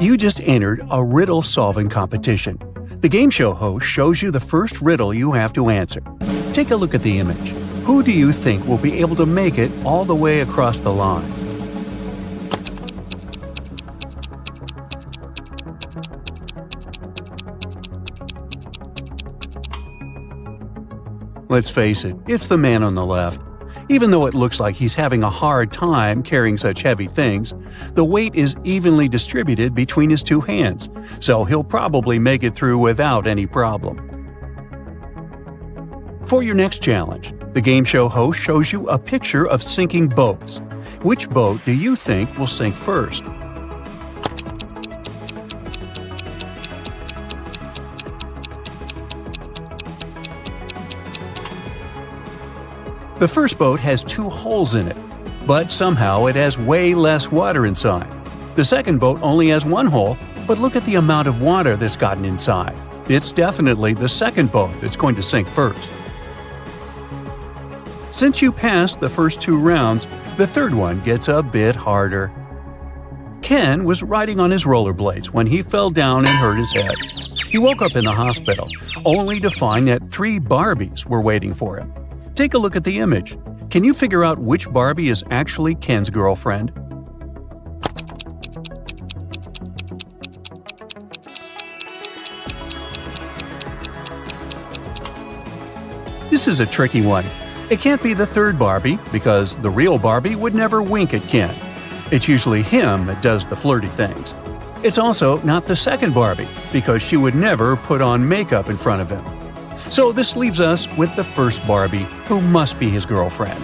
You just entered a riddle-solving competition. The game show host shows you the first riddle you have to answer. Take a look at the image. Who do you think will be able to make it all the way across the line? Let's face it, it's the man on the left. Even though it looks like he's having a hard time carrying such heavy things, the weight is evenly distributed between his two hands, so he'll probably make it through without any problem. For your next challenge, the game show host shows you a picture of sinking boats. Which boat do you think will sink first? The first boat has 2 holes in it, but somehow it has way less water inside. The second boat only has 1 hole, but look at the amount of water that's gotten inside. It's definitely the second boat that's going to sink first. Since you passed the first 2 rounds, the third one gets a bit harder. Ken was riding on his rollerblades when he fell down and hurt his head. He woke up in the hospital, only to find that 3 Barbies were waiting for him. Take a look at the image. Can you figure out which Barbie is actually Ken's girlfriend? This is a tricky one. It can't be the third Barbie, because the real Barbie would never wink at Ken. It's usually him that does the flirty things. It's also not the second Barbie, because she would never put on makeup in front of him. So this leaves us with the first Barbie, who must be his girlfriend.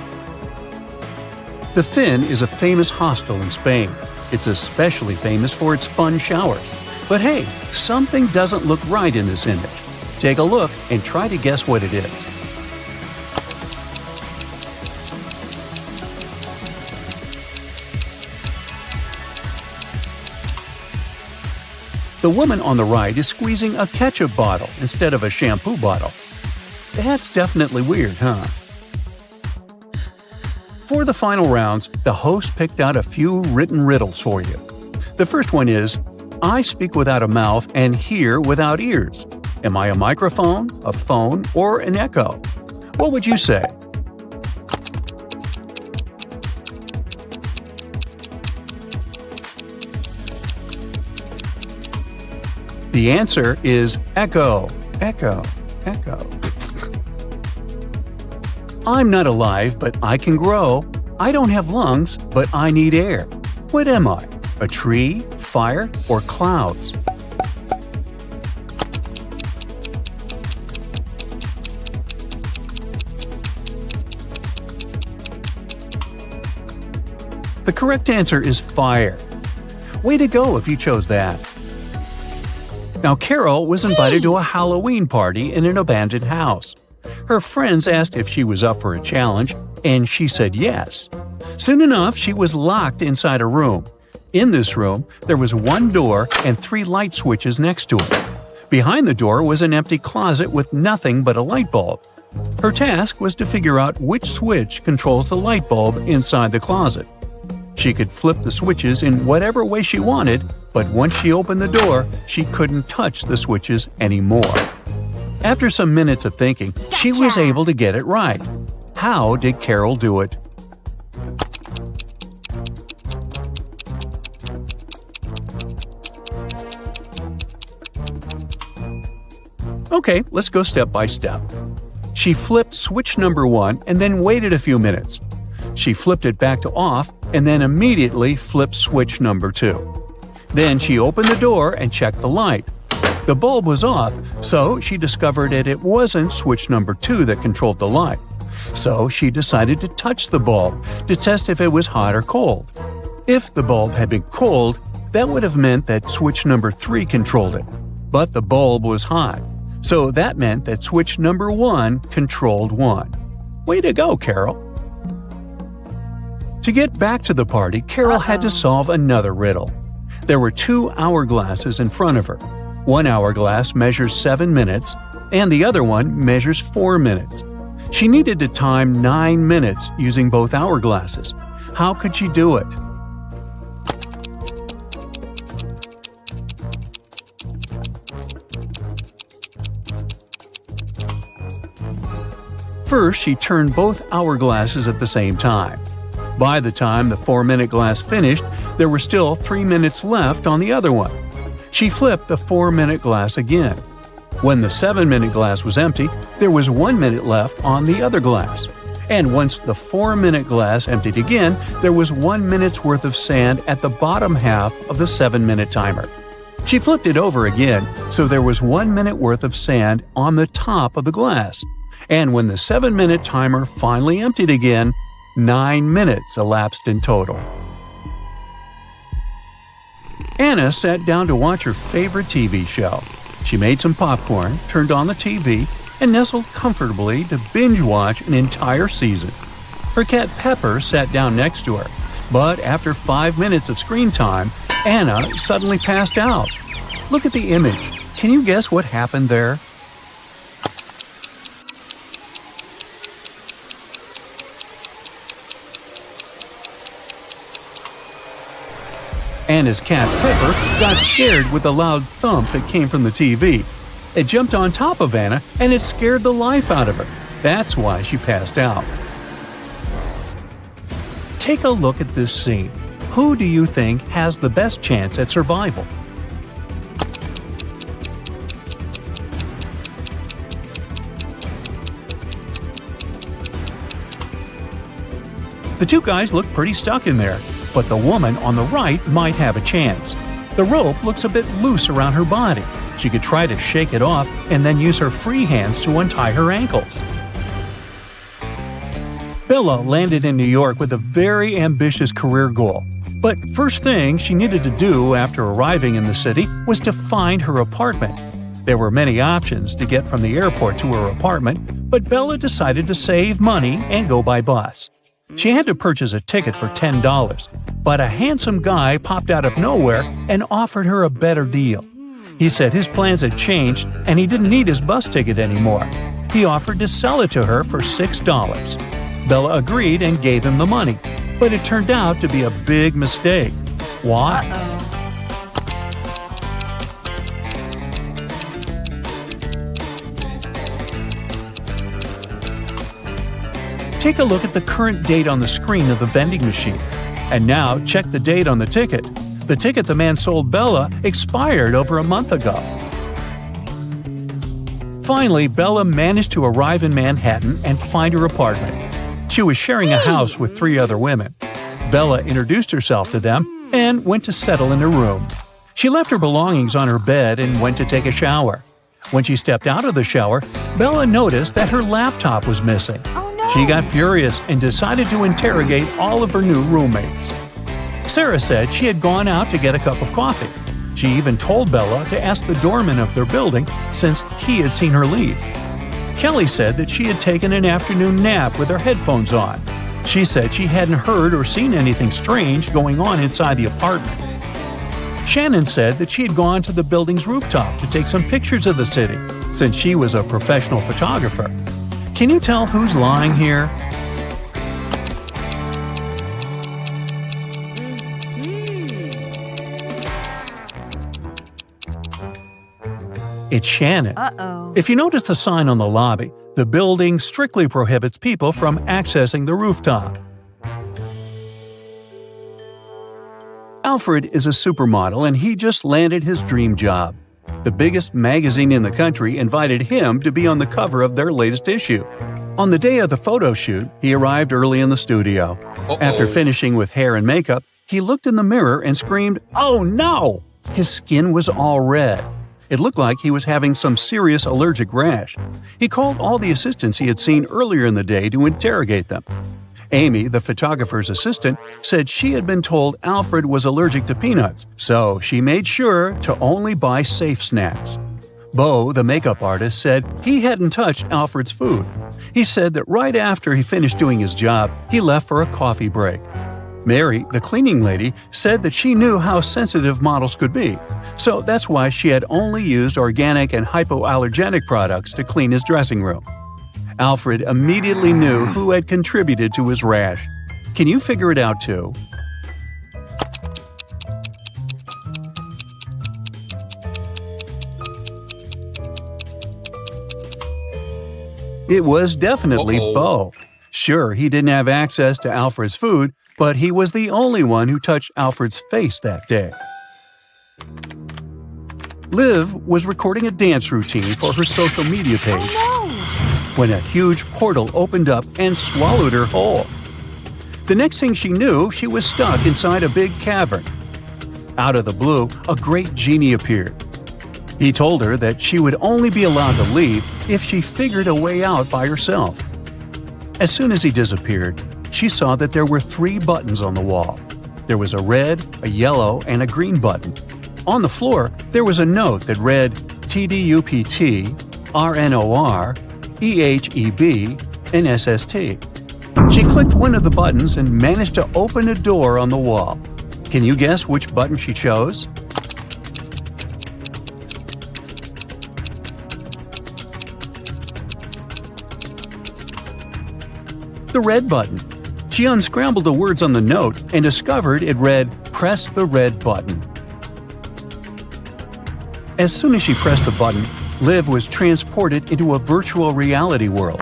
The Finn is a famous hostel in Spain. It's especially famous for its fun showers. But hey, something doesn't look right in this image. Take a look and try to guess what it is. The woman on the right is squeezing a ketchup bottle instead of a shampoo bottle. That's definitely weird, huh? For the final rounds, the host picked out a few written riddles for you. The first one is, I speak without a mouth and hear without ears. Am I a microphone, a phone, or an echo? What would you say? The answer is echo, echo, echo. I'm not alive, but I can grow. I don't have lungs, but I need air. What am I? A tree, fire, or clouds? The correct answer is fire. Way to go if you chose that. Now, Carol was invited to a Halloween party in an abandoned house. Her friends asked if she was up for a challenge, and she said yes. Soon enough, she was locked inside a room. In this room, there was 1 door and 3 light switches next to it. Behind the door was an empty closet with nothing but a light bulb. Her task was to figure out which switch controls the light bulb inside the closet. She could flip the switches in whatever way she wanted, but once she opened the door, she couldn't touch the switches anymore. After some minutes of thinking, she was able to get it right. How did Carol do it? Okay, let's go step by step. She flipped switch number 1 and then waited a few minutes. She flipped it back to off and then immediately flipped switch number 2. Then she opened the door and checked the light. The bulb was off, so she discovered that it wasn't switch number 2 that controlled the light. So she decided to touch the bulb to test if it was hot or cold. If the bulb had been cold, that would have meant that switch number 3 controlled it. But the bulb was hot, so that meant that switch number 1 controlled 1. Way to go, Carol! To get back to the party, Carol had to solve another riddle. There were 2 hourglasses in front of her. One hourglass measures 7 minutes, and the other one measures 4 minutes. She needed to time 9 minutes using both hourglasses. How could she do it? First, she turned both hourglasses at the same time. By the time the 4-minute glass finished, there were still 3 minutes left on the other one. She flipped the 4-minute glass again. When the 7-minute glass was empty, there was 1 minute left on the other glass. And once the 4-minute glass emptied again, there was 1 minute's worth of sand at the bottom half of the 7-minute timer. She flipped it over again, so there was 1 minute worth of sand on the top of the glass. And when the 7-minute timer finally emptied again, 9 minutes elapsed in total. Anna sat down to watch her favorite TV show. She made some popcorn, turned on the TV, and nestled comfortably to binge-watch an entire season. Her cat Pepper sat down next to her, but after 5 minutes of screen time, Anna suddenly passed out. Look at the image. Can you guess what happened there? Anna's cat Pepper got scared with the loud thump that came from the TV. It jumped on top of Anna and it scared the life out of her. That's why she passed out. Take a look at this scene. Who do you think has the best chance at survival? The two guys look pretty stuck in there, but the woman on the right might have a chance. The rope looks a bit loose around her body. She could try to shake it off and then use her free hands to untie her ankles. Bella landed in New York with a very ambitious career goal. But first thing she needed to do after arriving in the city was to find her apartment. There were many options to get from the airport to her apartment, but Bella decided to save money and go by bus. She had to purchase a ticket for $10, but a handsome guy popped out of nowhere and offered her a better deal. He said his plans had changed and he didn't need his bus ticket anymore. He offered to sell it to her for $6. Bella agreed and gave him the money, but it turned out to be a big mistake. Why? Take a look at the current date on the screen of the vending machine. And now check the date on the ticket. The ticket the man sold Bella expired over a month ago. Finally, Bella managed to arrive in Manhattan and find her apartment. She was sharing a house with 3 other women. Bella introduced herself to them and went to settle in her room. She left her belongings on her bed and went to take a shower. When she stepped out of the shower, Bella noticed that her laptop was missing. She got furious and decided to interrogate all of her new roommates. Sarah said she had gone out to get a cup of coffee. She even told Bella to ask the doorman of their building since he had seen her leave. Kelly said that she had taken an afternoon nap with her headphones on. She said she hadn't heard or seen anything strange going on inside the apartment. Shannon said that she had gone to the building's rooftop to take some pictures of the city since she was a professional photographer. Can you tell who's lying here? It's Shannon. Uh-oh. If you notice the sign on the lobby, the building strictly prohibits people from accessing the rooftop. Alfred is a supermodel and he just landed his dream job. The biggest magazine in the country invited him to be on the cover of their latest issue. On the day of the photo shoot, he arrived early in the studio. After finishing with hair and makeup, he looked in the mirror and screamed, "Oh no!" His skin was all red. It looked like he was having some serious allergic rash. He called all the assistants he had seen earlier in the day to interrogate them. Amy, the photographer's assistant, said she had been told Alfred was allergic to peanuts, so she made sure to only buy safe snacks. Bo, the makeup artist, said he hadn't touched Alfred's food. He said that right after he finished doing his job, he left for a coffee break. Mary, the cleaning lady, said that she knew how sensitive models could be, so that's why she had only used organic and hypoallergenic products to clean his dressing room. Alfred immediately knew who had contributed to his rash. Can you figure it out too? It was definitely Bo. Sure, he didn't have access to Alfred's food, but he was the only one who touched Alfred's face that day. Liv was recording a dance routine for her social media page when a huge portal opened up and swallowed her whole. The next thing she knew, she was stuck inside a big cavern. Out of the blue, a great genie appeared. He told her that she would only be allowed to leave if she figured a way out by herself. As soon as he disappeared, she saw that there were 3 buttons on the wall. There was a red, a yellow, and a green button. On the floor, there was a note that read TDUPT, RNOR, EHEB, and SST. She clicked one of the buttons and managed to open a door on the wall. Can you guess which button she chose? The red button. She unscrambled the words on the note and discovered it read, "Press the red button." As soon as she pressed the button, Liv was transported into a virtual reality world.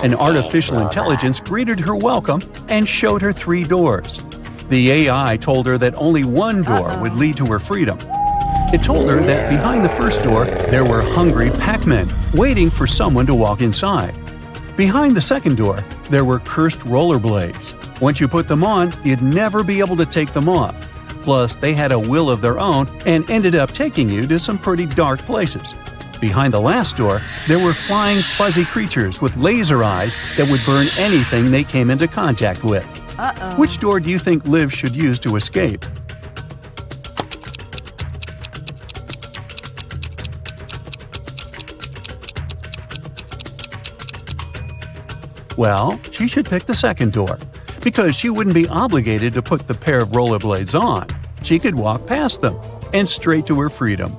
An artificial intelligence greeted her welcome and showed her 3 doors. The AI told her that only one door would lead to her freedom. It told her that behind the first door, there were hungry Pac-Men waiting for someone to walk inside. Behind the second door, there were cursed rollerblades. Once you put them on, you'd never be able to take them off. Plus, they had a will of their own and ended up taking you to some pretty dark places. Behind the last door, there were flying, fuzzy creatures with laser eyes that would burn anything they came into contact with. Which door do you think Liv should use to escape? Well, she should pick the second door, because she wouldn't be obligated to put the pair of rollerblades on. She could walk past them and straight to her freedom.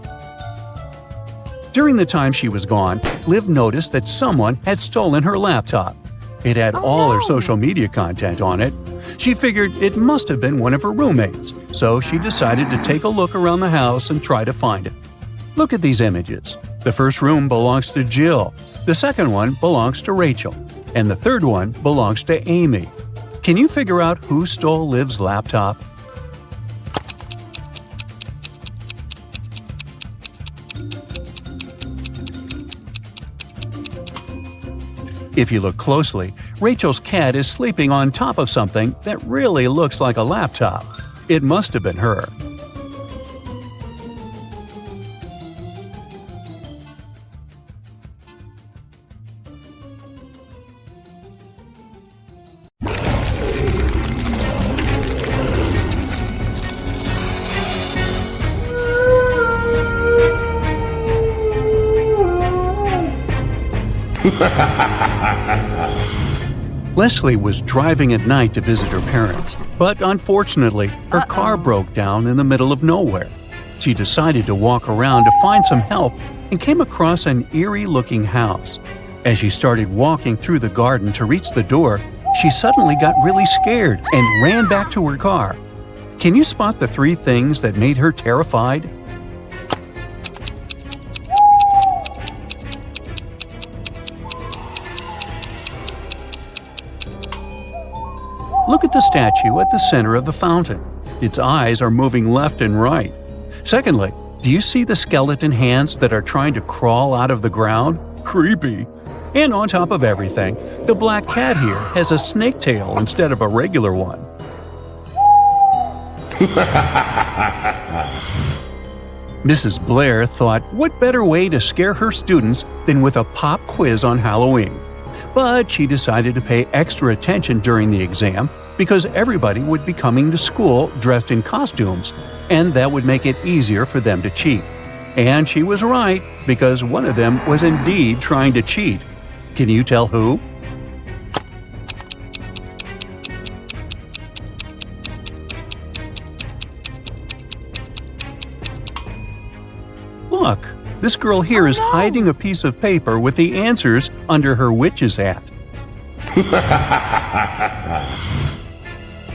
During the time she was gone, Liv noticed that someone had stolen her laptop. It had all her social media content on it. She figured it must have been one of her roommates, so she decided to take a look around the house and try to find it. Look at these images. The first room belongs to Jill, the second one belongs to Rachel, and the third one belongs to Amy. Can you figure out who stole Liv's laptop? If you look closely, Rachel's cat is sleeping on top of something that really looks like a laptop. It must have been her. Leslie was driving at night to visit her parents, but unfortunately, her car broke down in the middle of nowhere. She decided to walk around to find some help and came across an eerie-looking house. As she started walking through the garden to reach the door, she suddenly got really scared and ran back to her car. Can you spot the 3 things that made her terrified? Look at the statue at the center of the fountain. Its eyes are moving left and right. Secondly, do you see the skeleton hands that are trying to crawl out of the ground? Creepy. And on top of everything, the black cat here has a snake tail instead of a regular one. Mrs. Blair thought, what better way to scare her students than with a pop quiz on Halloween? But she decided to pay extra attention during the exam because everybody would be coming to school dressed in costumes, and that would make it easier for them to cheat. And she was right, because one of them was indeed trying to cheat. Can you tell who? Look, this girl here is hiding a piece of paper with the answers under her witch's hat.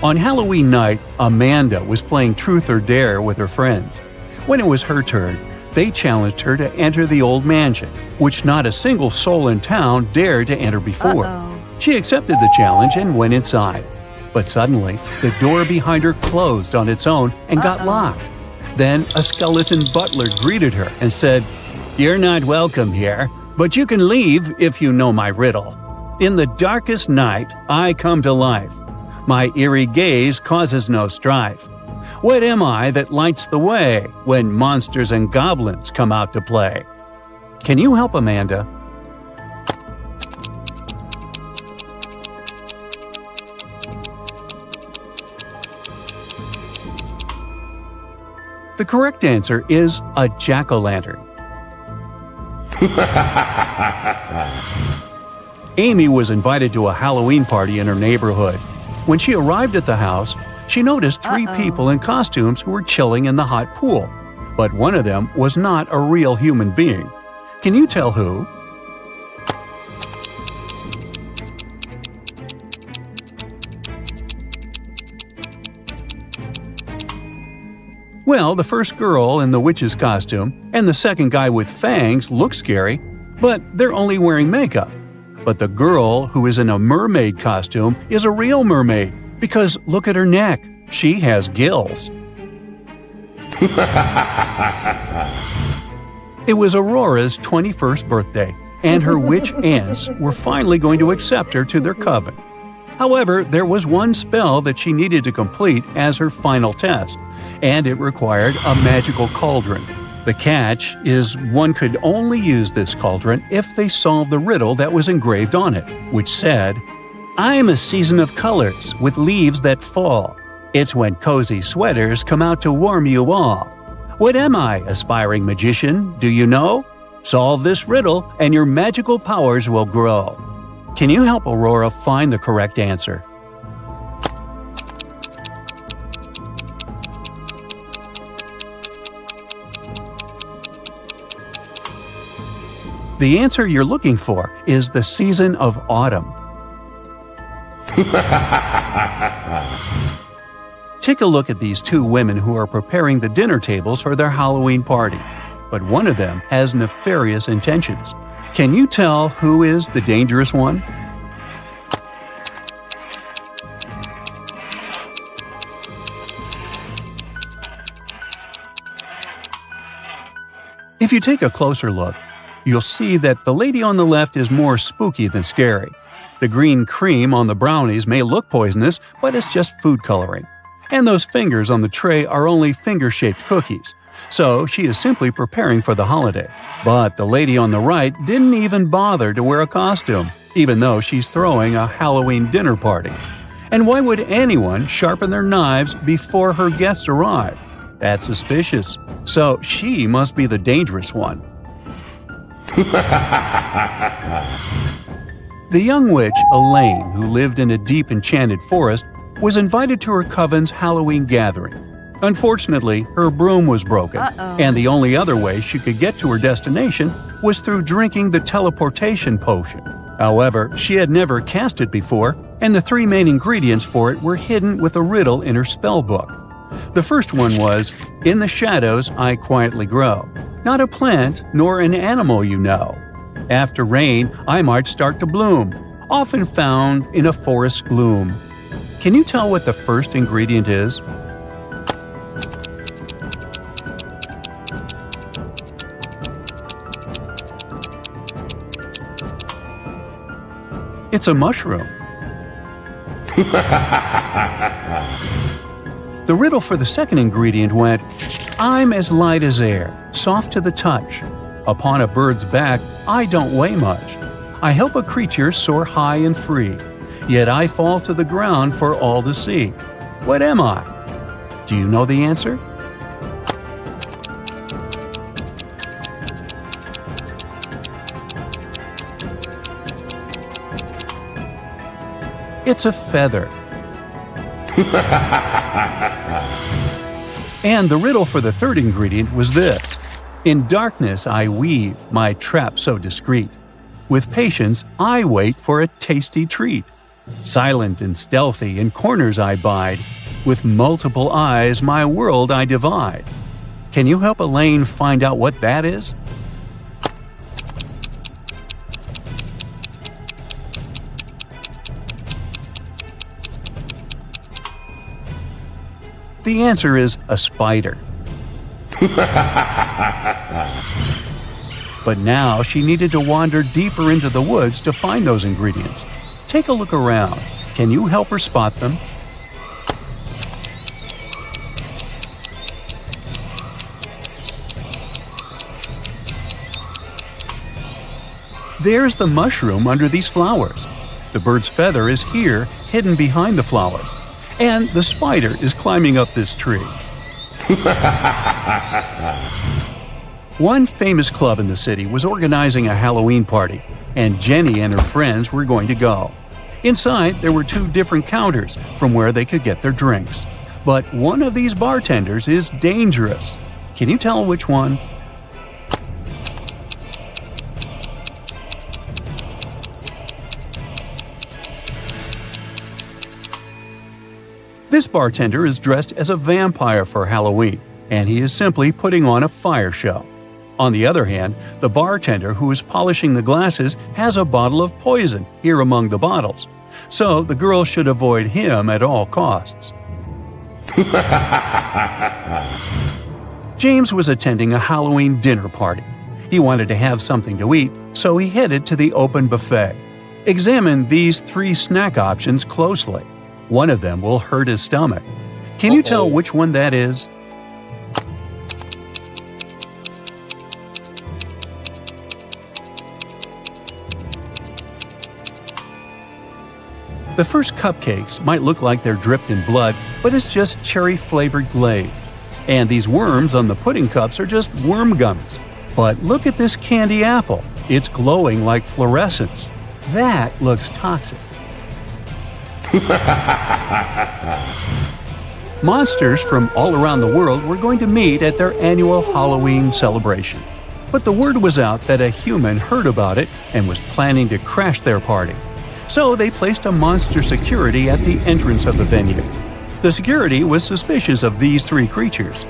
On Halloween night, Amanda was playing Truth or Dare with her friends. When it was her turn, They challenged her to enter the old mansion, which not a single soul in town dared to enter before. She accepted the challenge and went inside. But suddenly, the door behind her closed on its own and got locked. Then a skeleton butler greeted her and said, "You're not welcome here, but you can leave if you know my riddle. In the darkest night, I come to life. My eerie gaze causes no strife. What am I that lights the way when monsters and goblins come out to play?" Can you help Amanda? The correct answer is a jack-o'-lantern. Amy was invited to a Halloween party in her neighborhood. When she arrived at the house, she noticed three people in costumes who were chilling in the hot pool. But one of them was not a real human being. Can you tell who? Well, the first girl in the witch's costume and the second guy with fangs look scary, but they're only wearing makeup. But the girl who is in a mermaid costume is a real mermaid, because look at her neck. She has gills. It was Aurora's 21st birthday, and her witch aunts were finally going to accept her to their coven. However, there was one spell that she needed to complete as her final test, and it required a magical cauldron. The catch is one could only use this cauldron if they solved the riddle that was engraved on it, which said, "I'm a season of colors with leaves that fall. It's when cozy sweaters come out to warm you all. What am I, aspiring magician, do you know? Solve this riddle and your magical powers will grow." Can you help Aurora find the correct answer? The answer you're looking for is the season of autumn. Take a look at these two women who are preparing the dinner tables for their Halloween party, but one of them has nefarious intentions. Can you tell who is the dangerous one? If you take a closer look, you'll see that the lady on the left is more spooky than scary. The green cream on the brownies may look poisonous, but it's just food coloring. And those fingers on the tray are only finger-shaped cookies. So she is simply preparing for the holiday. But the lady on the right didn't even bother to wear a costume, even though she's throwing a Halloween dinner party. And why would anyone sharpen their knives before her guests arrive? That's suspicious. So she must be the dangerous one. The young witch, Elaine, who lived in a deep enchanted forest, was invited to her coven's Halloween gathering. Unfortunately, her broom was broken, and the only other way she could get to her destination was through drinking the teleportation potion. However, she had never cast it before, and the three main ingredients for it were hidden with a riddle in her spell book. The first one was, "In the shadows I quietly grow, not a plant nor an animal you know. After rain I might start to bloom, often found in a forest gloom." Can you tell what the first ingredient is? It's a mushroom. The riddle for the second ingredient went, "I'm as light as air, soft to the touch. Upon a bird's back, I don't weigh much. I help a creature soar high and free, yet I fall to the ground for all to see. What am I?" Do you know the answer? It's a feather. And the riddle for the third ingredient was this: "In darkness I weave my trap so discreet. With patience I wait for a tasty treat. Silent and stealthy in corners I bide. With multiple eyes my world I divide." Can you help Elaine find out what that is? The answer is a spider. But now she needed to wander deeper into the woods to find those ingredients. Take a look around. Can you help her spot them? There's the mushroom under these flowers. The bird's feather is here, hidden behind the flowers. And the spider is climbing up this tree. One famous club in the city was organizing a Halloween party, and Jenny and her friends were going to go. Inside, there were 2 different counters from where they could get their drinks. But one of these bartenders is dangerous. Can you tell which one? This bartender is dressed as a vampire for Halloween, and he is simply putting on a fire show. On the other hand, the bartender who is polishing the glasses has a bottle of poison here among the bottles, so the girl should avoid him at all costs. James was attending a Halloween dinner party. He wanted to have something to eat, so he headed to the open buffet. Examine these 3 snack options closely. One of them will hurt his stomach. Can you tell which one that is? The first cupcakes might look like they're dripped in blood, but it's just cherry-flavored glaze. And these worms on the pudding cups are just worm gummies. But look at this candy apple. It's glowing like fluorescence. That looks toxic. Monsters from all around the world were going to meet at their annual Halloween celebration. But the word was out that a human heard about it and was planning to crash their party. So they placed a monster security at the entrance of the venue. The security was suspicious of these 3 creatures.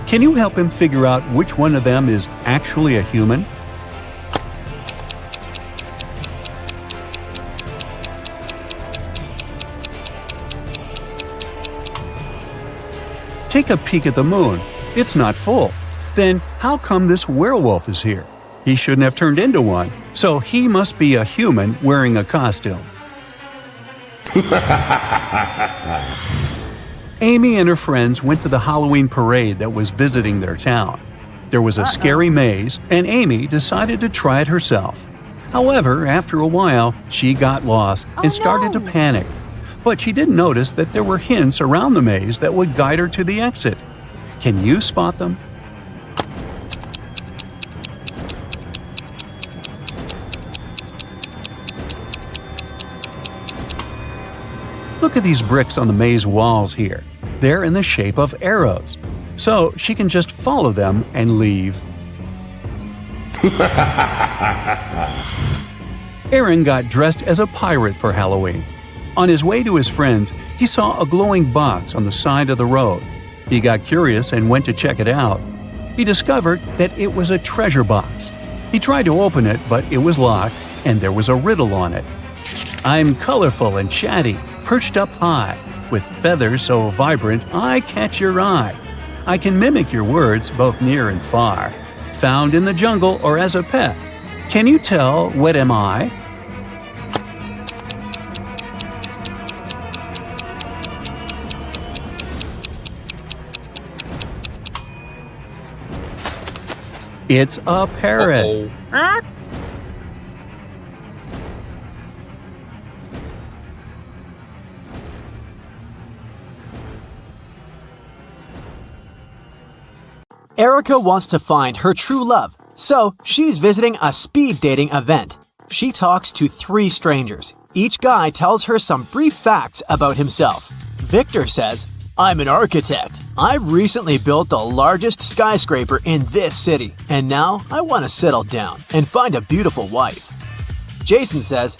Can you help him figure out which one of them is actually a human? Take a peek at the moon. It's not full. Then how come this werewolf is here? He shouldn't have turned into one, so he must be a human wearing a costume. Amy and her friends went to the Halloween parade that was visiting their town. There was a scary maze, and Amy decided to try it herself. However, after a while, she got lost and started to panic. But she didn't notice that there were hints around the maze that would guide her to the exit. Can you spot them? Look at these bricks on the maze walls here. They're in the shape of arrows. So she can just follow them and leave. Aaron got dressed as a pirate for Halloween. On his way to his friends, he saw a glowing box on the side of the road. He got curious and went to check it out. He discovered that it was a treasure box. He tried to open it, but it was locked, and there was a riddle on it. I'm colorful and chatty, perched up high, with feathers so vibrant I catch your eye. I can mimic your words both near and far, found in the jungle or as a pet. Can you tell what am I? It's a parrot. Erica wants to find her true love, so she's visiting a speed dating event. She talks to 3 strangers. Each guy tells her some brief facts about himself. Victor says, I'm an architect. I've recently built the largest skyscraper in this city, and now I want to settle down and find a beautiful wife. Jason says,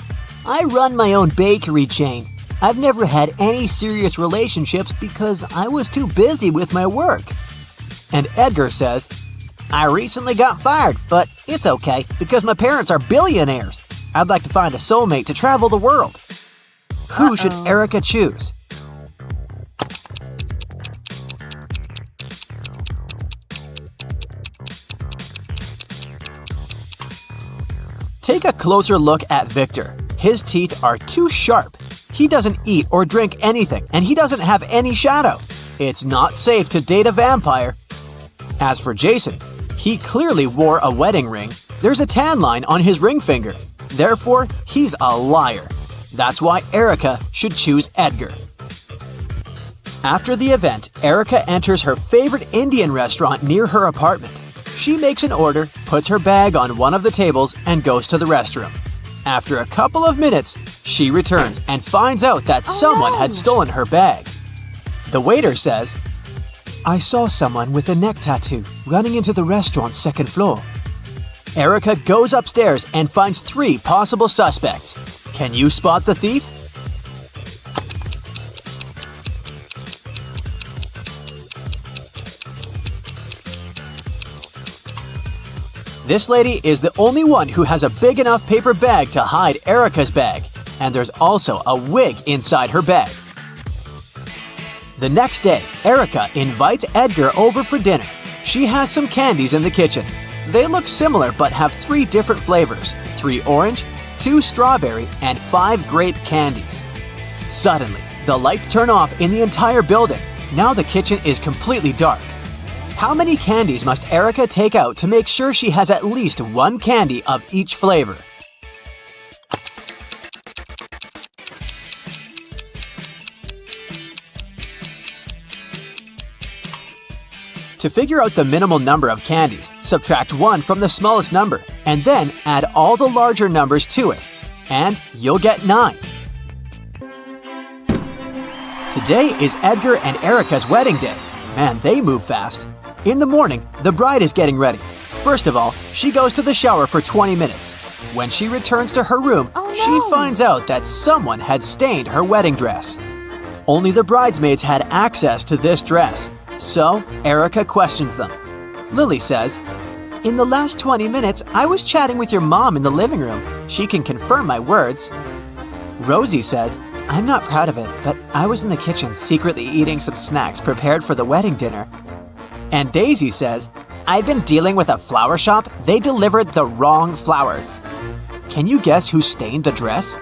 I run my own bakery chain. I've never had any serious relationships because I was too busy with my work. And Edgar says, I recently got fired, but it's okay because my parents are billionaires. I'd like to find a soulmate to travel the world. Who should Erica choose? Take a closer look at Victor. His teeth are too sharp. He doesn't eat or drink anything, and he doesn't have any shadow. It's not safe to date a vampire. As for Jason, he clearly wore a wedding ring. There's a tan line on his ring finger. Therefore, he's a liar. That's why Erica should choose Edgar. After the event, Erica enters her favorite Indian restaurant near her apartment. She makes an order, puts her bag on one of the tables, and goes to the restroom. After a couple of minutes, she returns and finds out that someone had stolen her bag. The waiter says, I saw someone with a neck tattoo running into the restaurant's second floor. Erica goes upstairs and finds 3 possible suspects. Can you spot the thief? This lady is the only one who has a big enough paper bag to hide Erica's bag, and there's also a wig inside her bag. The next day, Erica invites Edgar over for dinner. She has some candies in the kitchen. They look similar but have 3 different flavors: 3 orange, 2 strawberry, and 5 grape candies. Suddenly, the lights turn off in the entire building. Now the kitchen is completely dark. How many candies must Erica take out to make sure she has at least 1 candy of each flavor? To figure out the minimal number of candies, subtract 1 from the smallest number, and then add all the larger numbers to it, and you'll get 9. Today is Edgar and Erica's wedding day. Man, they move fast. In the morning, the bride is getting ready. First of all, she goes to the shower for 20 minutes. When she returns to her room, she finds out that someone had stained her wedding dress. Only the bridesmaids had access to this dress. So, Erica questions them. Lily says, In the last 20 minutes, I was chatting with your mom in the living room. She can confirm my words. Rosie says, I'm not proud of it, but I was in the kitchen secretly eating some snacks prepared for the wedding dinner. And Daisy says, I've been dealing with a flower shop. They delivered the wrong flowers. Can you guess who stained the dress?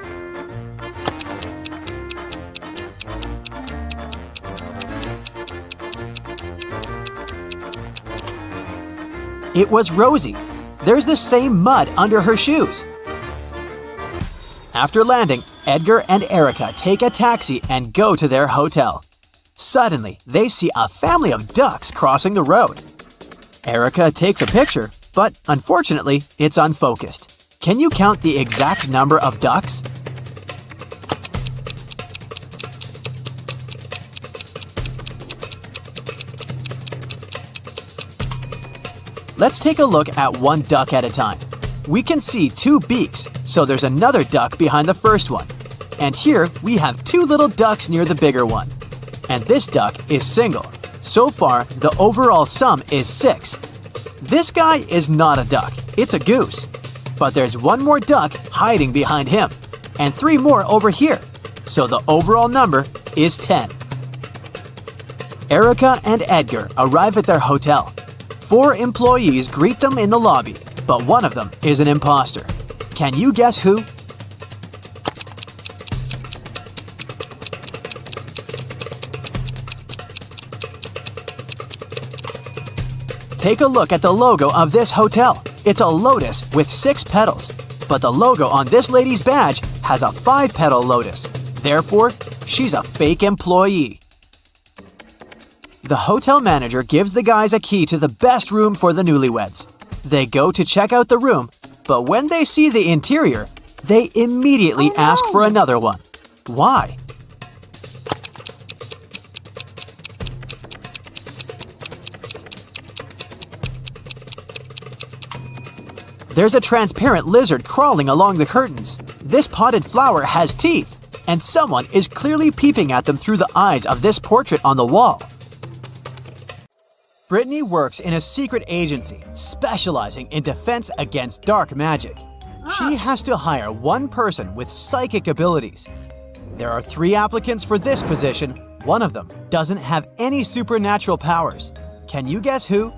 It was Rosie. There's the same mud under her shoes. After landing, Edgar and Erica take a taxi and go to their hotel. Suddenly, they see a family of ducks crossing the road. Erica takes a picture, but unfortunately, it's unfocused. Can you count the exact number of ducks? Let's take a look at one duck at a time. We can see 2 beaks, so there's another duck behind the first one. And here we have 2 little ducks near the bigger one. And this duck is single. So far, the overall sum is 6. This guy is not a duck, it's a goose. But there's 1 more duck hiding behind him, and 3 more over here. So the overall number is 10. Erica and Edgar arrive at their hotel. 4 employees greet them in the lobby, but one of them is an imposter. Can you guess who? Take a look at the logo of this hotel. It's a lotus with 6 petals, but the logo on this lady's badge has a 5-petal lotus. Therefore, she's a fake employee. The hotel manager gives the guys a key to the best room for the newlyweds. They go to check out the room, but when they see the interior, they immediately ask for another one. Why? There's a transparent lizard crawling along the curtains. This potted flower has teeth, and someone is clearly peeping at them through the eyes of this portrait on the wall. Brittany works in a secret agency specializing in defense against dark magic. She has to hire one person with psychic abilities. There are 3 applicants for this position. One of them doesn't have any supernatural powers. Can you guess who?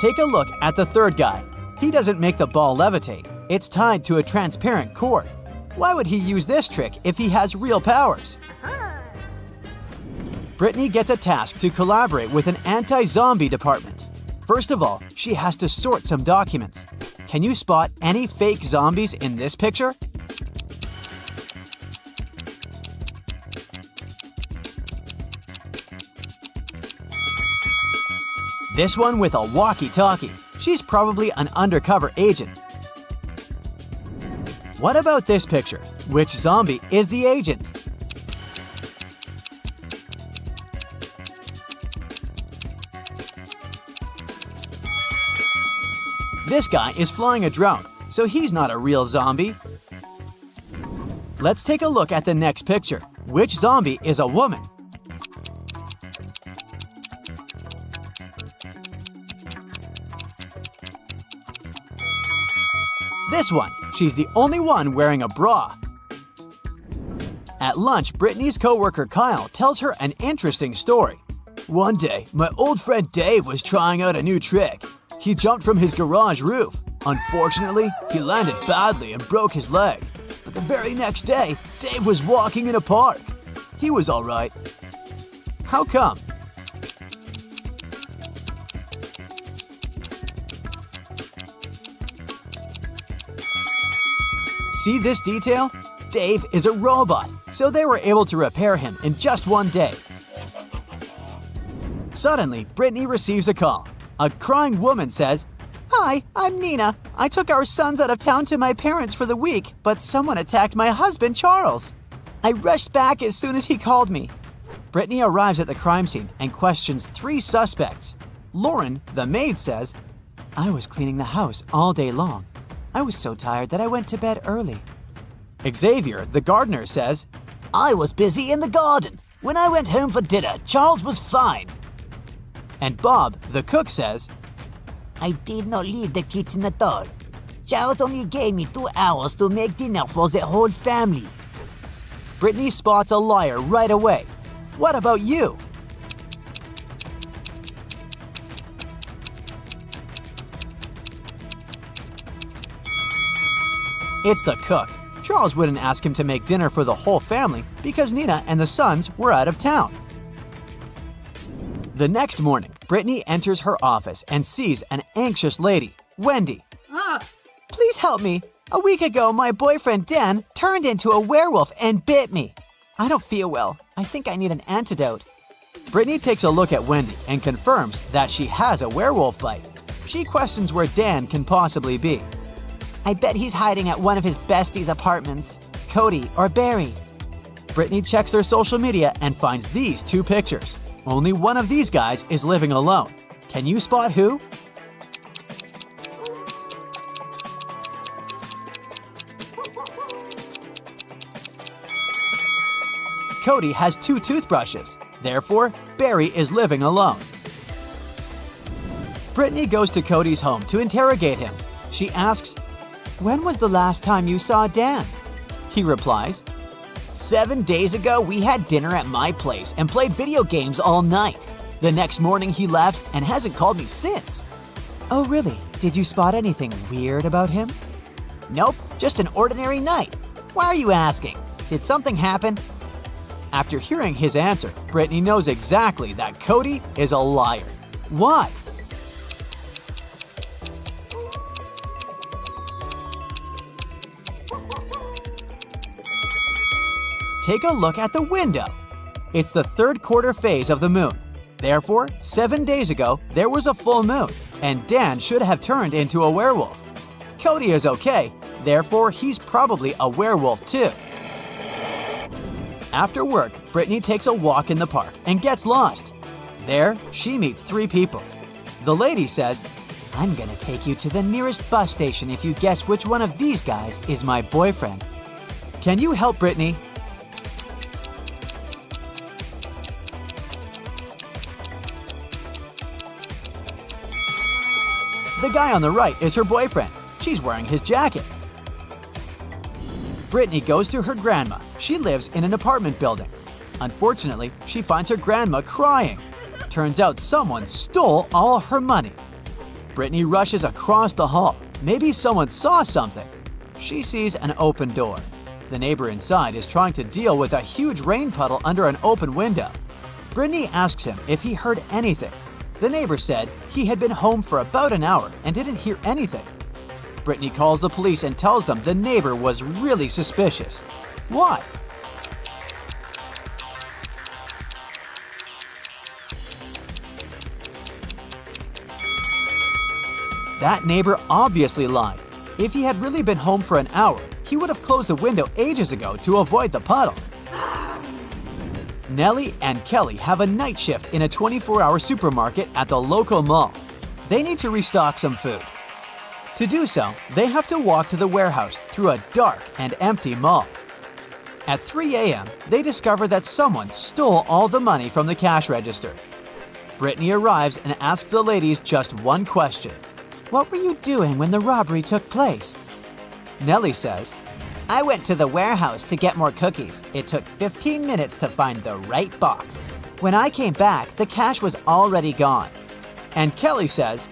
Take a look at the third guy. He doesn't make the ball levitate. It's tied to a transparent cord. Why would he use this trick if he has real powers? Brittany gets a task to collaborate with an anti-zombie department. First of all, she has to sort some documents. Can you spot any fake zombies in this picture? This one with a walkie-talkie. She's probably an undercover agent. What about this picture? Which zombie is the agent? This guy is flying a drone, so he's not a real zombie. Let's take a look at the next picture. Which zombie is a woman? This one. She's the only one wearing a bra. At lunch, Brittany's coworker Kyle tells her an interesting story. One day, my old friend Dave was trying out a new trick. He jumped from his garage roof. Unfortunately, he landed badly and broke his leg. But the very next day, Dave was walking in a park. He was all right. How come? See this detail? Dave is a robot, so they were able to repair him in just one day. Suddenly, Brittany receives a call. A crying woman says, "Hi, I'm Nina. I took our sons out of town to my parents for the week, but someone attacked my husband, Charles. I rushed back as soon as he called me." Brittany arrives at the crime scene and questions 3 suspects. Lauren, the maid, says, "I was cleaning the house all day long. I was so tired that I went to bed early." Xavier, the gardener, says, "I was busy in the garden. When I went home for dinner, Charles was fine." And Bob, the cook, says, "I did not leave the kitchen at all. Charles only gave me 2 hours to make dinner for the whole family." Brittany spots a liar right away. What about you? It's the cook. Charles wouldn't ask him to make dinner for the whole family because Nina and the sons were out of town. The next morning, Brittany enters her office and sees an anxious lady, Wendy. "Please help me. A week ago, my boyfriend Dan turned into a werewolf and bit me. I don't feel well. I think I need an antidote." Brittany takes a look at Wendy and confirms that she has a werewolf bite. She questions where Dan can possibly be. "I bet he's hiding at one of his besties' apartments, Cody or Barry." Brittany checks their social media and finds these 2 pictures. Only one of these guys is living alone. Can you spot who? Cody has 2 toothbrushes. Therefore, Barry is living alone. Brittany goes to Cody's home to interrogate him. She asks, "When was the last time you saw Dan?" He replies, 7 days ago, we had dinner at my place and played video games all night. The next morning, he left and hasn't called me since." "Oh, really? Did you spot anything weird about him?" "Nope, just an ordinary night. Why are you asking? Did something happen?" After hearing his answer, Brittany knows exactly that Cody is a liar. Why? Take a look at the window. It's the 3rd quarter phase of the moon. Therefore, 7 days ago, there was a full moon, and Dan should have turned into a werewolf. Cody is okay, therefore he's probably a werewolf too. After work, Brittany takes a walk in the park and gets lost. There, she meets 3 people. The lady says, "I'm gonna take you to the nearest bus station if you guess which one of these guys is my boyfriend." Can you help Brittany? The guy on the right is her boyfriend. She's wearing his jacket. Brittany goes to her grandma. She lives in an apartment building. Unfortunately, she finds her grandma crying. Turns out someone stole all her money. Brittany rushes across the hall. Maybe someone saw something. She sees an open door. The neighbor inside is trying to deal with a huge rain puddle under an open window. Brittany asks him if he heard anything. The neighbor said he had been home for about an hour and didn't hear anything. Brittany calls the police and tells them the neighbor was really suspicious. Why? That neighbor obviously lied. If he had really been home for an hour, he would have closed the window ages ago to avoid the puddle. Nellie and Kelly have a night shift in a 24-hour supermarket at the local mall. They need to restock some food. To do so, they have to walk to the warehouse through a dark and empty mall. At 3 a.m., they discover that someone stole all the money from the cash register. Brittany arrives and asks the ladies just one question. "What were you doing when the robbery took place?" Nellie says, "I went to the warehouse to get more cookies. It took 15 minutes to find the right box. When I came back, the cash was already gone." And Kelly says,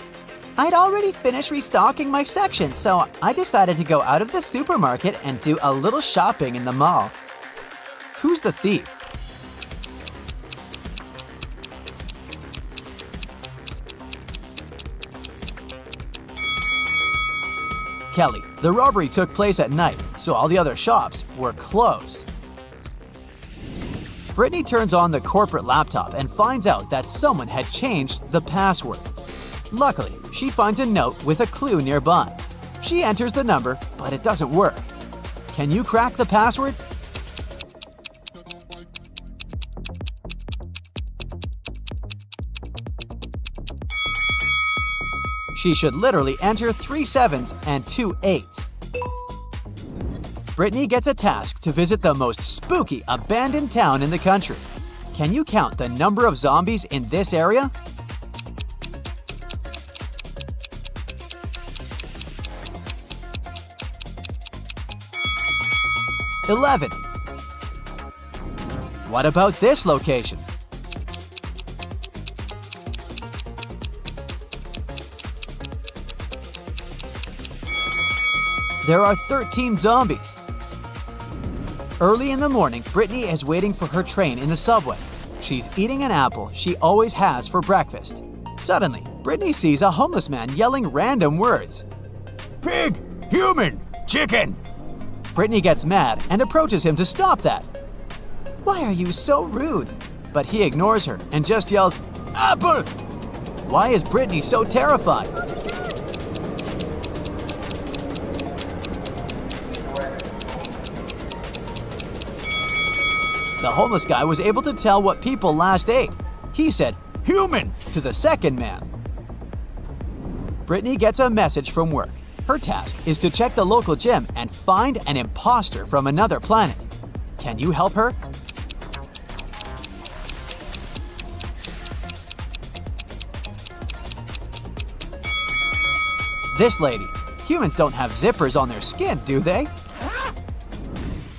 "I'd already finished restocking my section, so I decided to go out of the supermarket and do a little shopping in the mall." Who's the thief? Kelly. The robbery took place at night, so all the other shops were closed. Brittany turns on the corporate laptop and finds out that someone had changed the password. Luckily, she finds a note with a clue nearby. She enters the number, but it doesn't work. Can you crack the password? She should literally enter 3 sevens and 2 eights. Brittany gets a task to visit the most spooky abandoned town in the country. Can you count the number of zombies in this area? $11. What about this location? There are 13 zombies. Early in the morning, Brittany is waiting for her train in the subway. She's eating an apple she always has for breakfast. Suddenly, Brittany sees a homeless man yelling random words. "Pig! Human! Chicken!" Brittany gets mad and approaches him to stop that. "Why are you so rude?" But he ignores her and just yells, "Apple!" Why is Brittany so terrified? The homeless guy was able to tell what people last ate. He said, "Human!" to the second man. Brittany gets a message from work. Her task is to check the local gym and find an imposter from another planet. Can you help her? This lady. Humans don't have zippers on their skin, do they?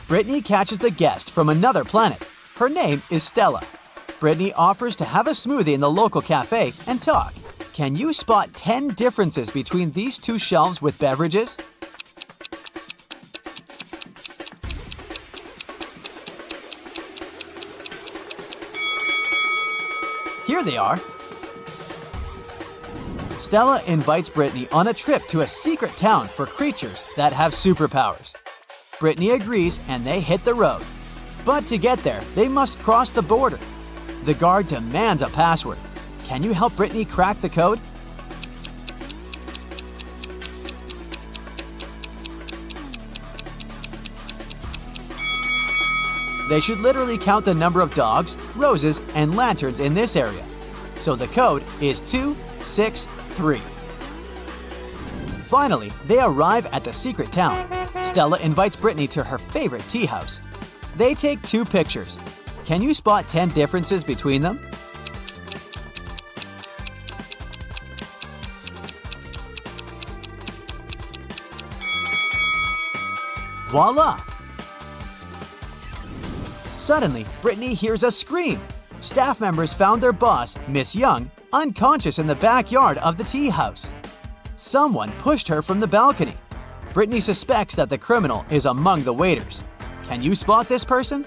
Brittany catches the guest from another planet. Her name is Stella. Brittany offers to have a smoothie in the local cafe and talk. Can you spot 10 differences between these two shelves with beverages? Here they are. Stella invites Brittany on a trip to a secret town for creatures that have superpowers. Brittany agrees and they hit the road. But to get there, they must cross the border. The guard demands a password. Can you help Brittany crack the code? They should literally count the number of dogs, roses, and lanterns in this area. So the code is 263. Finally, they arrive at the secret town. Stella invites Brittany to her favorite tea house. They take 2 pictures. Can you spot 10 differences between them? Voila! Suddenly, Brittany hears a scream. Staff members found their boss, Miss Young, unconscious in the backyard of the tea house. Someone pushed her from the balcony. Brittany suspects that the criminal is among the waiters. Can you spot this person?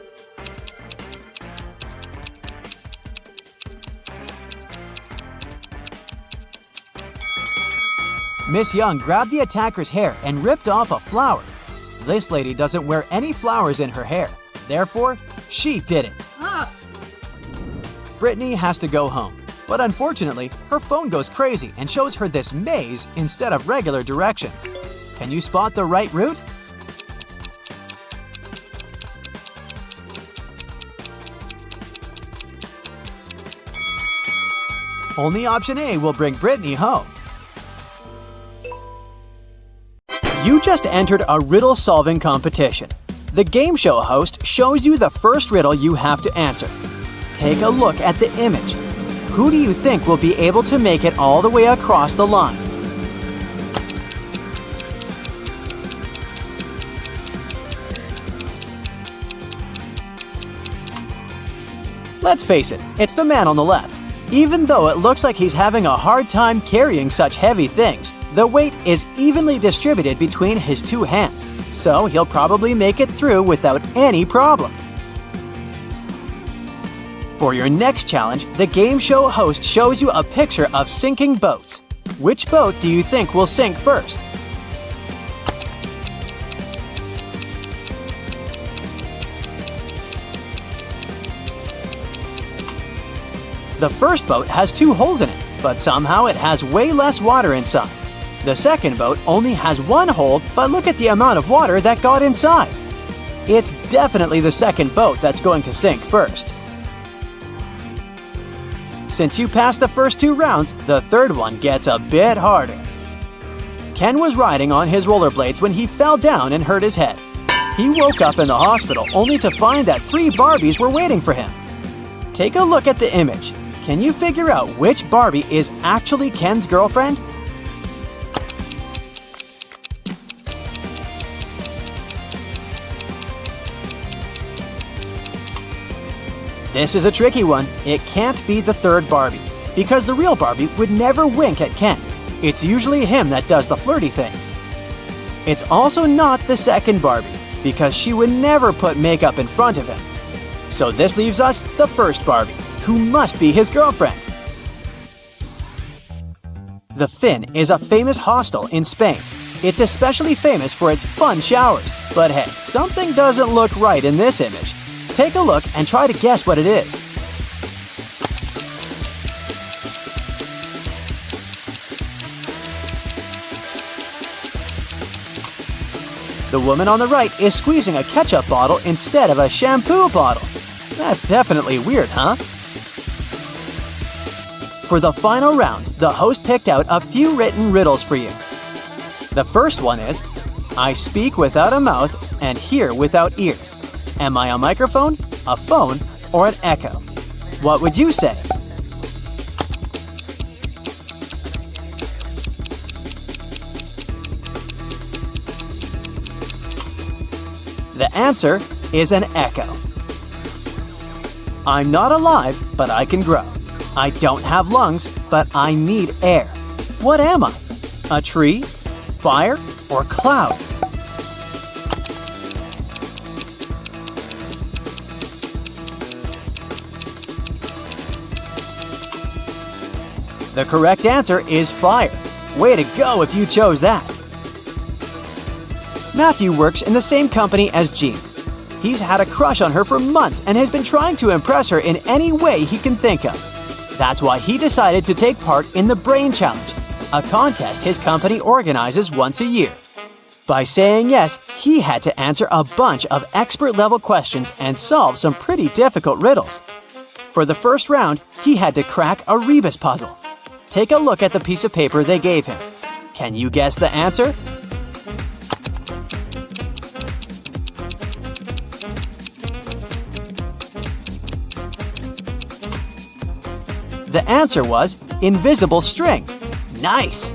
Miss Young grabbed the attacker's hair and ripped off a flower. This lady doesn't wear any flowers in her hair. Therefore, she did it. Brittany has to go home. But unfortunately, her phone goes crazy and shows her this maze instead of regular directions. Can you spot the right route? Only option A will bring Brittany home. You just entered a riddle solving competition. The game show host shows you the first riddle you have to answer. Take a look at the image. Who do you think will be able to make it all the way across the line? Let's face it, it's the man on the left. Even though it looks like he's having a hard time carrying such heavy things, the weight is evenly distributed between his 2 hands, so he'll probably make it through without any problem. For your next challenge, the game show host shows you a picture of sinking boats. Which boat do you think will sink first? The first boat has 2 holes in it, but somehow it has way less water inside. The second boat only has 1 hole, but look at the amount of water that got inside. It's definitely the second boat that's going to sink first. Since you passed the first 2 rounds, the third one gets a bit harder. Ken was riding on his rollerblades when he fell down and hurt his head. He woke up in the hospital only to find that 3 Barbies were waiting for him. Take a look at the image. Can you figure out which Barbie is actually Ken's girlfriend? This is a tricky one. It can't be the third Barbie, because the real Barbie would never wink at Ken. It's usually him that does the flirty things. It's also not the second Barbie, because she would never put makeup in front of him. So this leaves us the first Barbie, who must be his girlfriend. The Finn is a famous hostel in Spain. It's especially famous for its fun showers. But hey, something doesn't look right in this image. Take a look and try to guess what it is. The woman on the right is squeezing a ketchup bottle instead of a shampoo bottle. That's definitely weird, huh? For the final rounds, the host picked out a few written riddles for you. The first one is, I speak without a mouth and hear without ears. Am I a microphone, a phone, or an echo? What would you say? The answer is an echo. I'm not alive, but I can grow. I don't have lungs, but I need air. What am I? A tree, fire, or clouds? The correct answer is fire. Way to go if you chose that. Matthew works in the same company as Jean. He's had a crush on her for months and has been trying to impress her in any way he can think of. That's why he decided to take part in the Brain Challenge, a contest his company organizes once a year. By saying yes, he had to answer a bunch of expert-level questions and solve some pretty difficult riddles. For the first round, he had to crack a rebus puzzle. Take a look at the piece of paper they gave him. Can you guess the answer? The answer was invisible string. Nice!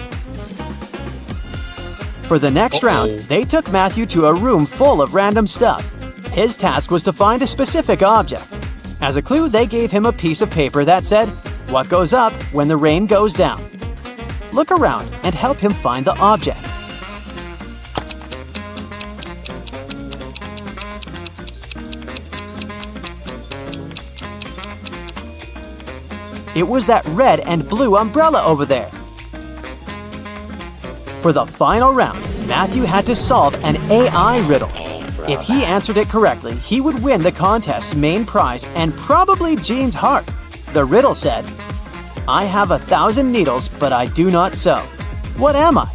For the next round, they took Matthew to a room full of random stuff. His task was to find a specific object. As a clue, they gave him a piece of paper that said, "What goes up when the rain goes down?" Look around and help him find the object. It was that red and blue umbrella over there. For the final round, Matthew had to solve an AI riddle. If he answered it correctly, he would win the contest's main prize and probably Jean's heart. The riddle said, "I have 1,000 needles, but I do not sew. What am I?"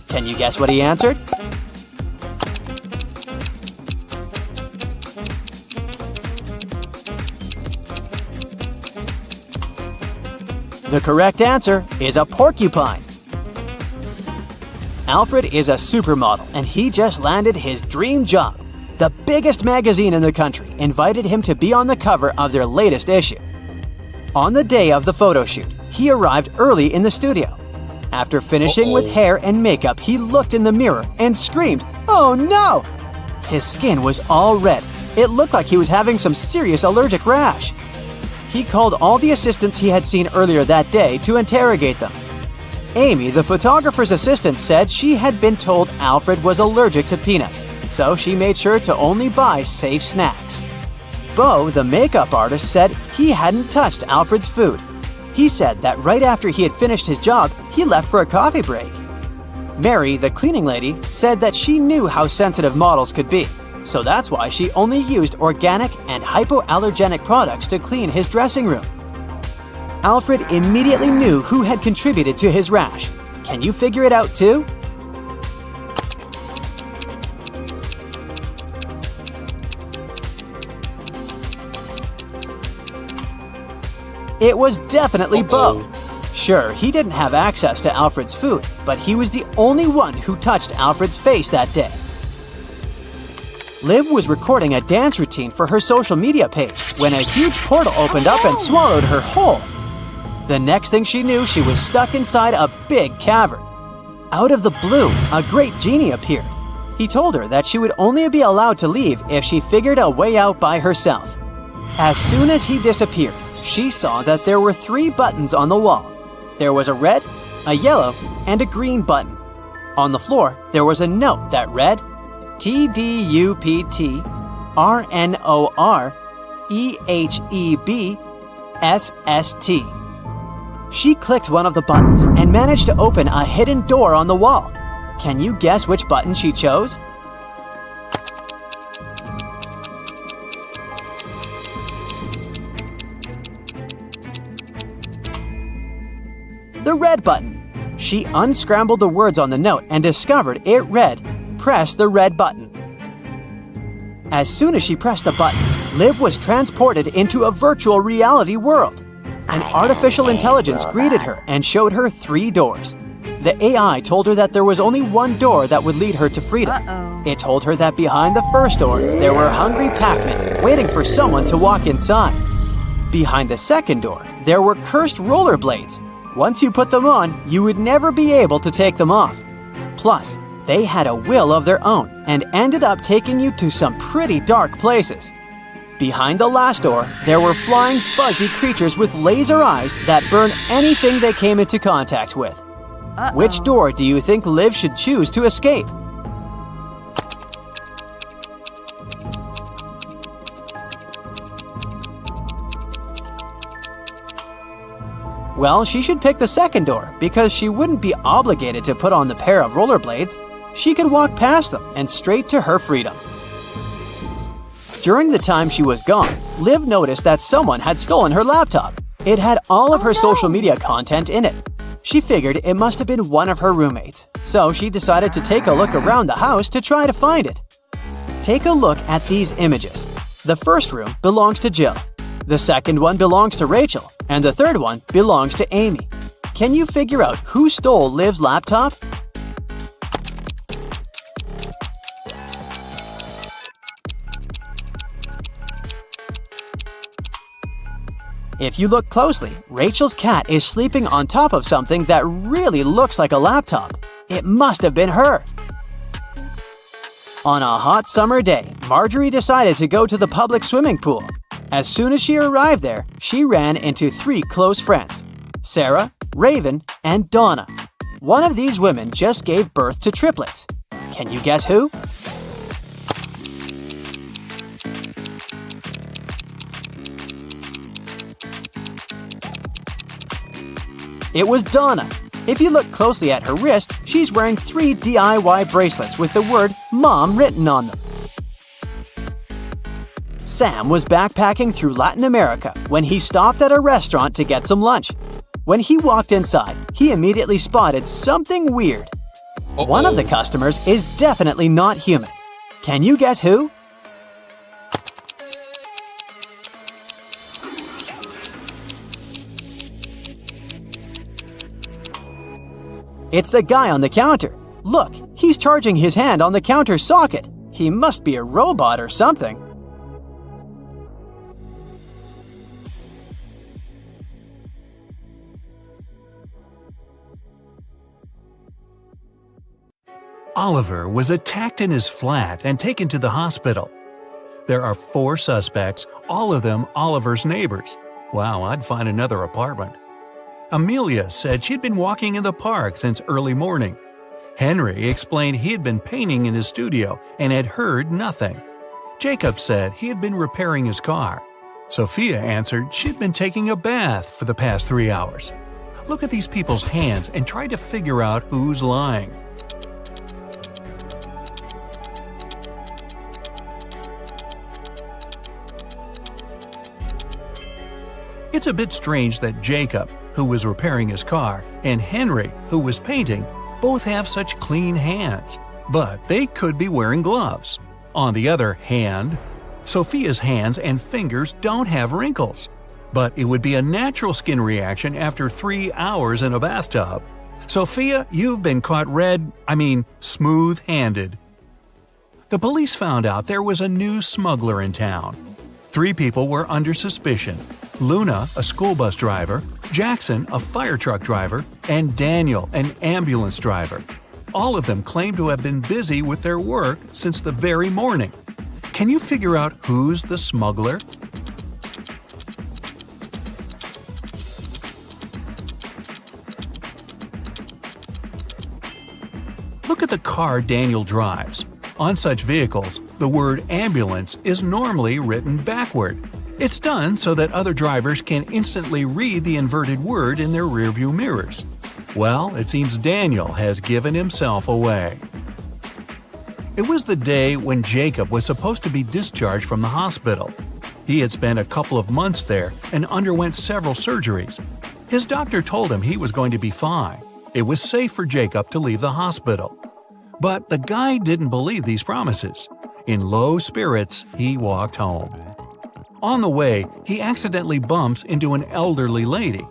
Can you guess what he answered? The correct answer is a porcupine. Alfred is a supermodel, and he just landed his dream job. The biggest magazine in the country invited him to be on the cover of their latest issue. On the day of the photo shoot, he arrived early in the studio. After finishing with hair and makeup, he looked in the mirror and screamed, "Oh no!" His skin was all red. It looked like he was having some serious allergic rash. He called all the assistants he had seen earlier that day to interrogate them. Amy, the photographer's assistant, said she had been told Alfred was allergic to peanuts, so she made sure to only buy safe snacks. Bo, the makeup artist, said he hadn't touched Alfred's food. He said that right after he had finished his job, he left for a coffee break. Mary, the cleaning lady, said that she knew how sensitive models could be, so that's why she only used organic and hypoallergenic products to clean his dressing room. Alfred immediately knew who had contributed to his rash. Can you figure it out too? It was definitely Bo. Sure, he didn't have access to Alfred's food, but he was the only one who touched Alfred's face that day. Liv was recording a dance routine for her social media page when a huge portal opened up and swallowed her whole. The next thing she knew, she was stuck inside a big cavern. Out of the blue, a great genie appeared. He told her that she would only be allowed to leave if she figured a way out by herself. As soon as he disappeared, she saw that there were 3 buttons on the wall. There was a red, a yellow, and a green button. On the floor, there was a note that read, TDUPT RNOR EHEB SST. She clicked one of the buttons and managed to open a hidden door on the wall. Can you guess which button she chose? The red button. She unscrambled the words on the note and discovered it read, "Press the red button." As soon as she pressed the button, Liv was transported into a virtual reality world. An artificial intelligence greeted her and showed her 3 doors. The AI told her that there was only one door that would lead her to freedom. It told her that behind the first door, there were hungry Pac-Men waiting for someone to walk inside. Behind the second door, there were cursed rollerblades. Once you put them on, you would never be able to take them off. Plus, they had a will of their own and ended up taking you to some pretty dark places. Behind the last door, there were flying fuzzy creatures with laser eyes that burn anything they came into contact with. Which door do you think Liv should choose to escape? Well, she should pick the second door because she wouldn't be obligated to put on the pair of rollerblades. She could walk past them and straight to her freedom. During the time she was gone, Liv noticed that someone had stolen her laptop. It had all of her social media content in it. She figured it must have been one of her roommates, so she decided to take a look around the house to try to find it. Take a look at these images. The first room belongs to Jill. The second one belongs to Rachel, and the third one belongs to Amy. Can you figure out who stole Liv's laptop? If you look closely, Rachel's cat is sleeping on top of something that really looks like a laptop. It must have been her. On a hot summer day, Marjorie decided to go to the public swimming pool. As soon as she arrived there, she ran into 3 close friends: Sarah, Raven, and Donna. One of these women just gave birth to triplets. Can you guess who? It was Donna. If you look closely at her wrist, she's wearing 3 DIY bracelets with the word Mom written on them. Sam was backpacking through Latin America when he stopped at a restaurant to get some lunch. When he walked inside, he immediately spotted something weird. One of the customers is definitely not human. Can you guess who? It's the guy on the counter. Look, he's charging his hand on the counter socket. He must be a robot or something. Oliver was attacked in his flat and taken to the hospital. There are 4 suspects, all of them Oliver's neighbors. Wow, I'd find another apartment. Amelia said she'd been walking in the park since early morning. Henry explained he had been painting in his studio and had heard nothing. Jacob said he had been repairing his car. Sophia answered she'd been taking a bath for the past 3 hours. Look at these people's hands and try to figure out who's lying. It's a bit strange that Jacob, who was repairing his car, and Henry, who was painting, both have such clean hands, but they could be wearing gloves. On the other hand, Sophia's hands and fingers don't have wrinkles, but it would be a natural skin reaction after 3 hours in a bathtub. Sophia, you've been caught smooth-handed. The police found out there was a new smuggler in town. 3 people were under suspicion: Luna, a school bus driver, Jackson, a fire truck driver, and Daniel, an ambulance driver. All of them claimed to have been busy with their work since the very morning. Can you figure out who's the smuggler? Look at the car Daniel drives. On such vehicles, the word ambulance is normally written backward. It's done so that other drivers can instantly read the inverted word in their rearview mirrors. Well, it seems Daniel has given himself away. It was the day when Jacob was supposed to be discharged from the hospital. He had spent a couple of months there and underwent several surgeries. His doctor told him he was going to be fine. It was safe for Jacob to leave the hospital. But the guy didn't believe these promises. In low spirits, he walked home. On the way, he accidentally bumps into an elderly lady.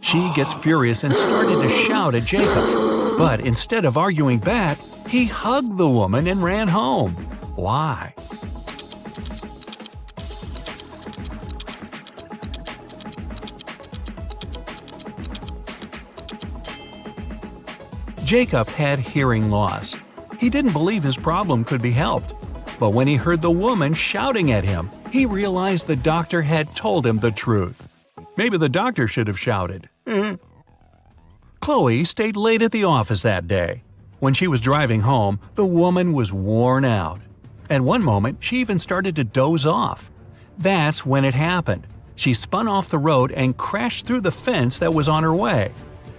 She gets furious and started to shout at Jacob. But instead of arguing back, he hugged the woman and ran home. Why? Jacob had hearing loss. He didn't believe his problem could be helped. But when he heard the woman shouting at him, he realized the doctor had told him the truth. Maybe the doctor should have shouted. Chloe stayed late at the office that day. When she was driving home, the woman was worn out. At one moment, she even started to doze off. That's when it happened. She spun off the road and crashed through the fence that was on her way.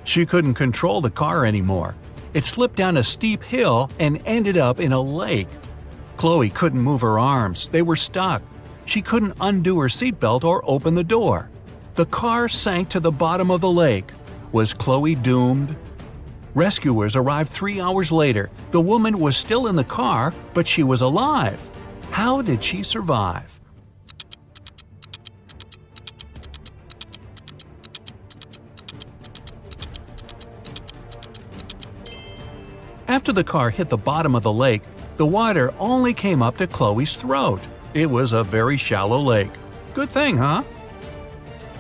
She couldn't control the car anymore. It slipped down a steep hill and ended up in a lake. Chloe couldn't move her arms. They were stuck. She couldn't undo her seatbelt or open the door. The car sank to the bottom of the lake. Was Chloe doomed? Rescuers arrived 3 hours later. The woman was still in the car, but she was alive. How did she survive? After the car hit the bottom of the lake, the water only came up to Chloe's throat. It was a very shallow lake. Good thing, huh?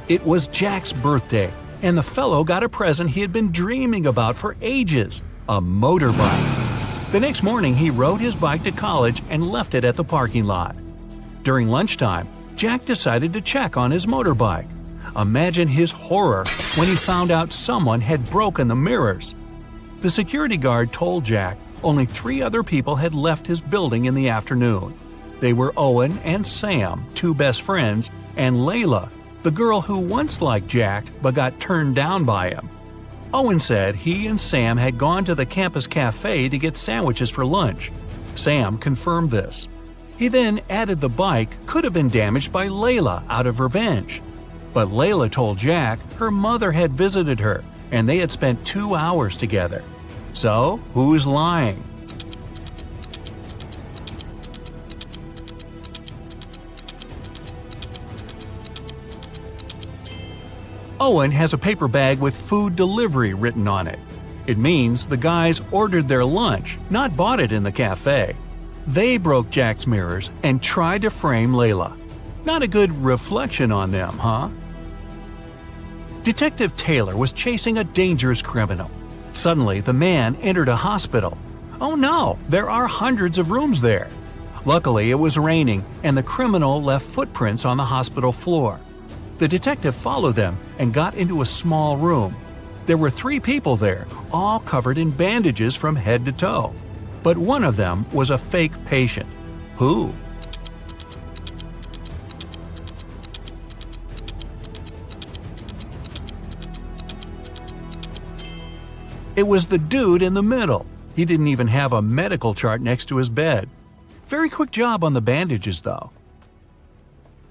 It was Jack's birthday, and the fellow got a present he had been dreaming about for ages – a motorbike. The next morning, he rode his bike to college and left it at the parking lot. During lunchtime, Jack decided to check on his motorbike. Imagine his horror when he found out someone had broken the mirrors. The security guard told Jack only 3 other people had left his building in the afternoon. They were Owen and Sam, 2 best friends, and Layla, the girl who once liked Jack but got turned down by him. Owen said he and Sam had gone to the campus cafe to get sandwiches for lunch. Sam confirmed this. He then added the bike could have been damaged by Layla out of revenge. But Layla told Jack her mother had visited her and they had spent 2 hours together. So, who's lying? Owen has a paper bag with food delivery written on it. It means the guys ordered their lunch, not bought it in the cafe. They broke Jack's mirrors and tried to frame Layla. Not a good reflection on them, huh? Detective Taylor was chasing a dangerous criminal. Suddenly, the man entered a hospital. Oh no, there are hundreds of rooms there. Luckily, it was raining and the criminal left footprints on the hospital floor. The detective followed them and got into a small room. There were 3 people there, all covered in bandages from head to toe. But one of them was a fake patient. Who? It was the dude in the middle. He didn't even have a medical chart next to his bed. Very quick job on the bandages, though.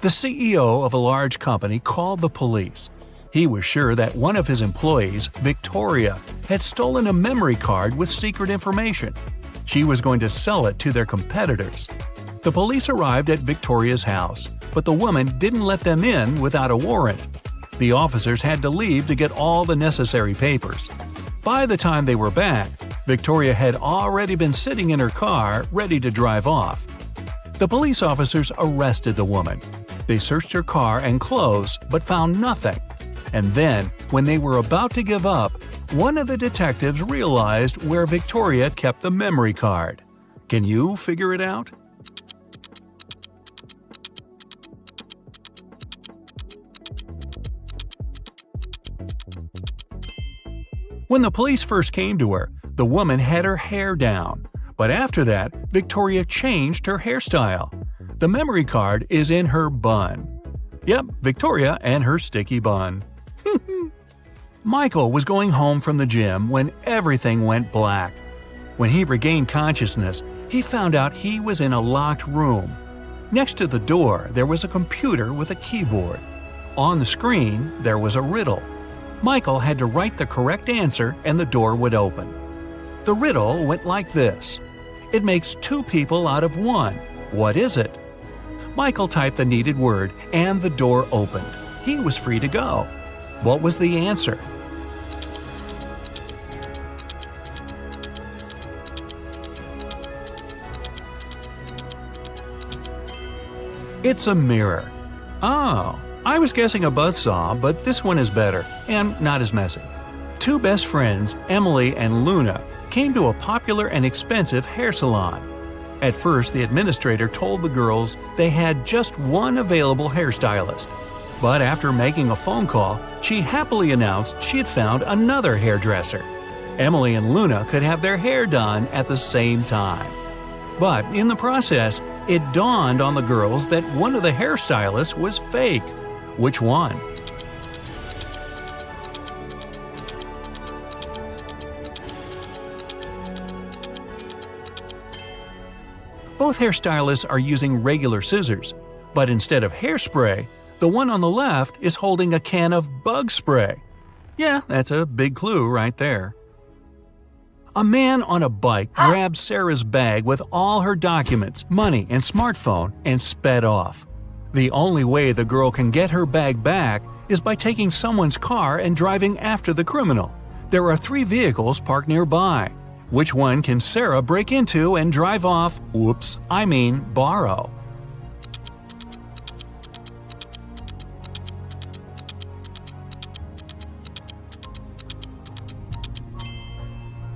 The CEO of a large company called the police. He was sure that one of his employees, Victoria, had stolen a memory card with secret information. She was going to sell it to their competitors. The police arrived at Victoria's house, but the woman didn't let them in without a warrant. The officers had to leave to get all the necessary papers. By the time they were back, Victoria had already been sitting in her car, ready to drive off. The police officers arrested the woman. They searched her car and clothes, but found nothing. And then, when they were about to give up, one of the detectives realized where Victoria kept the memory card. Can you figure it out? When the police first came to her, the woman had her hair down. But after that, Victoria changed her hairstyle. The memory card is in her bun. Yep, Victoria and her sticky bun. Michael was going home from the gym when everything went black. When he regained consciousness, he found out he was in a locked room. Next to the door, there was a computer with a keyboard. On the screen, there was a riddle. Michael had to write the correct answer and the door would open. The riddle went like this. It makes 2 people out of 1. What is it? Michael typed the needed word and the door opened. He was free to go. What was the answer? It's a mirror. Oh, I was guessing a buzzsaw, but this one is better and not as messy. 2 best friends, Emily and Luna, came to a popular and expensive hair salon. At first, the administrator told the girls they had just one available hairstylist. But after making a phone call, she happily announced she had found another hairdresser. Emily and Luna could have their hair done at the same time. But in the process, it dawned on the girls that one of the hairstylists was fake. Which one? Both hairstylists are using regular scissors, but instead of hairspray, the one on the left is holding a can of bug spray. Yeah, that's a big clue right there. A man on a bike grabbed Sarah's bag with all her documents, money, and smartphone and sped off. The only way the girl can get her bag back is by taking someone's car and driving after the criminal. There are 3 vehicles parked nearby. Which one can Sarah break into and drive off? Borrow.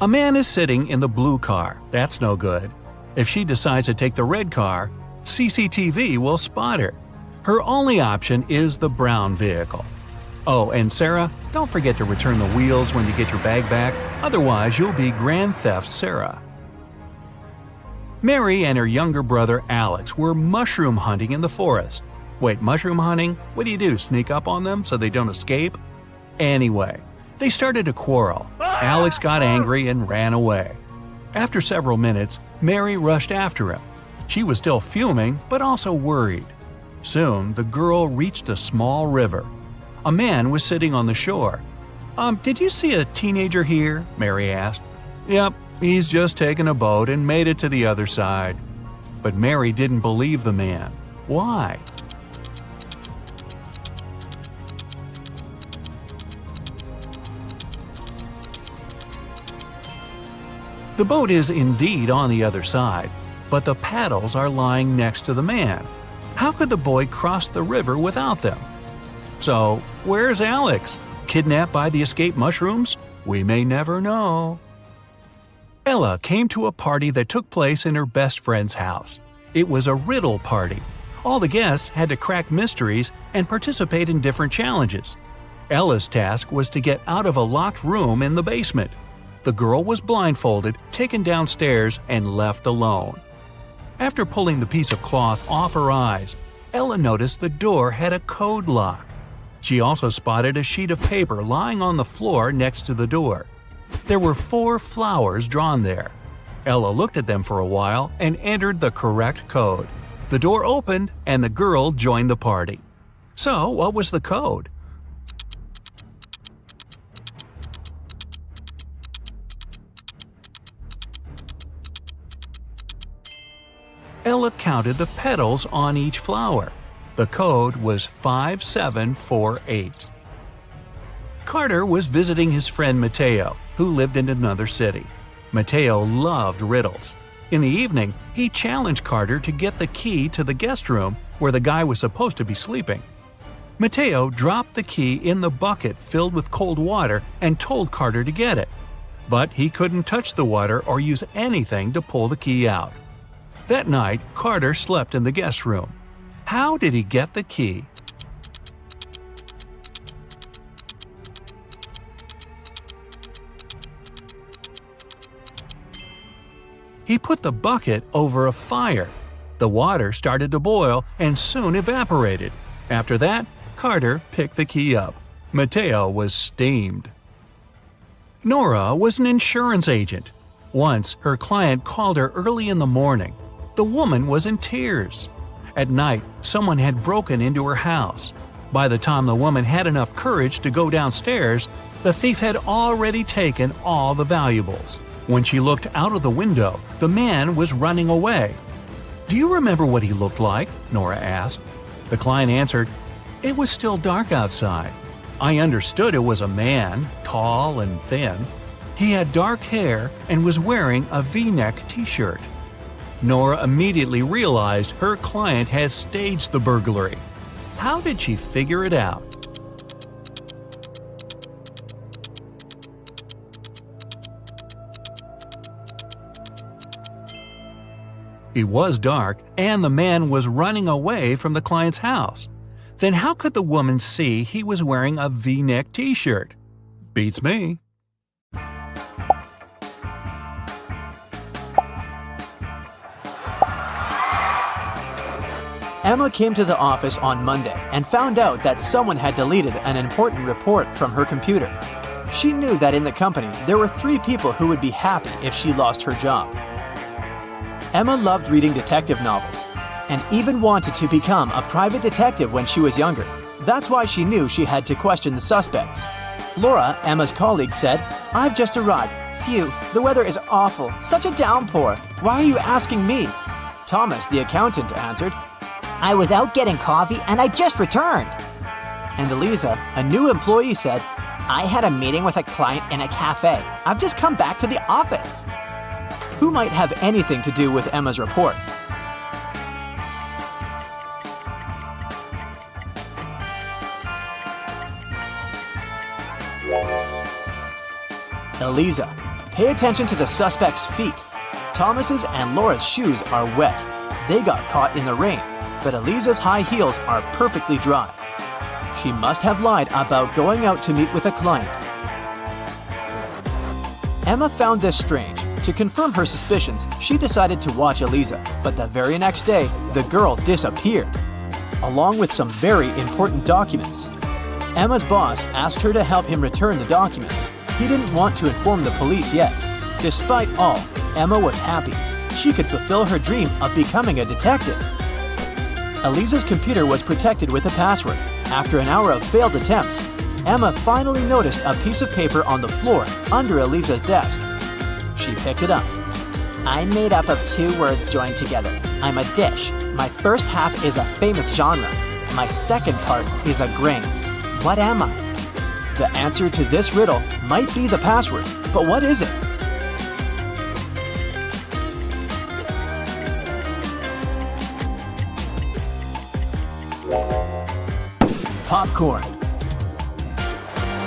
A man is sitting in the blue car. That's no good. If she decides to take the red car, CCTV will spot her. Her only option is the brown vehicle. Oh, and Sarah, don't forget to return the wheels when you get your bag back, otherwise you'll be Grand Theft Sarah. Mary and her younger brother Alex were mushroom hunting in the forest. Wait, mushroom hunting? What do? Sneak up on them so they don't escape? Anyway, they started to quarrel. Alex got angry and ran away. After several minutes, Mary rushed after him. She was still fuming, but also worried. Soon, the girl reached a small river. A man was sitting on the shore. Did you see a teenager here?" Mary asked. "Yep, he's just taken a boat and made it to the other side." But Mary didn't believe the man. Why? The boat is indeed on the other side, but the paddles are lying next to the man. How could the boy cross the river without them? So, where's Alex? Kidnapped by the escaped mushrooms? We may never know. Ella came to a party that took place in her best friend's house. It was a riddle party. All the guests had to crack mysteries and participate in different challenges. Ella's task was to get out of a locked room in the basement. The girl was blindfolded, taken downstairs, and left alone. After pulling the piece of cloth off her eyes, Ella noticed the door had a code lock. She also spotted a sheet of paper lying on the floor next to the door. There were 4 flowers drawn there. Ella looked at them for a while and entered the correct code. The door opened and the girl joined the party. So, what was the code? Ella counted the petals on each flower. The code was 5748. Carter was visiting his friend Mateo, who lived in another city. Mateo loved riddles. In the evening, he challenged Carter to get the key to the guest room where the guy was supposed to be sleeping. Mateo dropped the key in the bucket filled with cold water and told Carter to get it. But he couldn't touch the water or use anything to pull the key out. That night, Carter slept in the guest room. How did he get the key? He put the bucket over a fire. The water started to boil and soon evaporated. After that, Carter picked the key up. Mateo was steamed. Nora was an insurance agent. Once, her client called her early in the morning. The woman was in tears. At night, someone had broken into her house. By the time the woman had enough courage to go downstairs, the thief had already taken all the valuables. When she looked out of the window, the man was running away. "Do you remember what he looked like?" Nora asked. The client answered, "It was still dark outside. I understood it was a man, tall and thin. He had dark hair and was wearing a V-neck t-shirt." Nora immediately realized her client had staged the burglary. How did she figure it out? It was dark, and the man was running away from the client's house. Then how could the woman see he was wearing a V-neck t-shirt? Beats me. Emma came to the office on Monday and found out that someone had deleted an important report from her computer. She knew that in the company there were 3 people who would be happy if she lost her job. Emma loved reading detective novels and even wanted to become a private detective when she was younger. That's why she knew she had to question the suspects. Laura, Emma's colleague, said, "I've just arrived. Phew, the weather is awful. Such a downpour. Why are you asking me?" Thomas, the accountant, answered, "I was out getting coffee and I just returned." And Eliza, a new employee, said, "I had a meeting with a client in a cafe. I've just come back to the office." Who might have anything to do with Emma's report? Eliza. Pay attention to the suspect's feet. Thomas's and Laura's shoes are wet. They got caught in the rain, but Eliza's high heels are perfectly dry. She must have lied about going out to meet with a client. Emma found this strange. To confirm her suspicions, she decided to watch Eliza, but the very next day, the girl disappeared, along with some very important documents. Emma's boss asked her to help him return the documents. He didn't want to inform the police yet. Despite all, Emma was happy. She could fulfill her dream of becoming a detective. Eliza's computer was protected with a password. After an hour of failed attempts, Emma finally noticed a piece of paper on the floor under Eliza's desk. She picked it up. I'm made up of two words joined together. I'm a dish. My first half is a famous genre. My second part is a grain. What am I? The answer to this riddle might be the password, but what is it? Popcorn.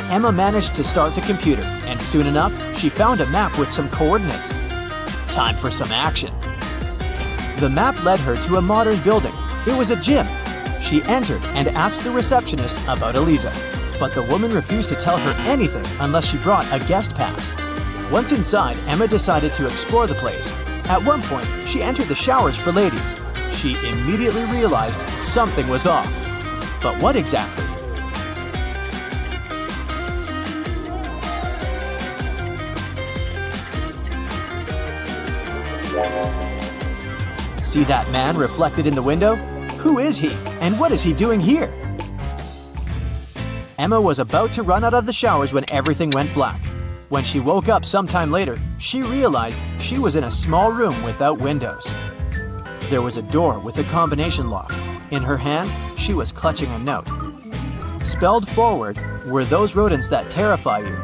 Emma managed to start the computer, and soon enough, she found a map with some coordinates. Time for some action. The map led her to a modern building. It was a gym. She entered and asked the receptionist about Eliza, but the woman refused to tell her anything unless she brought a guest pass. Once inside, Emma decided to explore the place. At one point, she entered the showers for ladies. She immediately realized something was off. But what exactly? See that man reflected in the window? Who is he, and what is he doing here? Emma was about to run out of the showers when everything went black. When she woke up sometime later, she realized she was in a small room without windows. There was a door with a combination lock. In her hand, she was clutching a note. Spelled forward were those rodents that terrify you.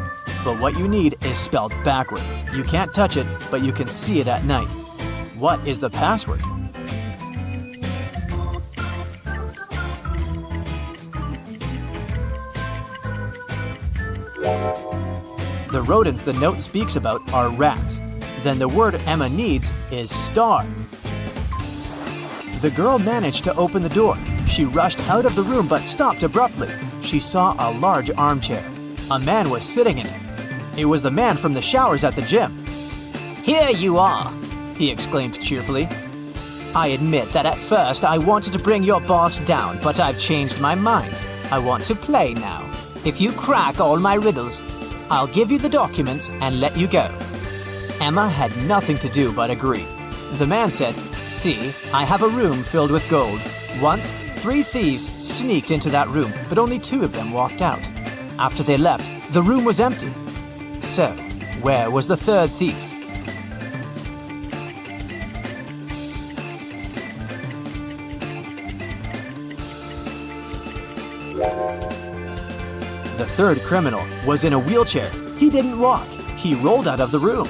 But what you need is spelled backward. You can't touch it, but you can see it at night. What is the password? The rodents the note speaks about are rats. Then the word Emma needs is star. The girl managed to open the door. She rushed out of the room but stopped abruptly. She saw a large armchair. A man was sitting in it. It was the man from the showers at the gym. Here you are. He exclaimed cheerfully. I admit that at first I wanted to bring your boss down, but I've changed my mind. I want to play now. If you crack all my riddles, I'll give you the documents and let you go. Emma had nothing to do but agree. The man said, "See, I have a room filled with gold. Once, 3 thieves sneaked into that room, but only 2 of them walked out. After they left, the room was empty. So, where was the 3rd thief?" The 3rd criminal was in a wheelchair. He didn't walk. He rolled out of the room.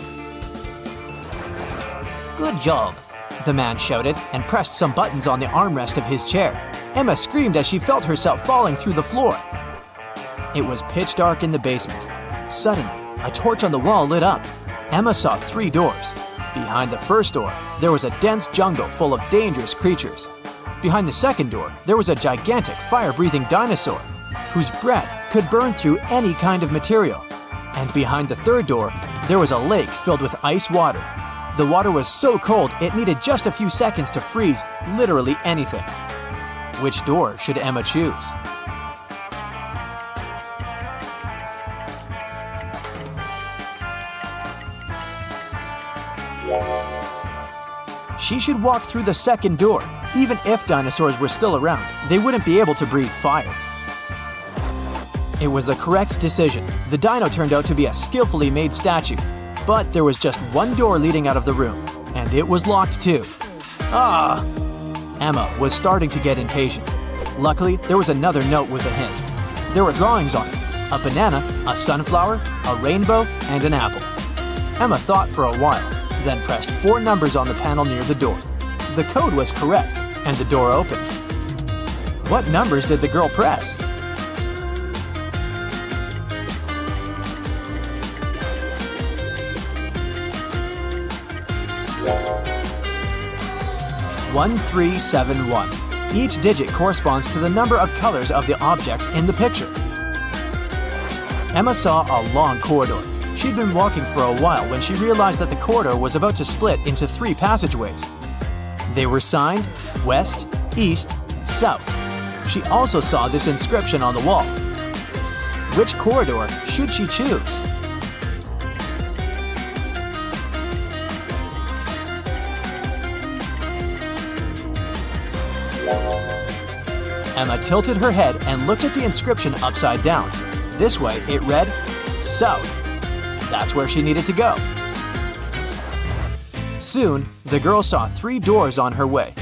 Good job, The man shouted and pressed some buttons on the armrest of his chair. Emma screamed as she felt herself falling through the floor. It was pitch dark in the basement. Suddenly, a torch on the wall lit up. Emma saw 3 doors. Behind the first door, there was a dense jungle full of dangerous creatures. Behind the second door, there was a gigantic fire-breathing dinosaur whose breath could burn through any kind of material. And behind the third door, there was a lake filled with ice water. The water was so cold it needed just a few seconds to freeze literally anything. Which door should Emma choose? She should walk through the second door. Even if dinosaurs were still around, they wouldn't be able to breathe fire. It was the correct decision. The dino turned out to be a skillfully made statue. But there was just one door leading out of the room, and it was locked too. Ah! Emma was starting to get impatient. Luckily, there was another note with a hint. There were drawings on it: a banana, a sunflower, a rainbow, and an apple. Emma thought for a while. then pressed 4 numbers on the panel near the door. The code was correct, and the door opened. What numbers did the girl press? One, 3, 7, 1. Each digit corresponds to the number of colors of the objects in the picture. Emma saw a long corridor. She'd been walking for a while when she realized that the corridor was about to split into 3 passageways. They were signed West, East, South. She also saw this inscription on the wall. Which corridor should she choose? Emma tilted her head and looked at the inscription upside down. This way, it read, South. That's where she needed to go. Soon, the girl saw 3 doors on her way.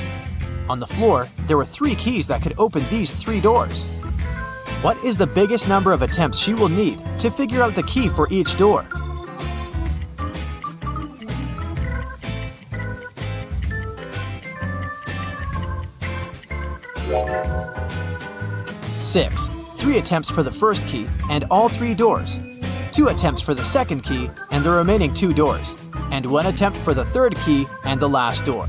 On the floor, there were 3 keys that could open these 3 doors. What is the biggest number of attempts she will need to figure out the key for each door? Six. 3 attempts for the first key and all 3 doors. 2 attempps for the second key and the remaining 2 doors. And 1 attempt for the third key and the last door.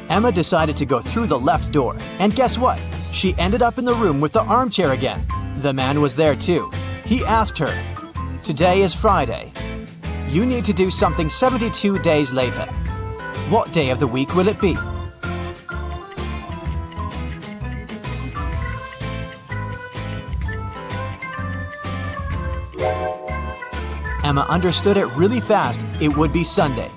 Emma decided to go through the left door, and guess what? She ended up in the room with the armchair again. The man was there too. He asked her, "Today is Friday. You need to do something 72 days later. What day of the week will it be?" Emma understood it really fast. It would be Sunday.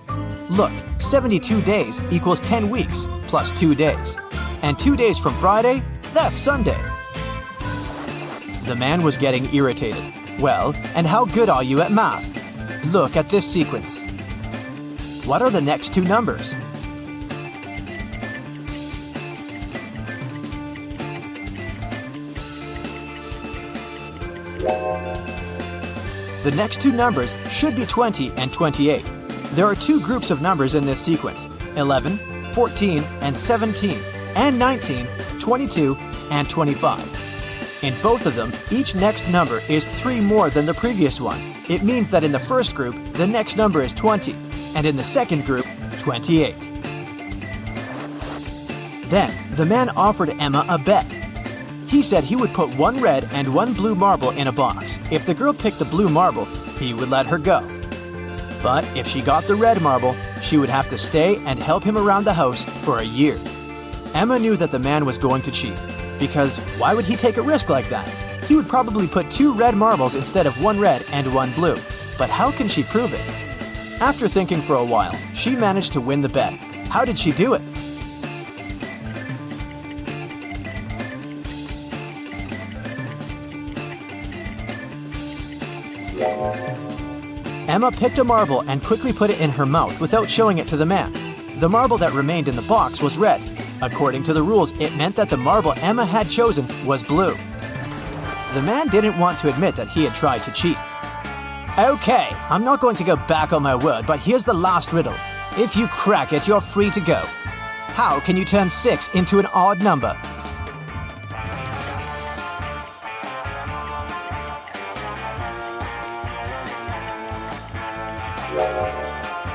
Look, 72 days equals 10 weeks plus 2 days. And 2 days from Friday, that's Sunday. The man was getting irritated. Well, and how good are you at math? Look at this sequence. What are the next 2 numbers? The next 2 numbers should be 20 and 28. There are 2 groups of numbers in this sequence, 11, 14, and 17, and 19, 22, and 25. In both of them, each next number is 3 more than the previous one. It means that in the first group, the next number is 20, and in the second group, 28. Then, the man offered Emma a bet. He said he would put 1 red and 1 blue marble in a box. If the girl picked the blue marble, he would let her go. But if she got the red marble, she would have to stay and help him around the house for a year. Emma knew that the man was going to cheat, because why would he take a risk like that? He would probably put 2 red marbles instead of 1 red and 1 blue. But how can she prove it? After thinking for a while, she managed to win the bet. How did she do it? Emma picked a marble and quickly put it in her mouth without showing it to the man. The marble that remained in the box was red. According to the rules, it meant that the marble Emma had chosen was blue. The man didn't want to admit that he had tried to cheat. Okay, I'm not going to go back on my word, but here's the last riddle. If you crack it, you're free to go. How can you turn 6 into an odd number?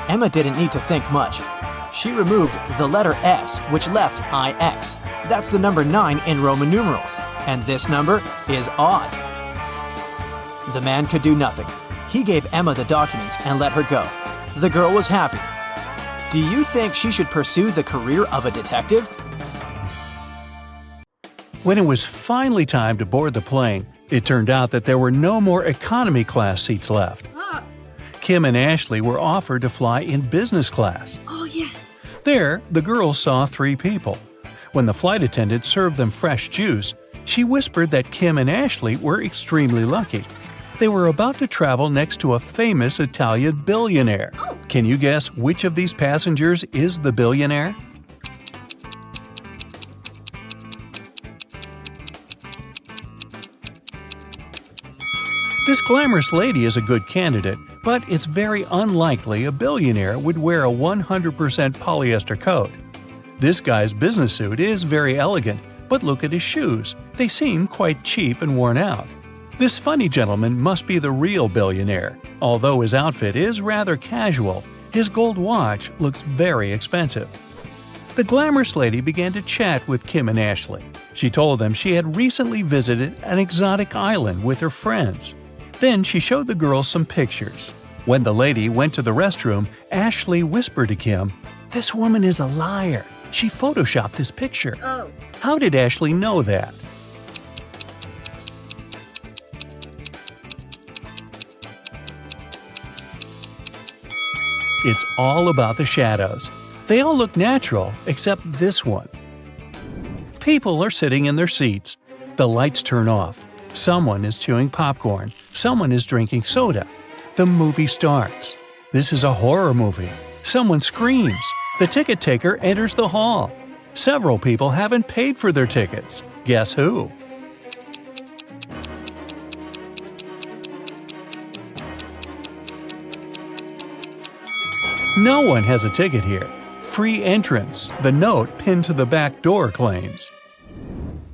Emma didn't need to think much. She removed the letter S, which left IX. That's the number 9 in Roman numerals, and this number is odd. The man could do nothing. He gave Emma the documents and let her go. The girl was happy. Do you think she should pursue the career of a detective? When it was finally time to board the plane, it turned out that there were no more economy class seats left. Kim and Ashley were offered to fly in business class. Oh, yes. There, the girls saw 3 people. When the flight attendant served them fresh juice, she whispered that Kim and Ashley were extremely lucky. They were about to travel next to a famous Italian billionaire. Oh. Can you guess which of these passengers is the billionaire? This glamorous lady is a good candidate, But it's very unlikely a billionaire would wear a 100% polyester coat. This guy's business suit is very elegant, but look at his shoes. They seem quite cheap and worn out. This funny gentleman must be the real billionaire. Although his outfit is rather casual, his gold watch looks very expensive. The glamorous lady began to chat with Kim and Ashley. She told them she had recently visited an exotic island with her friends. Then she showed the girls some pictures. When the lady went to the restroom, Ashley whispered to Kim, "This woman is a liar. She photoshopped this picture." Oh. How did Ashley know that? It's all about the shadows. They all look natural, except this one. People are sitting in their seats. The lights turn off. Someone is chewing popcorn. Someone is drinking soda. The movie starts. This is a horror movie. Someone screams. The ticket taker enters the hall. Several people haven't paid for their tickets. Guess who? No one has a ticket here. Free entrance, the note pinned to the back door claims.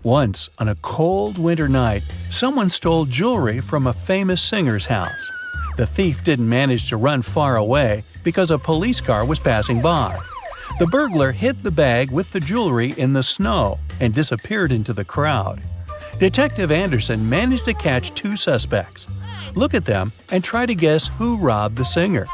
Once, on a cold winter night, someone stole jewelry from a famous singer's house. The thief didn't manage to run far away because a police car was passing by. The burglar hid the bag with the jewelry in the snow and disappeared into the crowd. Detective Anderson managed to catch two suspects. Look at them and try to guess who robbed the singer.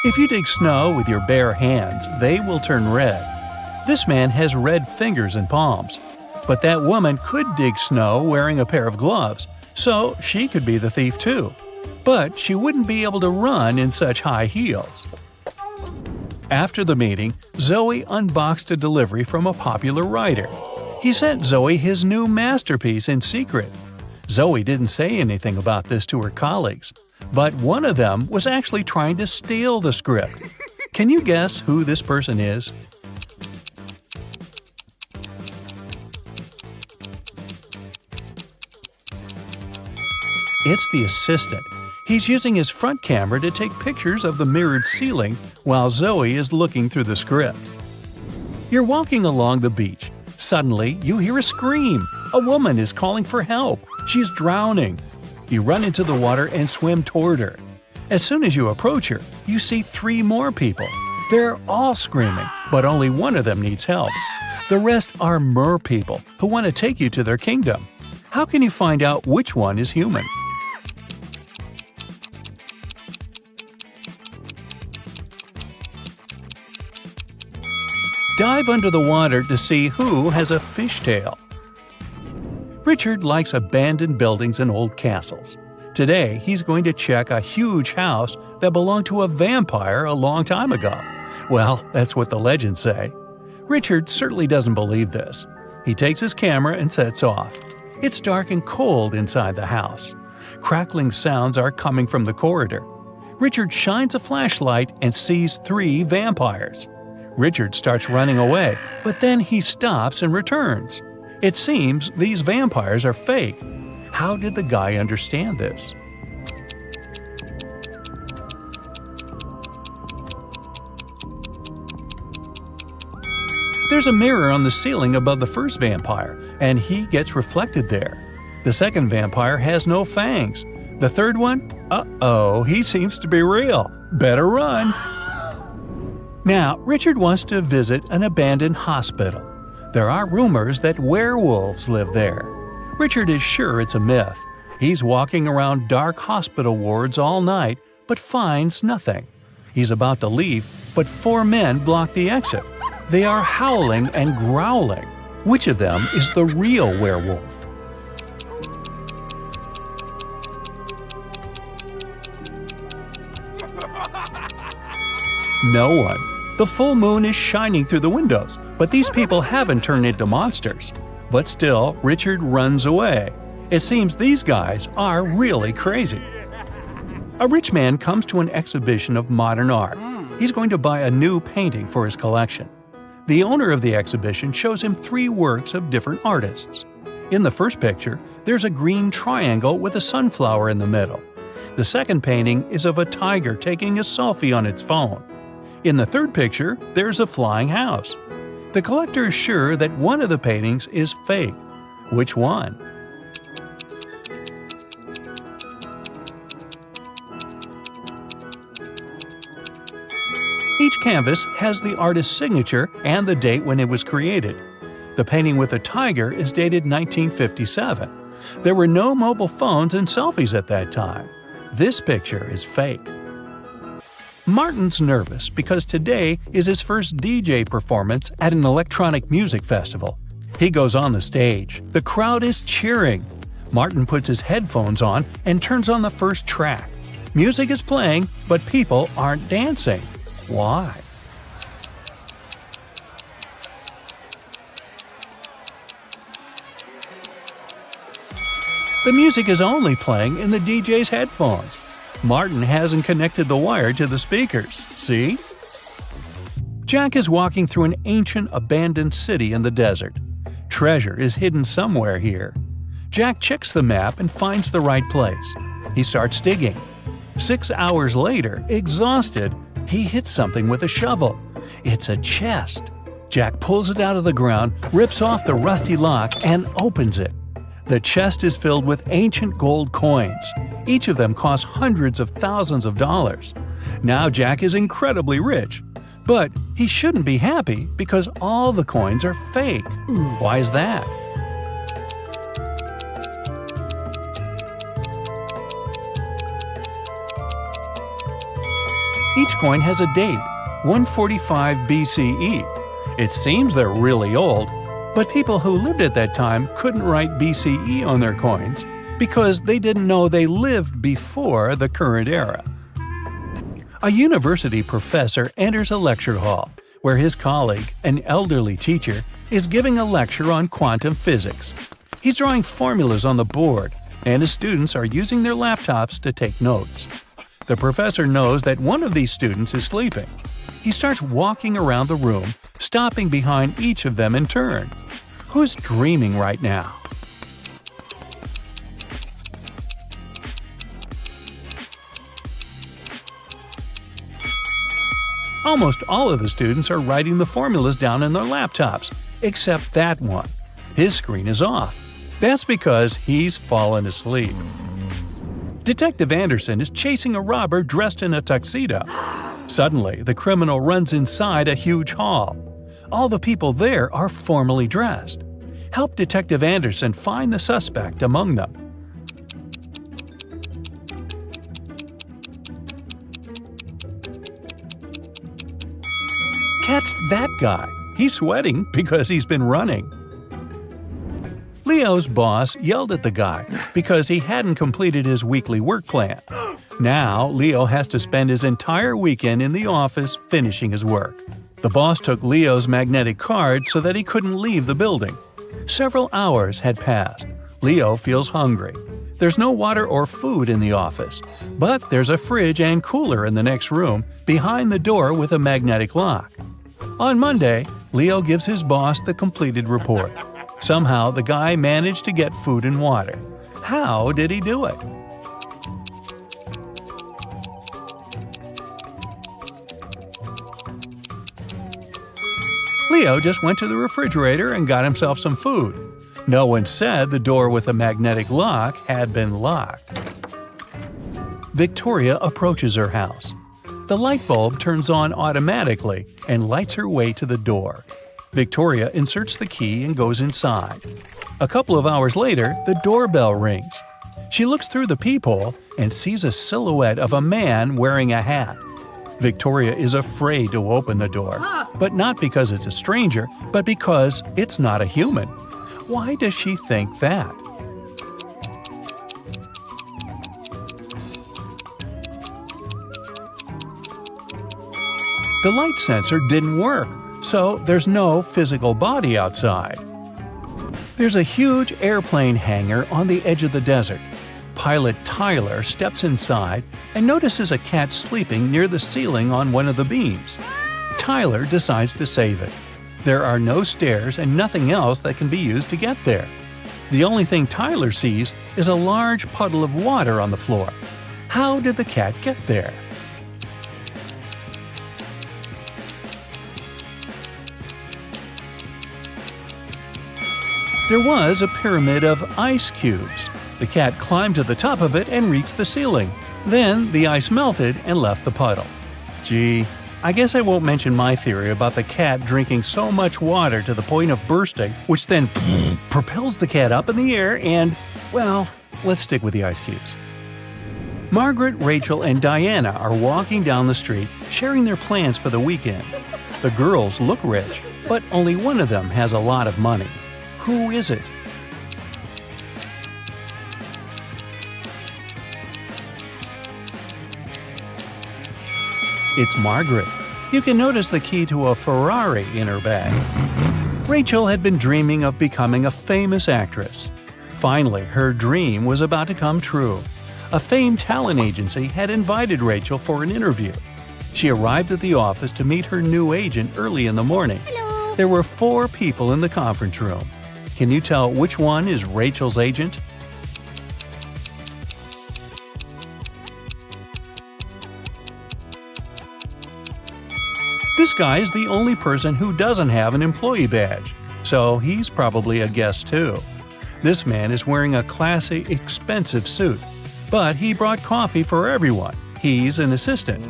If you dig snow with your bare hands, they will turn red. This man has red fingers and palms. But that woman could dig snow wearing a pair of gloves, so she could be the thief too. But she wouldn't be able to run in such high heels. After the meeting, Zoe unboxed a delivery from a popular writer. He sent Zoe his new masterpiece in secret. Zoe didn't say anything about this to her colleagues, but one of them was actually trying to steal the script. Can you guess who this person is? It's the assistant. He's using his front camera to take pictures of the mirrored ceiling while Zoe is looking through the script. You're walking along the beach. Suddenly, you hear a scream. A woman is calling for help. She's drowning. You run into the water and swim toward her. As soon as you approach her, you see 3 more people. They're all screaming, but only one of them needs help. The rest are mer people who want to take you to their kingdom. How can you find out which one is human? Dive under the water to see who has a fishtail. Richard likes abandoned buildings and old castles. Today, he's going to check a huge house that belonged to a vampire a long time ago. Well, that's what the legends say. Richard certainly doesn't believe this. He takes his camera and sets off. It's dark and cold inside the house. Crackling sounds are coming from the corridor. Richard shines a flashlight and sees 3 vampires. Richard starts running away, but then he stops and returns. It seems these vampires are fake. How did the guy understand this? There's a mirror on the ceiling above the first vampire, and he gets reflected there. The second vampire has no fangs. The third one? Uh-oh, he seems to be real. Better run. Now, Richard wants to visit an abandoned hospital. There are rumors that werewolves live there. Richard is sure it's a myth. He's walking around dark hospital wards all night, but finds nothing. He's about to leave, but 4 men block the exit. They are howling and growling. Which of them is the real werewolf? No one. The full moon is shining through the windows, but these people haven't turned into monsters. But still, Richard runs away. It seems these guys are really crazy. A rich man comes to an exhibition of modern art. He's going to buy a new painting for his collection. The owner of the exhibition shows him 3 works of different artists. In the first picture, there's a green triangle with a sunflower in the middle. The second painting is of a tiger taking a selfie on its phone. In the third picture, there's a flying house. The collector is sure that one of the paintings is fake. Which one? Each canvas has the artist's signature and the date when it was created. The painting with the tiger is dated 1957. There were no mobile phones and selfies at that time. This picture is fake. Martin's nervous because today is his first DJ performance at an electronic music festival. He goes on the stage. The crowd is cheering. Martin puts his headphones on and turns on the first track. Music is playing, but people aren't dancing. Why? The music is only playing in the DJ's headphones. Martin hasn't connected the wire to the speakers, see? Jack is walking through an ancient, abandoned city in the desert. Treasure is hidden somewhere here. Jack checks the map and finds the right place. He starts digging. 6 hours later, exhausted, he hits something with a shovel. It's a chest. Jack pulls it out of the ground, rips off the rusty lock, and opens it. The chest is filled with ancient gold coins. Each of them costs hundreds of thousands of dollars. Now Jack is incredibly rich. But he shouldn't be happy because all the coins are fake. Why is that? Each coin has a date, 145 BCE. It seems they're really old, but people who lived at that time couldn't write BCE on their coins because they didn't know they lived before the current era. A university professor enters a lecture hall where his colleague, an elderly teacher, is giving a lecture on quantum physics. He's drawing formulas on the board, and his students are using their laptops to take notes. The professor knows that one of these students is sleeping. He starts walking around the room, stopping behind each of them in turn. Who's dreaming right now? Almost all of the students are writing the formulas down in their laptops, except that one. His screen is off. That's because he's fallen asleep. Detective Anderson is chasing a robber dressed in a tuxedo. Suddenly, the criminal runs inside a huge hall. All the people there are formally dressed. Help Detective Anderson find the suspect among them. Catch that guy. He's sweating because he's been running. Leo's boss yelled at the guy because he hadn't completed his weekly work plan. Now, Leo has to spend his entire weekend in the office finishing his work. The boss took Leo's magnetic card so that he couldn't leave the building. Several hours had passed. Leo feels hungry. There's no water or food in the office, but there's a fridge and cooler in the next room behind the door with a magnetic lock. On Monday, Leo gives his boss the completed report. Somehow, the guy managed to get food and water. How did he do it? Leo just went to the refrigerator and got himself some food. No one said the door with a magnetic lock had been locked. Victoria approaches her house. The light bulb turns on automatically and lights her way to the door. Victoria inserts the key and goes inside. A couple of hours later, the doorbell rings. She looks through the peephole and sees a silhouette of a man wearing a hat. Victoria is afraid to open the door, but not because it's a stranger, but because it's not a human. Why does she think that? The light sensor didn't work, so there's no physical body outside. There's a huge airplane hangar on the edge of the desert. Pilot Tyler steps inside and notices a cat sleeping near the ceiling on one of the beams. Tyler decides to save it. There are no stairs and nothing else that can be used to get there. The only thing Tyler sees is a large puddle of water on the floor. How did the cat get there? There was a pyramid of ice cubes. The cat climbed to the top of it and reached the ceiling. Then the ice melted and left the puddle. Gee, I guess I won't mention my theory about the cat drinking so much water to the point of bursting, which then propels the cat up in the air and, well, let's stick with the ice cubes. Margaret, Rachel, and Diana are walking down the street, sharing their plans for the weekend. The girls look rich, but only one of them has a lot of money. Who is it? It's Margaret. You can notice the key to a Ferrari in her bag. Rachel had been dreaming of becoming a famous actress. Finally, her dream was about to come true. A famed talent agency had invited Rachel for an interview. She arrived at the office to meet her new agent early in the morning. Hello. There were 4 people in the conference room. Can you tell which one is Rachel's agent? This guy is the only person who doesn't have an employee badge, so he's probably a guest too. This man is wearing a classy, expensive suit, but he brought coffee for everyone. He's an assistant.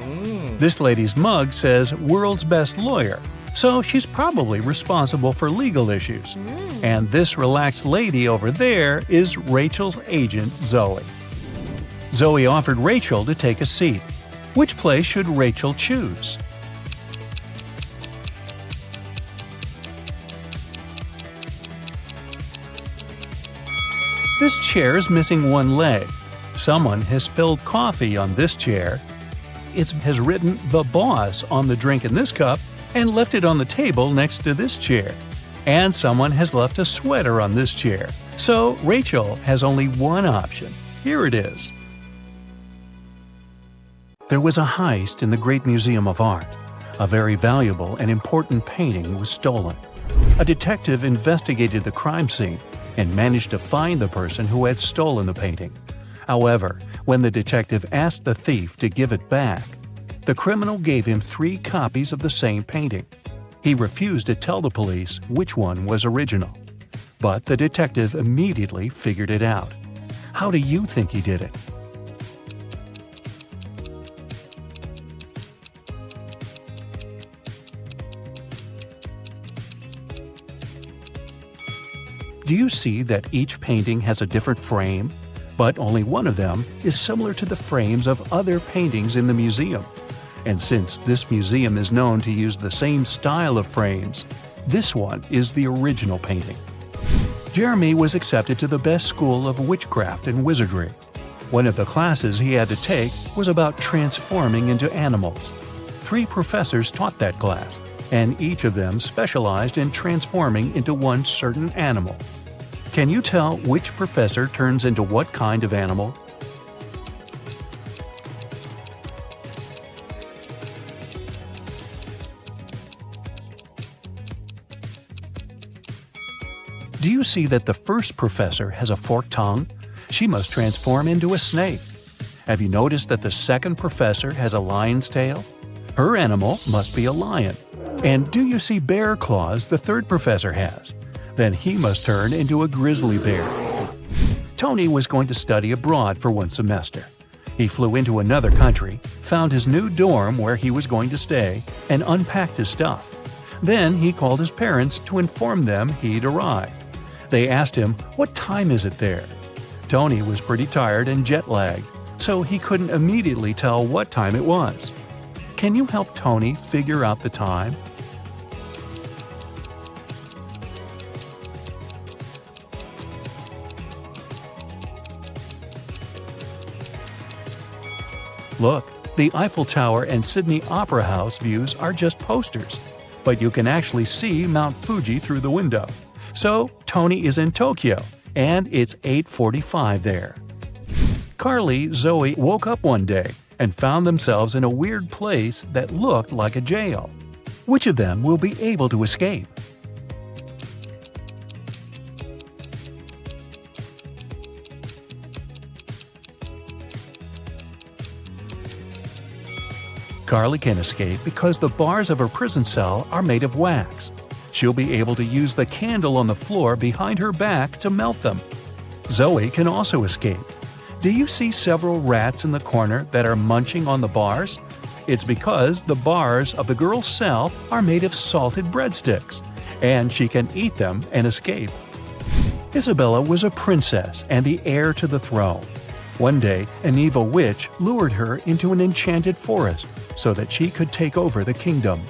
This lady's mug says "World's Best Lawyer," so she's probably responsible for legal issues. And this relaxed lady over there is Rachel's agent, Zoe. Zoe offered Rachel to take a seat. Which place should Rachel choose? This chair is missing one leg. Someone has spilled coffee on this chair. It has written "The Boss" on the drink in this cup and left it on the table next to this chair. And someone has left a sweater on this chair. So Rachel has only one option. Here it is. There was a heist in the Great Museum of Art. A very valuable and important painting was stolen. A detective investigated the crime scene and managed to find the person who had stolen the painting. However, when the detective asked the thief to give it back, the criminal gave him 3 copies of the same painting. He refused to tell the police which one was original. But the detective immediately figured it out. How do you think he did it? Do you see that each painting has a different frame? But only one of them is similar to the frames of other paintings in the museum. And since this museum is known to use the same style of frames, this one is the original painting. Jeremy was accepted to the best school of witchcraft and wizardry. One of the classes he had to take was about transforming into animals. 3 professors taught that class, and each of them specialized in transforming into one certain animal. Can you tell which professor turns into what kind of animal? Do you see that the first professor has a forked tongue? She must transform into a snake. Have you noticed that the second professor has a lion's tail? Her animal must be a lion. And do you see bear claws the third professor has? Then he must turn into a grizzly bear. Tony was going to study abroad for 1 semester. He flew into another country, found his new dorm where he was going to stay, and unpacked his stuff. Then he called his parents to inform them he'd arrived. They asked him, "What time is it there?" Tony was pretty tired and jet-lagged, so he couldn't immediately tell what time it was. Can you help Tony figure out the time? Look, the Eiffel Tower and Sydney Opera House views are just posters, but you can actually see Mount Fuji through the window. So, Tony is in Tokyo, and it's 8:45 there. Carly, Zoe woke up one day and found themselves in a weird place that looked like a jail. Which of them will be able to escape? Carly can escape because the bars of her prison cell are made of wax. She'll be able to use the candle on the floor behind her back to melt them. Zoe can also escape. Do you see several rats in the corner that are munching on the bars? It's because the bars of the girl's cell are made of salted breadsticks, and she can eat them and escape. Isabella was a princess and the heir to the throne. One day, an evil witch lured her into an enchanted forest so that she could take over the kingdom.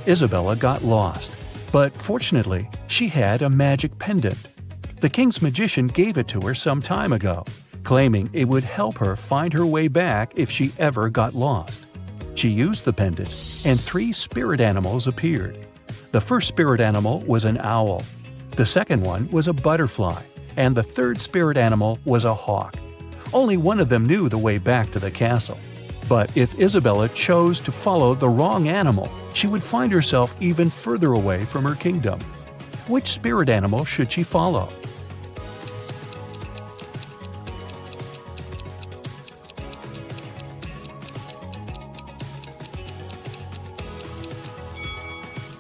Isabella got lost, but fortunately, she had a magic pendant. The king's magician gave it to her some time ago, claiming it would help her find her way back if she ever got lost. She used the pendant, and 3 spirit animals appeared. The first spirit animal was an owl. The second one was a butterfly, and the third spirit animal was a hawk. Only one of them knew the way back to the castle. But if Isabella chose to follow the wrong animal, she would find herself even further away from her kingdom. Which spirit animal should she follow?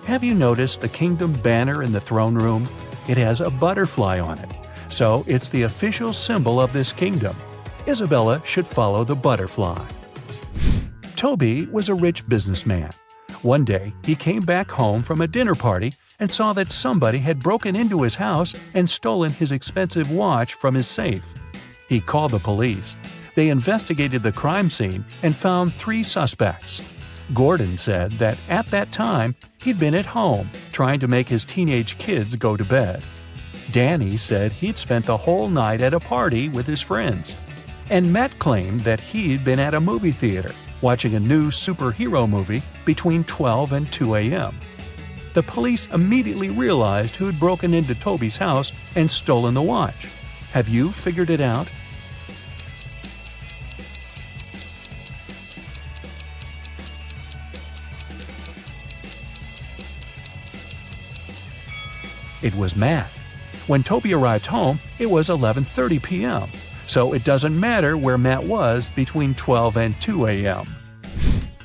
Have you noticed the kingdom banner in the throne room? It has a butterfly on it, so it's the official symbol of this kingdom. Isabella should follow the butterfly. Toby was a rich businessman. One day, he came back home from a dinner party and saw that somebody had broken into his house and stolen his expensive watch from his safe. He called the police. They investigated the crime scene and found 3 suspects. Gordon said that at that time, he'd been at home trying to make his teenage kids go to bed. Danny said he'd spent the whole night at a party with his friends. And Matt claimed that he'd been at a movie theater watching a new superhero movie between 12 and 2 a.m. The police immediately realized who'd broken into Toby's house and stolen the watch. Have you figured it out? It was Matt. When Toby arrived home, it was 11:30 p.m., so it doesn't matter where Matt was between 12 and 2 a.m.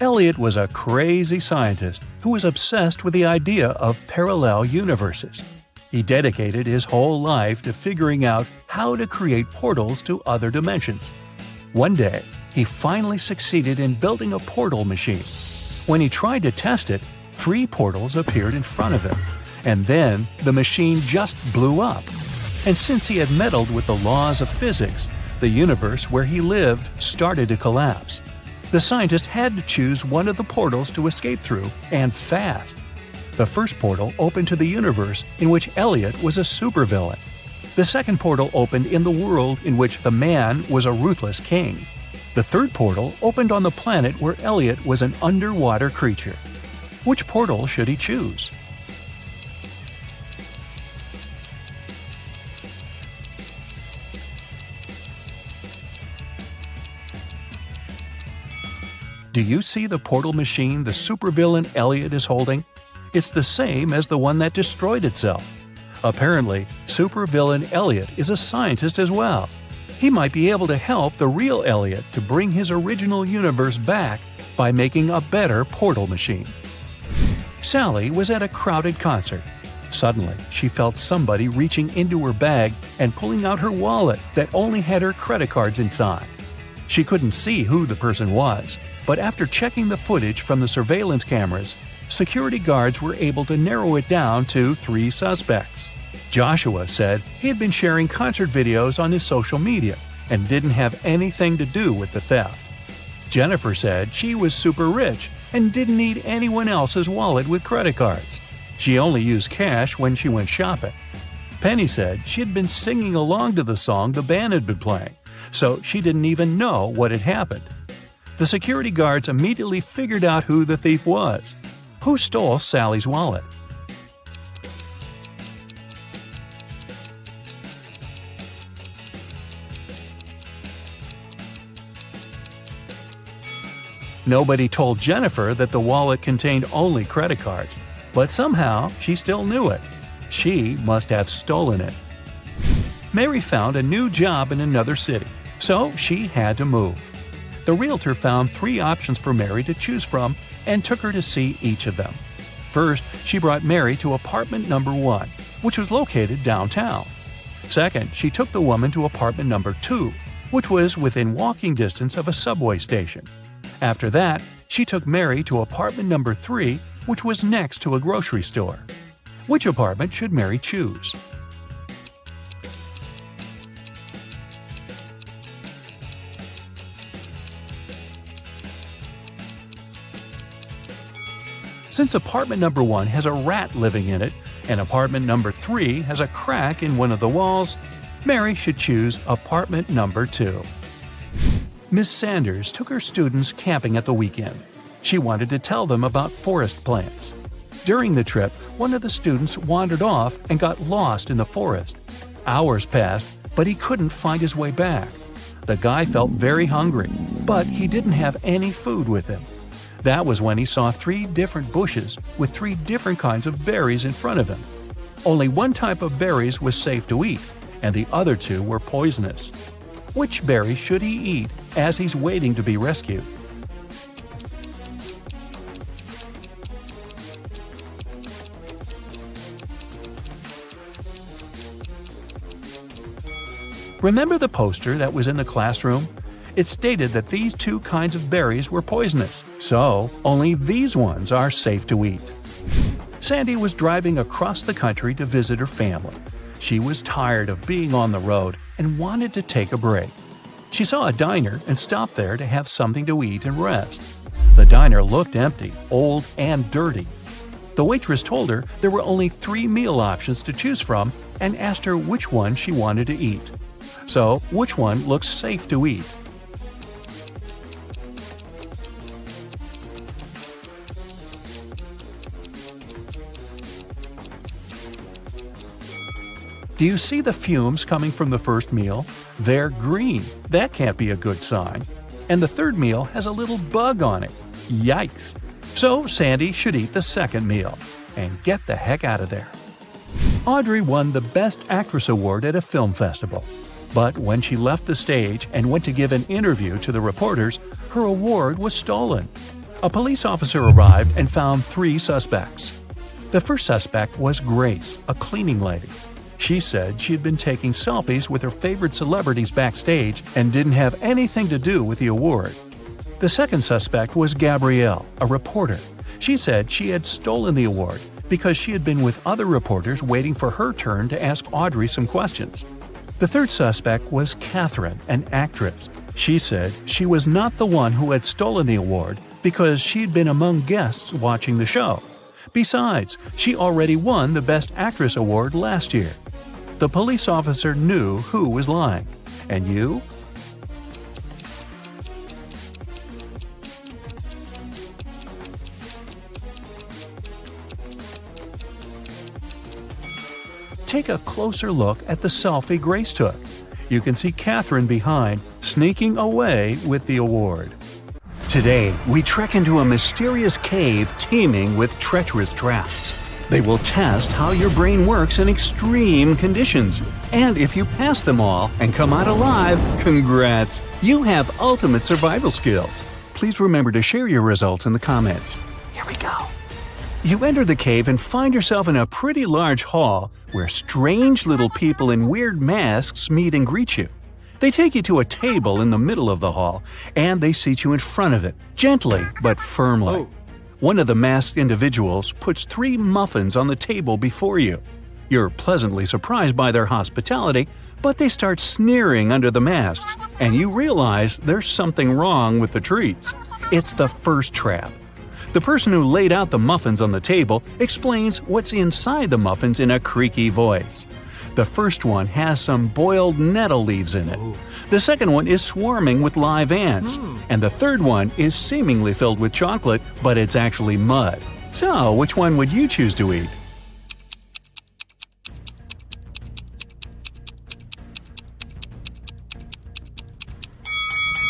Elliot was a crazy scientist who was obsessed with the idea of parallel universes. He dedicated his whole life to figuring out how to create portals to other dimensions. One day, he finally succeeded in building a portal machine. When he tried to test it, 3 portals appeared in front of him. And then the machine just blew up. And since he had meddled with the laws of physics, the universe where he lived started to collapse. The scientist had to choose one of the portals to escape through, and fast. The first portal opened to the universe in which Elliot was a supervillain. The second portal opened in the world in which the man was a ruthless king. The third portal opened on the planet where Elliot was an underwater creature. Which portal should he choose? Do you see the portal machine the supervillain Elliot is holding? It's the same as the one that destroyed itself. Apparently, supervillain Elliot is a scientist as well. He might be able to help the real Elliot to bring his original universe back by making a better portal machine. Sally was at a crowded concert. Suddenly, she felt somebody reaching into her bag and pulling out her wallet that only had her credit cards inside. She couldn't see who the person was, but after checking the footage from the surveillance cameras, security guards were able to narrow it down to 3 suspects. Joshua said he had been sharing concert videos on his social media and didn't have anything to do with the theft. Jennifer said she was super rich and didn't need anyone else's wallet with credit cards. She only used cash when she went shopping. Penny said she had been singing along to the song the band had been playing, so she didn't even know what had happened. The security guards immediately figured out who the thief was. Who stole Sally's wallet? Nobody told Jennifer that the wallet contained only credit cards, but somehow she still knew it. She must have stolen it. Mary found a new job in another city, so she had to move. The realtor found 3 options for Mary to choose from and took her to see each of them. First, she brought Mary to apartment number 1, which was located downtown. Second, she took the woman to apartment number 2, which was within walking distance of a subway station. After that, she took Mary to apartment number 3, which was next to a grocery store. Which apartment should Mary choose? Since apartment number 1 has a rat living in it, and apartment number 3 has a crack in one of the walls, Mary should choose apartment number 2. Miss Sanders took her students camping at the weekend. She wanted to tell them about forest plants. During the trip, one of the students wandered off and got lost in the forest. Hours passed, but he couldn't find his way back. The guy felt very hungry, but he didn't have any food with him. That was when he saw 3 different bushes with 3 different kinds of berries in front of him. Only one type of berries was safe to eat, and the other 2 were poisonous. Which berry should he eat as he's waiting to be rescued? Remember the poster that was in the classroom? It stated that these 2 kinds of berries were poisonous, so only these ones are safe to eat. Sandy was driving across the country to visit her family. She was tired of being on the road and wanted to take a break. She saw a diner and stopped there to have something to eat and rest. The diner looked empty, old, and dirty. The waitress told her there were only 3 meal options to choose from and asked her which one she wanted to eat. So, which one looks safe to eat? Do you see the fumes coming from the first meal? They're green. That can't be a good sign. And the third meal has a little bug on it. Yikes! So Sandy should eat the second meal and get the heck out of there. Audrey won the Best Actress Award at a film festival. But when she left the stage and went to give an interview to the reporters, her award was stolen. A police officer arrived and found 3 suspects. The first suspect was Grace, a cleaning lady. She said she had been taking selfies with her favorite celebrities backstage and didn't have anything to do with the award. The second suspect was Gabrielle, a reporter. She said she had stolen the award because she had been with other reporters waiting for her turn to ask Audrey some questions. The third suspect was Catherine, an actress. She said she was not the one who had stolen the award because she had been among guests watching the show. Besides, she already won the Best Actress Award last year. The police officer knew who was lying. And you? Take a closer look at the selfie Grace took. You can see Catherine behind, sneaking away with the award. Today, we trek into a mysterious cave teeming with treacherous traps. They will test how your brain works in extreme conditions. And if you pass them all and come out alive, congrats! You have ultimate survival skills. Please remember to share your results in the comments. Here we go. You enter the cave and find yourself in a pretty large hall where strange little people in weird masks meet and greet you. They take you to a table in the middle of the hall, and they seat you in front of it, gently but firmly. One of the masked individuals puts 3 muffins on the table before you. You're pleasantly surprised by their hospitality, but they start sneering under the masks, and you realize there's something wrong with the treats. It's the first trap. The person who laid out the muffins on the table explains what's inside the muffins in a creaky voice. The first one has some boiled nettle leaves in it. The second one is swarming with live ants. And the third one is seemingly filled with chocolate, but it's actually mud. So, which one would you choose to eat?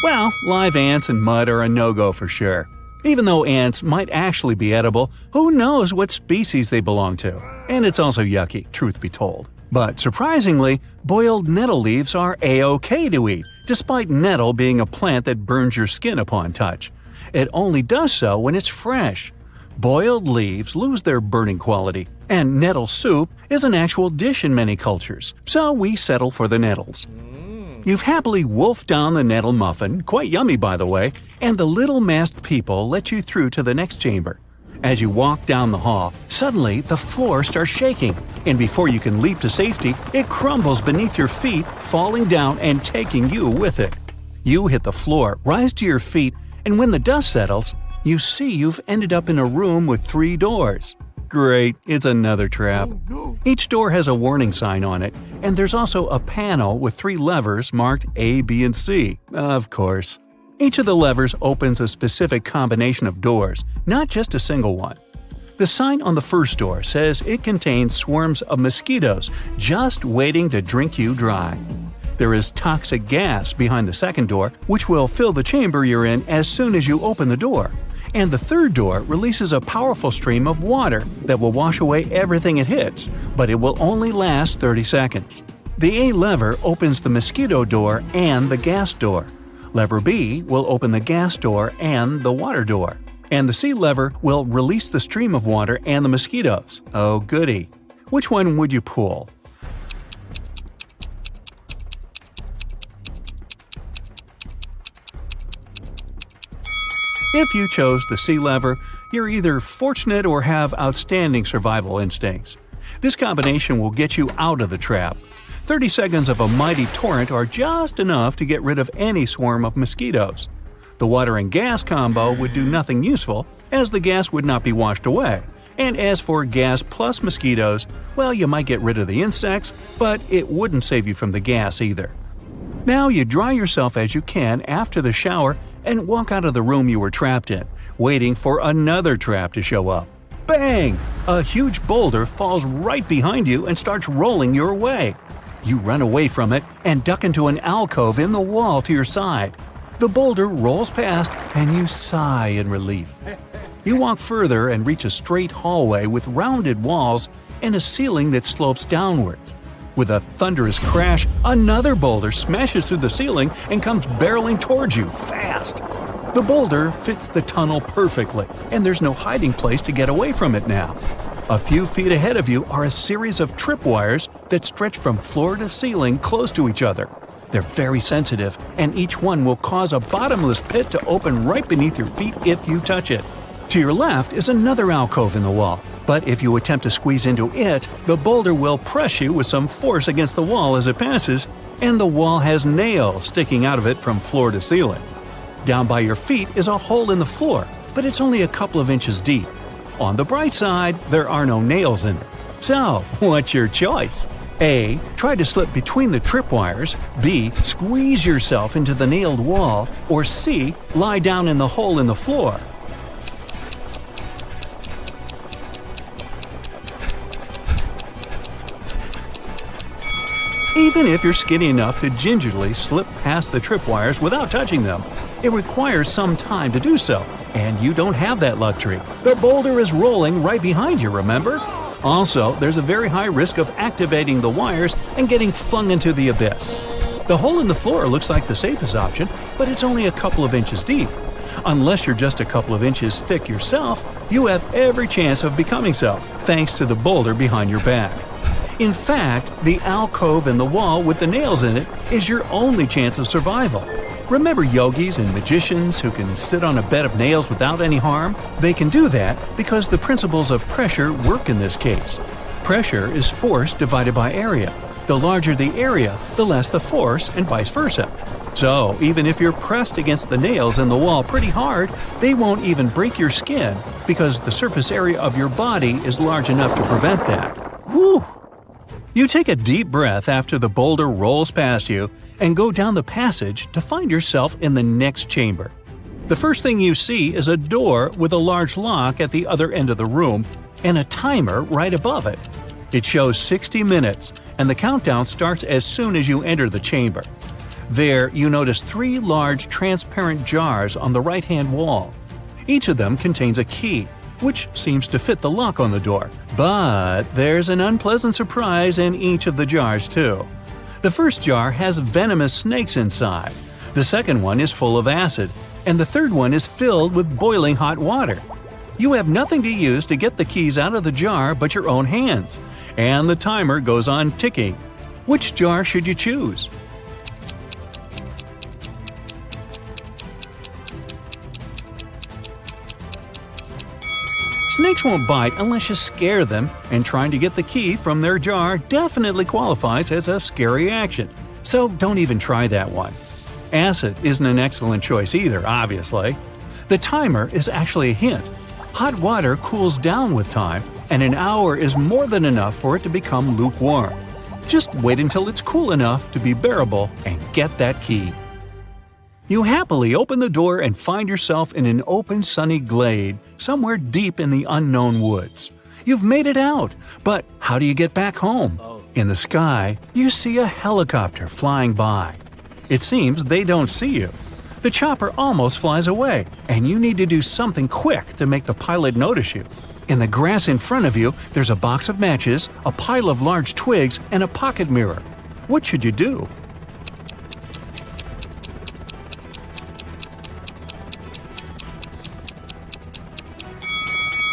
Well, live ants and mud are a no-go for sure. Even though ants might actually be edible, who knows what species they belong to? And it's also yucky, truth be told. But surprisingly, boiled nettle leaves are A-OK to eat, despite nettle being a plant that burns your skin upon touch. It only does so when it's fresh. Boiled leaves lose their burning quality, and nettle soup is an actual dish in many cultures, so we settle for the nettles. You've happily wolfed down the nettle muffin, quite yummy by the way, and the little masked people let you through to the next chamber. As you walk down the hall, suddenly the floor starts shaking, and before you can leap to safety, it crumbles beneath your feet, falling down and taking you with it. You hit the floor, rise to your feet, and when the dust settles, you see you've ended up in a room with 3 doors. Great, it's another trap. Each door has a warning sign on it, and there's also a panel with 3 levers marked A, B, and C, of course. Each of the levers opens a specific combination of doors, not just a single one. The sign on the first door says it contains swarms of mosquitoes just waiting to drink you dry. There is toxic gas behind the second door, which will fill the chamber you're in as soon as you open the door. And the third door releases a powerful stream of water that will wash away everything it hits, but it will only last 30 seconds. The A lever opens the mosquito door and the gas door. Lever B will open the gas door and the water door. And the C lever will release the stream of water and the mosquitoes. Oh goody. Which one would you pull? If you chose the C lever, you're either fortunate or have outstanding survival instincts. This combination will get you out of the trap. 30 seconds of a mighty torrent are just enough to get rid of any swarm of mosquitoes. The water and gas combo would do nothing useful, as the gas would not be washed away. And as for gas plus mosquitoes, well, you might get rid of the insects, but it wouldn't save you from the gas either. Now you dry yourself as you can after the shower and walk out of the room you were trapped in, waiting for another trap to show up. Bang! A huge boulder falls right behind you and starts rolling your way. You run away from it and duck into an alcove in the wall to your side. The boulder rolls past and you sigh in relief. You walk further and reach a straight hallway with rounded walls and a ceiling that slopes downwards. With a thunderous crash, another boulder smashes through the ceiling and comes barreling towards you fast. The boulder fits the tunnel perfectly, and there's no hiding place to get away from it now. A few feet ahead of you are a series of tripwires that stretch from floor to ceiling close to each other. They're very sensitive, and each one will cause a bottomless pit to open right beneath your feet if you touch it. To your left is another alcove in the wall, but if you attempt to squeeze into it, the boulder will press you with some force against the wall as it passes, and the wall has nails sticking out of it from floor to ceiling. Down by your feet is a hole in the floor, but it's only a couple of inches deep. On the bright side, there are no nails in it. So, what's your choice? A. Try to slip between the tripwires. B. Squeeze yourself into the nailed wall. Or C. Lie down in the hole in the floor. Even if you're skinny enough to gingerly slip past the tripwires without touching them, it requires some time to do so, and you don't have that luxury. The boulder is rolling right behind you, remember? Also, there's a very high risk of activating the wires and getting flung into the abyss. The hole in the floor looks like the safest option, but it's only a couple of inches deep. Unless you're just a couple of inches thick yourself, you have every chance of becoming so, thanks to the boulder behind your back. In fact, the alcove in the wall with the nails in it is your only chance of survival. Remember yogis and magicians who can sit on a bed of nails without any harm? They can do that because the principles of pressure work in this case. Pressure is force divided by area. The larger the area, the less the force, and vice versa. So, even if you're pressed against the nails in the wall pretty hard, they won't even break your skin because the surface area of your body is large enough to prevent that. Whew! You take a deep breath after the boulder rolls past you and go down the passage to find yourself in the next chamber. The first thing you see is a door with a large lock at the other end of the room and a timer right above it. It shows 60 minutes, and the countdown starts as soon as you enter the chamber. There, you notice 3 large transparent jars on the right-hand wall. Each of them contains a key, which seems to fit the lock on the door. But there's an unpleasant surprise in each of the jars, too. The first jar has venomous snakes inside, the second one is full of acid, and the third one is filled with boiling hot water. You have nothing to use to get the keys out of the jar but your own hands, and the timer goes on ticking. Which jar should you choose? Snakes won't bite unless you scare them, and trying to get the key from their jar definitely qualifies as a scary action, so don't even try that one. Acid isn't an excellent choice either, obviously. The timer is actually a hint. Hot water cools down with time, and an hour is more than enough for it to become lukewarm. Just wait until it's cool enough to be bearable and get that key. You happily open the door and find yourself in an open, sunny glade somewhere deep in the unknown woods. You've made it out, but how do you get back home? In the sky, you see a helicopter flying by. It seems they don't see you. The chopper almost flies away, and you need to do something quick to make the pilot notice you. In the grass in front of you, there's a box of matches, a pile of large twigs, and a pocket mirror. What should you do?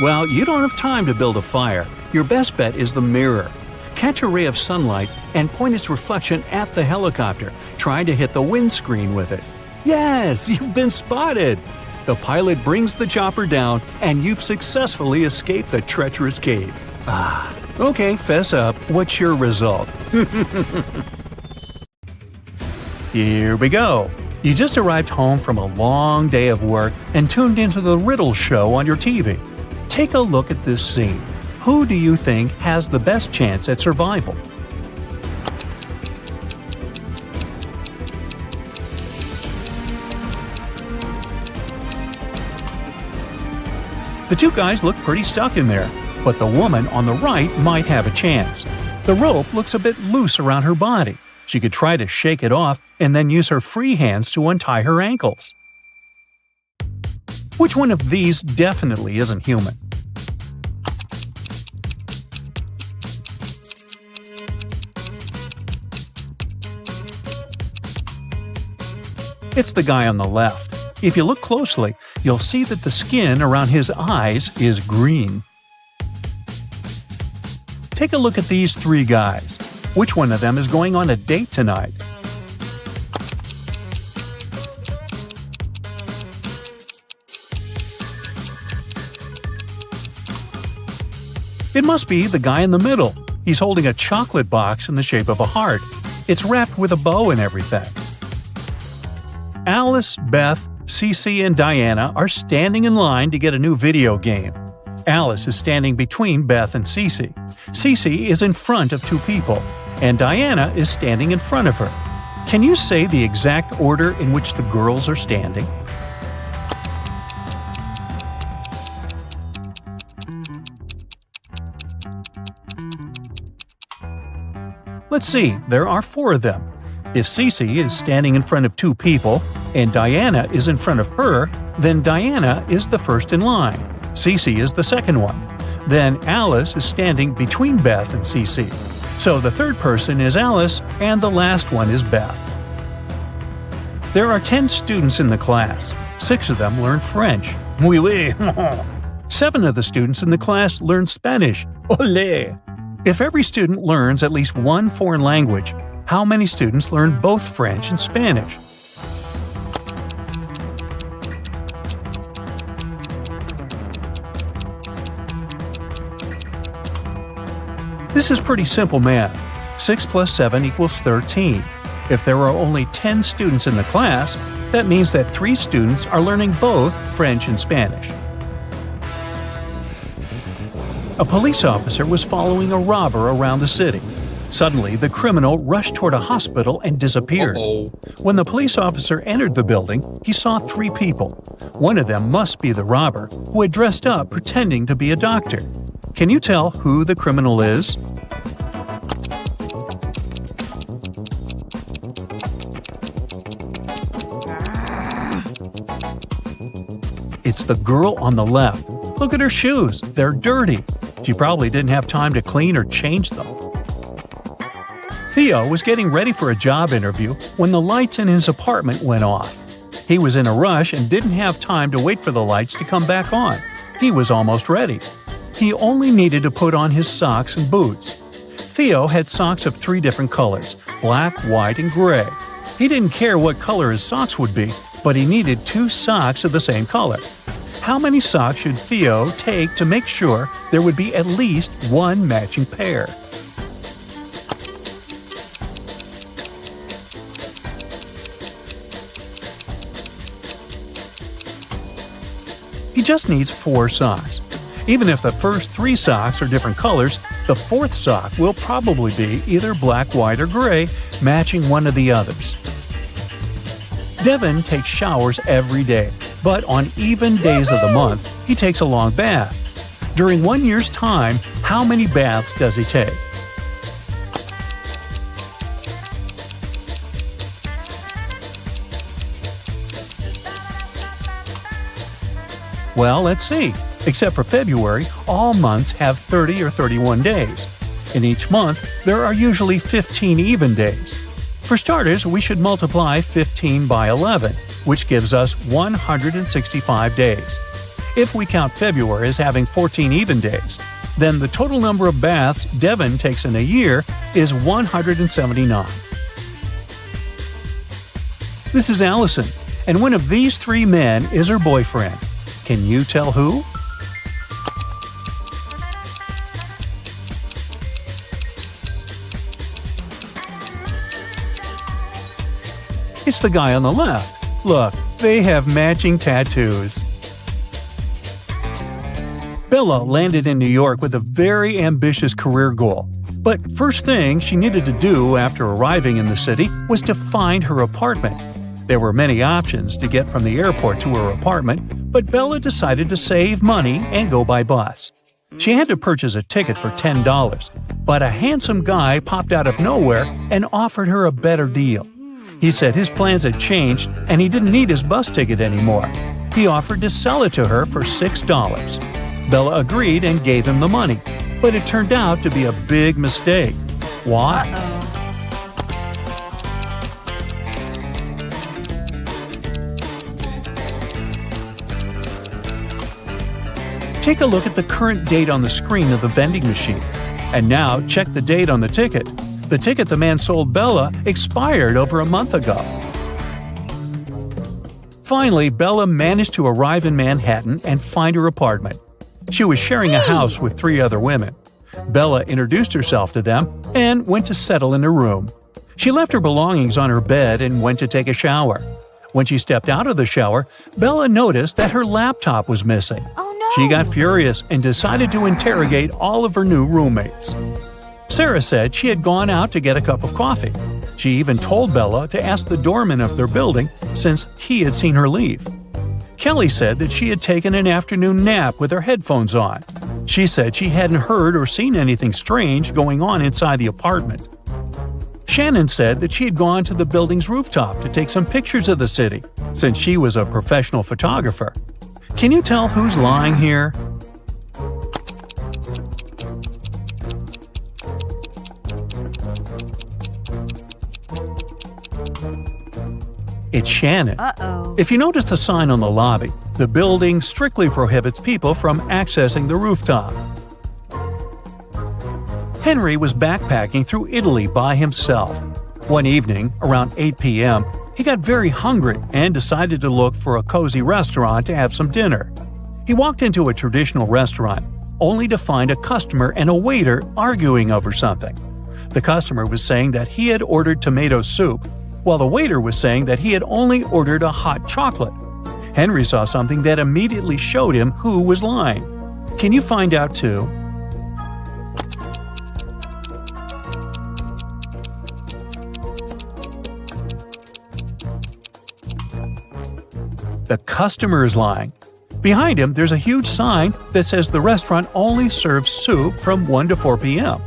Well, you don't have time to build a fire. Your best bet is the mirror. Catch a ray of sunlight and point its reflection at the helicopter, trying to hit the windscreen with it. Yes, you've been spotted! The pilot brings the chopper down, and you've successfully escaped the treacherous cave. Okay, fess up. What's your result? Here we go. You just arrived home from a long day of work and tuned into the riddles show on your TV. Take a look at this scene. Who do you think has the best chance at survival? The two guys look pretty stuck in there, but the woman on the right might have a chance. The rope looks a bit loose around her body. She could try to shake it off and then use her free hands to untie her ankles. Which one of these definitely isn't human? It's the guy on the left. If you look closely, you'll see that the skin around his eyes is green. Take a look at these three guys. Which one of them is going on a date tonight? It must be the guy in the middle. He's holding a chocolate box in the shape of a heart. It's wrapped with a bow and everything. Alice, Beth, Cece, and Diana are standing in line to get a new video game. Alice is standing between Beth and Cece. Cece is in front of two people, and Diana is standing in front of her. Can you say the exact order in which the girls are standing? Let's see, there are four of them. If Cece is standing in front of two people, and Diana is in front of her, then Diana is the first in line. Cece is the second one. Then Alice is standing between Beth and Cece. So the third person is Alice, and the last one is Beth. There are 10 students in the class. 6 of them learn French. Oui, oui. 7 of the students in the class learn Spanish. Olé! If every student learns at least one foreign language, how many students learn both French and Spanish? This is pretty simple math. 6 plus 7 equals 13. If there are only 10 students in the class, that means that 3 students are learning both French and Spanish. A police officer was following a robber around the city. Suddenly, the criminal rushed toward a hospital and disappeared. When the police officer entered the building, he saw 3 people. One of them must be the robber, who had dressed up pretending to be a doctor. Can you tell who the criminal is? It's the girl on the left. Look at her shoes. They're dirty. She probably didn't have time to clean or change them. Theo was getting ready for a job interview when the lights in his apartment went off. He was in a rush and didn't have time to wait for the lights to come back on. He was almost ready. He only needed to put on his socks and boots. Theo had socks of 3 different colors: black, white, and gray. He didn't care what color his socks would be, but he needed 2 socks of the same color. How many socks should Theo take to make sure there would be at least 1 matching pair? He just needs 4 socks. Even if the first 3 socks are different colors, the 4th sock will probably be either black, white, or gray, matching one of the others. Devin takes showers every day, but on even days of the month, he takes a long bath. During 1 year's time, how many baths does he take? Well, let's see. Except for February, all months have 30 or 31 days. In each month, there are usually 15 even days. For starters, we should multiply 15 by 11, which gives us 165 days. If we count February as having 14 even days, then the total number of baths Devin takes in a year is 179. This is Allison, and one of these 3 men is her boyfriend. Can you tell who? It's the guy on the left. Look, they have matching tattoos. Bella landed in New York with a very ambitious career goal. But first thing she needed to do after arriving in the city was to find her apartment. There were many options to get from the airport to her apartment, but Bella decided to save money and go by bus. She had to purchase a ticket for $10, but a handsome guy popped out of nowhere and offered her a better deal. He said his plans had changed and he didn't need his bus ticket anymore. He offered to sell it to her for $6. Bella agreed and gave him the money, but it turned out to be a big mistake. Why? Take a look at the current date on the screen of the vending machine. And now check the date on the ticket. The ticket the man sold Bella expired over a month ago. Finally, Bella managed to arrive in Manhattan and find her apartment. She was sharing a house with 3 other women. Bella introduced herself to them and went to settle in her room. She left her belongings on her bed and went to take a shower. When she stepped out of the shower, Bella noticed that her laptop was missing. She got furious and decided to interrogate all of her new roommates. Sarah said she had gone out to get a cup of coffee. She even told Bella to ask the doorman of their building since he had seen her leave. Kelly said that she had taken an afternoon nap with her headphones on. She said she hadn't heard or seen anything strange going on inside the apartment. Shannon said that she had gone to the building's rooftop to take some pictures of the city, since she was a professional photographer. Can you tell who's lying here? It's Shannon. Uh-oh. If you notice the sign on the lobby, the building strictly prohibits people from accessing the rooftop. Henry was backpacking through Italy by himself. One evening, around 8 p.m., he got very hungry and decided to look for a cozy restaurant to have some dinner. He walked into a traditional restaurant, only to find a customer and a waiter arguing over something. The customer was saying that he had ordered tomato soup, while the waiter was saying that he had only ordered a hot chocolate. Henry saw something that immediately showed him who was lying. Can you find out too? The customer is lying. Behind him, there's a huge sign that says the restaurant only serves soup from 1 to 4 p.m.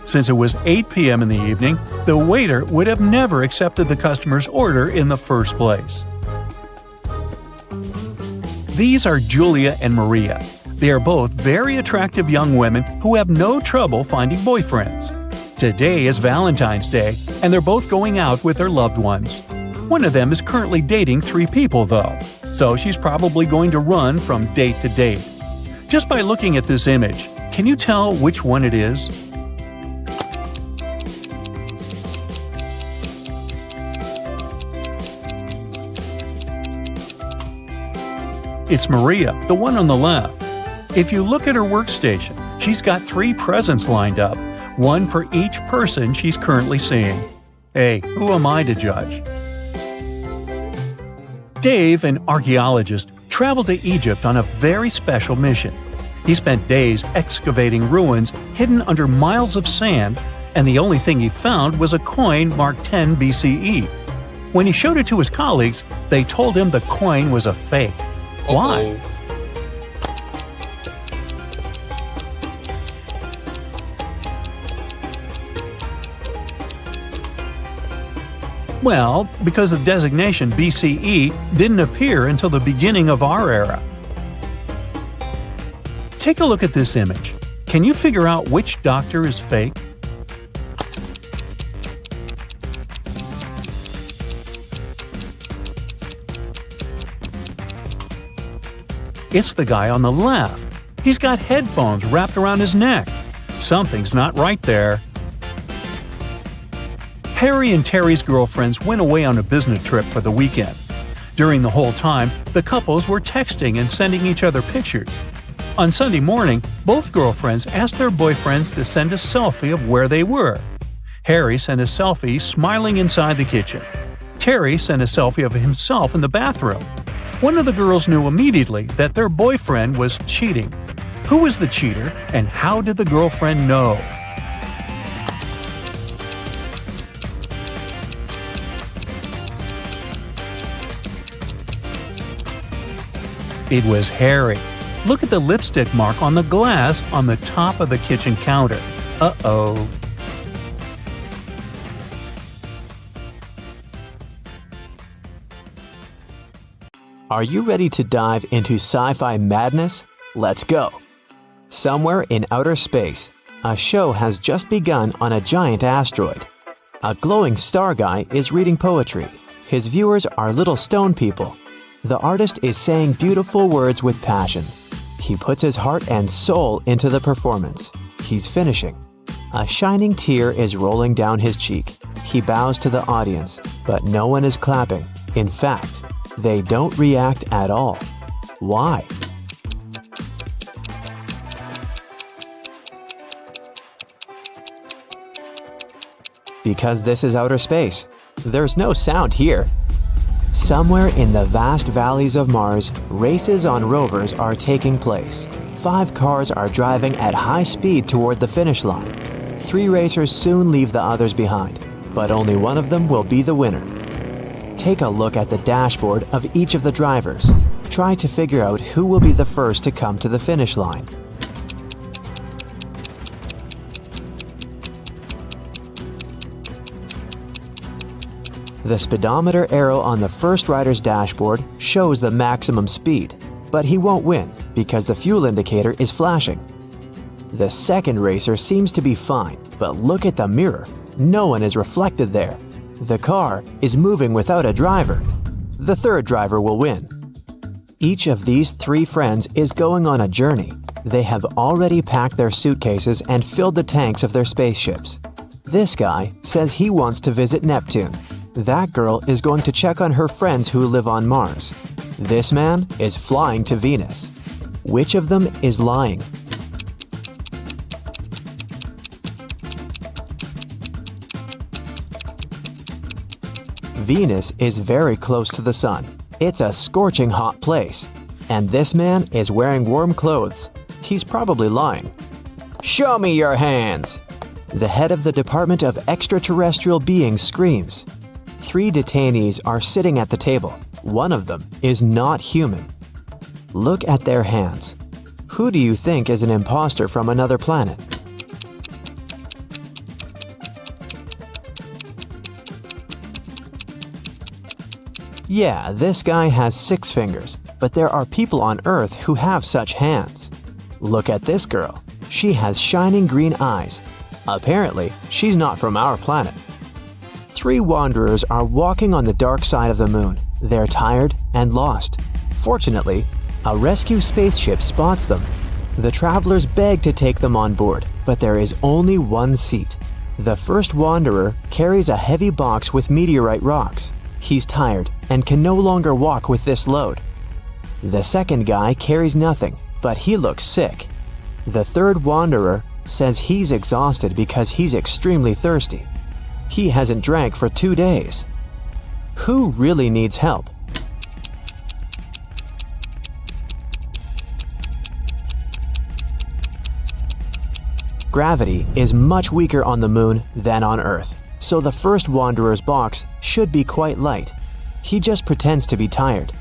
Since it was 8 p.m. in the evening, the waiter would have never accepted the customer's order in the first place. These are Julia and Maria. They are both very attractive young women who have no trouble finding boyfriends. Today is Valentine's Day, and they're both going out with their loved ones. One of them is currently dating 3 people, though, so she's probably going to run from date to date. Just by looking at this image, can you tell which one it is? It's Maria, the one on the left. If you look at her workstation, she's got 3 presents lined up, one for each person she's currently seeing. Hey, who am I to judge? Dave, an archaeologist, traveled to Egypt on a very special mission. He spent days excavating ruins hidden under miles of sand, and the only thing he found was a coin marked 10 BCE. When he showed it to his colleagues, they told him the coin was a fake. Why? Well, because the designation BCE didn't appear until the beginning of our era. Take a look at this image. Can you figure out which doctor is fake? It's the guy on the left. He's got headphones wrapped around his neck. Something's not right there. Harry and Terry's girlfriends went away on a business trip for the weekend. During the whole time, the couples were texting and sending each other pictures. On Sunday morning, both girlfriends asked their boyfriends to send a selfie of where they were. Harry sent a selfie smiling inside the kitchen. Terry sent a selfie of himself in the bathroom. One of the girls knew immediately that their boyfriend was cheating. Who was the cheater, and how did the girlfriend know? It was Harry. Look at the lipstick mark on the glass on the top of the kitchen counter. Uh-oh. Are you ready to dive into sci-fi madness? Let's go! Somewhere in outer space, a show has just begun on a giant asteroid. A glowing star guy is reading poetry. His viewers are little stone people. The artist is saying beautiful words with passion. He puts his heart and soul into the performance. He's finishing. A shining tear is rolling down his cheek. He bows to the audience, but no one is clapping. In fact, they don't react at all. Why? Because this is outer space. There's no sound here. Somewhere in the vast valleys of Mars, races on rovers are taking place. 5 cars are driving at high speed toward the finish line. 3 racers soon leave the others behind, but only one of them will be the winner. Take a look at the dashboard of each of the drivers. Try to figure out who will be the first to come to the finish line. The speedometer arrow on the first rider's dashboard shows the maximum speed, but he won't win because the fuel indicator is flashing. The second racer seems to be fine, but look at the mirror. No one is reflected there. The car is moving without a driver. The third driver will win. Each of these 3 friends is going on a journey. They have already packed their suitcases and filled the tanks of their spaceships. This guy says he wants to visit Neptune. That girl is going to check on her friends who live on Mars. This man is flying to Venus. Which of them is lying? Venus is very close to the sun. It's a scorching hot place. And this man is wearing warm clothes. He's probably lying. Show me your hands! The head of the Department of Extraterrestrial Beings screams. 3 detainees are sitting at the table. One of them is not human. Look at their hands. Who do you think is an imposter from another planet? Yeah, this guy has 6 fingers, but there are people on Earth who have such hands. Look at this girl. She has shining green eyes. Apparently, she's not from our planet. 3 wanderers are walking on the dark side of the moon. They're tired and lost. Fortunately, a rescue spaceship spots them. The travelers beg to take them on board, but there is only one seat. The first wanderer carries a heavy box with meteorite rocks. He's tired and can no longer walk with this load. The second guy carries nothing, but he looks sick. The third wanderer says he's exhausted because he's extremely thirsty. He hasn't drank for 2 days. Who really needs help? Gravity is much weaker on the moon than on Earth, so the first wanderer's box should be quite light. He just pretends to be tired.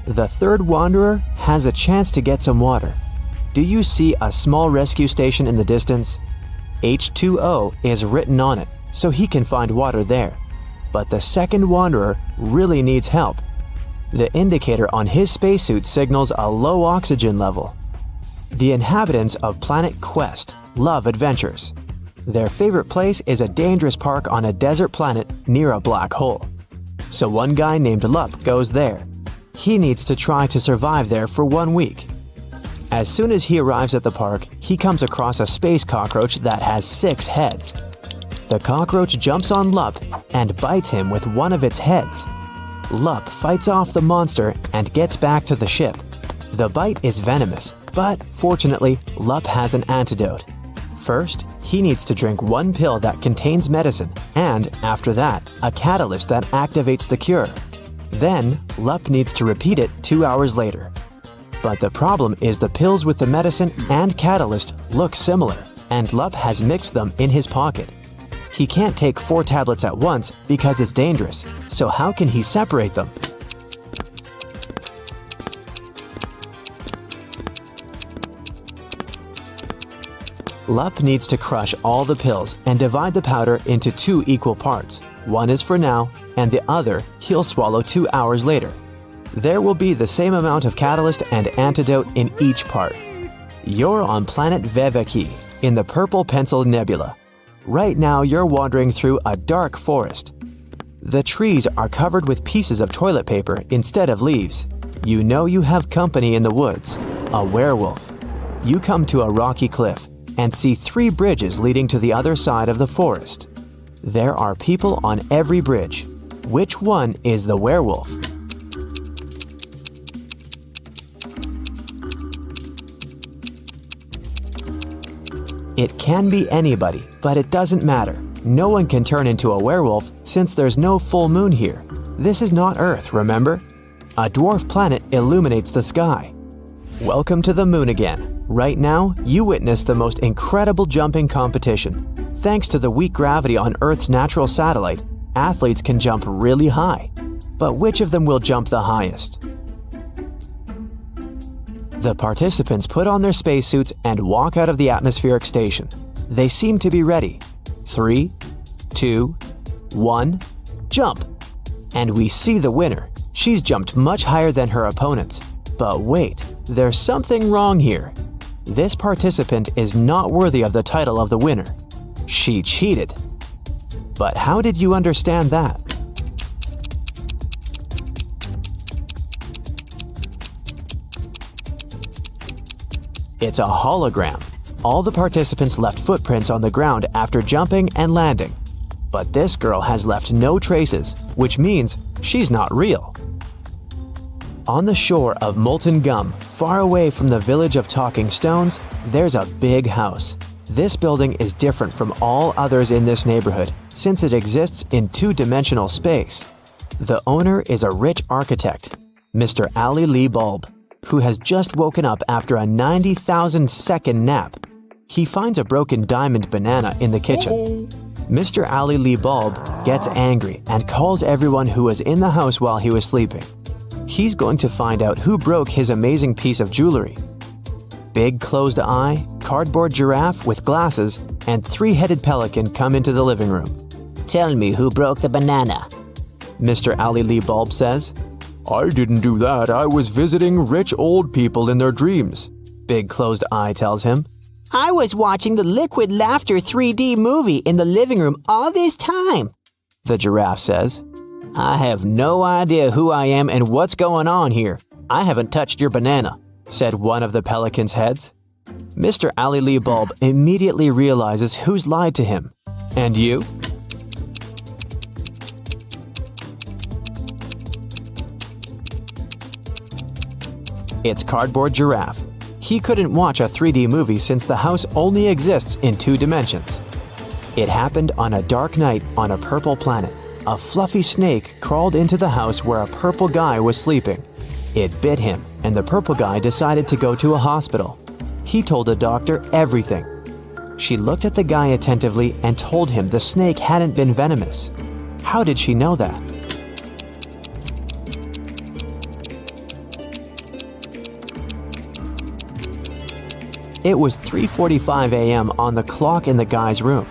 The third wanderer has a chance to get some water. Do you see a small rescue station in the distance? H2O is written on it, so he can find water there. But the second wanderer really needs help. The indicator on his spacesuit signals a low oxygen level. The inhabitants of Planet Quest love adventures. Their favorite place is a dangerous park on a desert planet near a black hole. So one guy named Lup goes there. He needs to try to survive there for 1 week. As soon as he arrives at the park, he comes across a space cockroach that has 6 heads. The cockroach jumps on Lup and bites him with one of its heads. Lup fights off the monster and gets back to the ship. The bite is venomous, but fortunately, Lup has an antidote. First, he needs to drink 1 pill that contains medicine, and after that, a catalyst that activates the cure. Then, Lup needs to repeat it 2 hours later. But the problem is the pills with the medicine and catalyst look similar, and Lup has mixed them in his pocket. He can't take 4 tablets at once because it's dangerous, so how can he separate them? Lup needs to crush all the pills and divide the powder into 2 equal parts. One is for now, and the other he'll swallow 2 hours later. There will be the same amount of catalyst and antidote in each part. You're on planet Veveki, in the Purple Pencil Nebula. Right now you're wandering through a dark forest. The trees are covered with pieces of toilet paper instead of leaves. You know you have company in the woods, a werewolf. You come to a rocky cliff and see 3 bridges leading to the other side of the forest. There are people on every bridge. Which one is the werewolf? It can be anybody, but it doesn't matter. No one can turn into a werewolf since there's no full moon here. This is not Earth, remember? A dwarf planet illuminates the sky. Welcome to the moon again. Right now, you witness the most incredible jumping competition. Thanks to the weak gravity on Earth's natural satellite, athletes can jump really high. But which of them will jump the highest? The participants put on their spacesuits and walk out of the atmospheric station. They seem to be ready. 3, 2, 1, jump! And we see the winner. She's jumped much higher than her opponents. But wait, there's something wrong here. This participant is not worthy of the title of the winner. She cheated. But how did you understand that? It's a hologram. All the participants left footprints on the ground after jumping and landing. But this girl has left no traces, which means she's not real. On the shore of Molten Gum, far away from the village of Talking Stones, there's a big house. This building is different from all others in this neighborhood since it exists in 2-dimensional space. The owner is a rich architect, Mr. Ali Lee Bulb, who has just woken up after a 90,000-second nap. He finds a broken diamond banana in the kitchen. Mr. Ali Lee Bulb gets angry and calls everyone who was in the house while he was sleeping. He's going to find out who broke his amazing piece of jewelry. Big closed eye, cardboard giraffe with glasses, and 3-headed pelican come into the living room. Tell me who broke the banana. Mr. Ali Lee Bulb says. I didn't do that. I was visiting rich old people in their dreams, Big closed eye tells him. I was watching the Liquid Laughter 3D movie in the living room all this time, the giraffe says. I have no idea who I am and what's going on here. I haven't touched your banana, said one of the pelican's heads. Mr. Ali Lee Bulb immediately realizes who's lied to him. And you? It's Cardboard Giraffe. He couldn't watch a 3D movie since the house only exists in 2 dimensions. It happened on a dark night on a purple planet. A fluffy snake crawled into the house where a purple guy was sleeping. It bit him, and the purple guy decided to go to a hospital. He told the doctor everything. She looked at the guy attentively and told him the snake hadn't been venomous. How did she know that? It was 3:45 a.m. on the clock in the guy's room.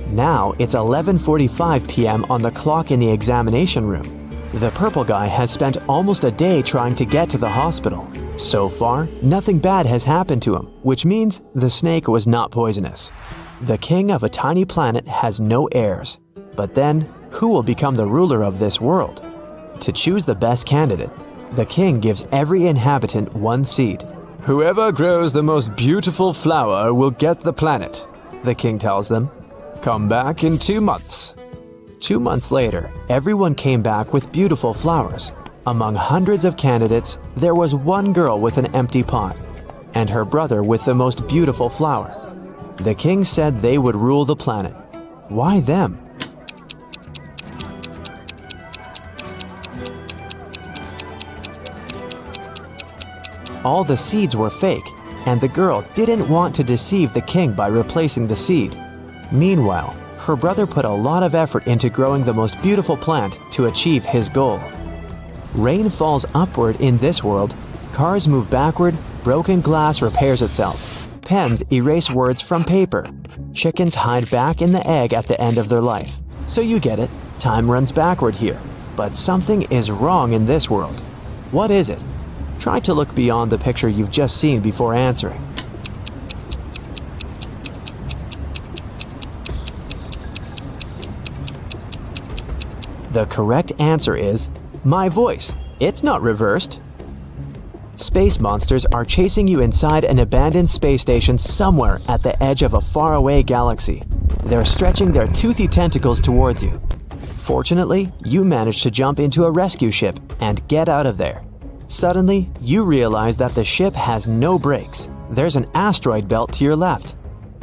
Now it's 11:45 p.m. on the clock in the examination room. The purple guy has spent almost a day trying to get to the hospital. So far, nothing bad has happened to him, which means the snake was not poisonous. The king of a tiny planet has no heirs. But then, who will become the ruler of this world? To choose the best candidate, the king gives every inhabitant 1 seed. Whoever grows the most beautiful flower will get the planet, the king tells them. Come back in 2 months. 2 months later, everyone came back with beautiful flowers. Among hundreds of candidates, there was one girl with an empty pot, and her brother with the most beautiful flower. The king said they would rule the planet. Why them? All the seeds were fake, and the girl didn't want to deceive the king by replacing the seed. Meanwhile, her brother put a lot of effort into growing the most beautiful plant to achieve his goal. Rain falls upward in this world, cars move backward, broken glass repairs itself. Pens erase words from paper. Chickens hide back in the egg at the end of their life. So you get it, time runs backward here. But something is wrong in this world. What is it? Try to look beyond the picture you've just seen before answering. The correct answer is my voice. It's not reversed. Space monsters are chasing you inside an abandoned space station somewhere at the edge of a faraway galaxy. They're stretching their toothy tentacles towards you. Fortunately, you manage to jump into a rescue ship and get out of there. Suddenly, you realize that the ship has no brakes. There's an asteroid belt to your left.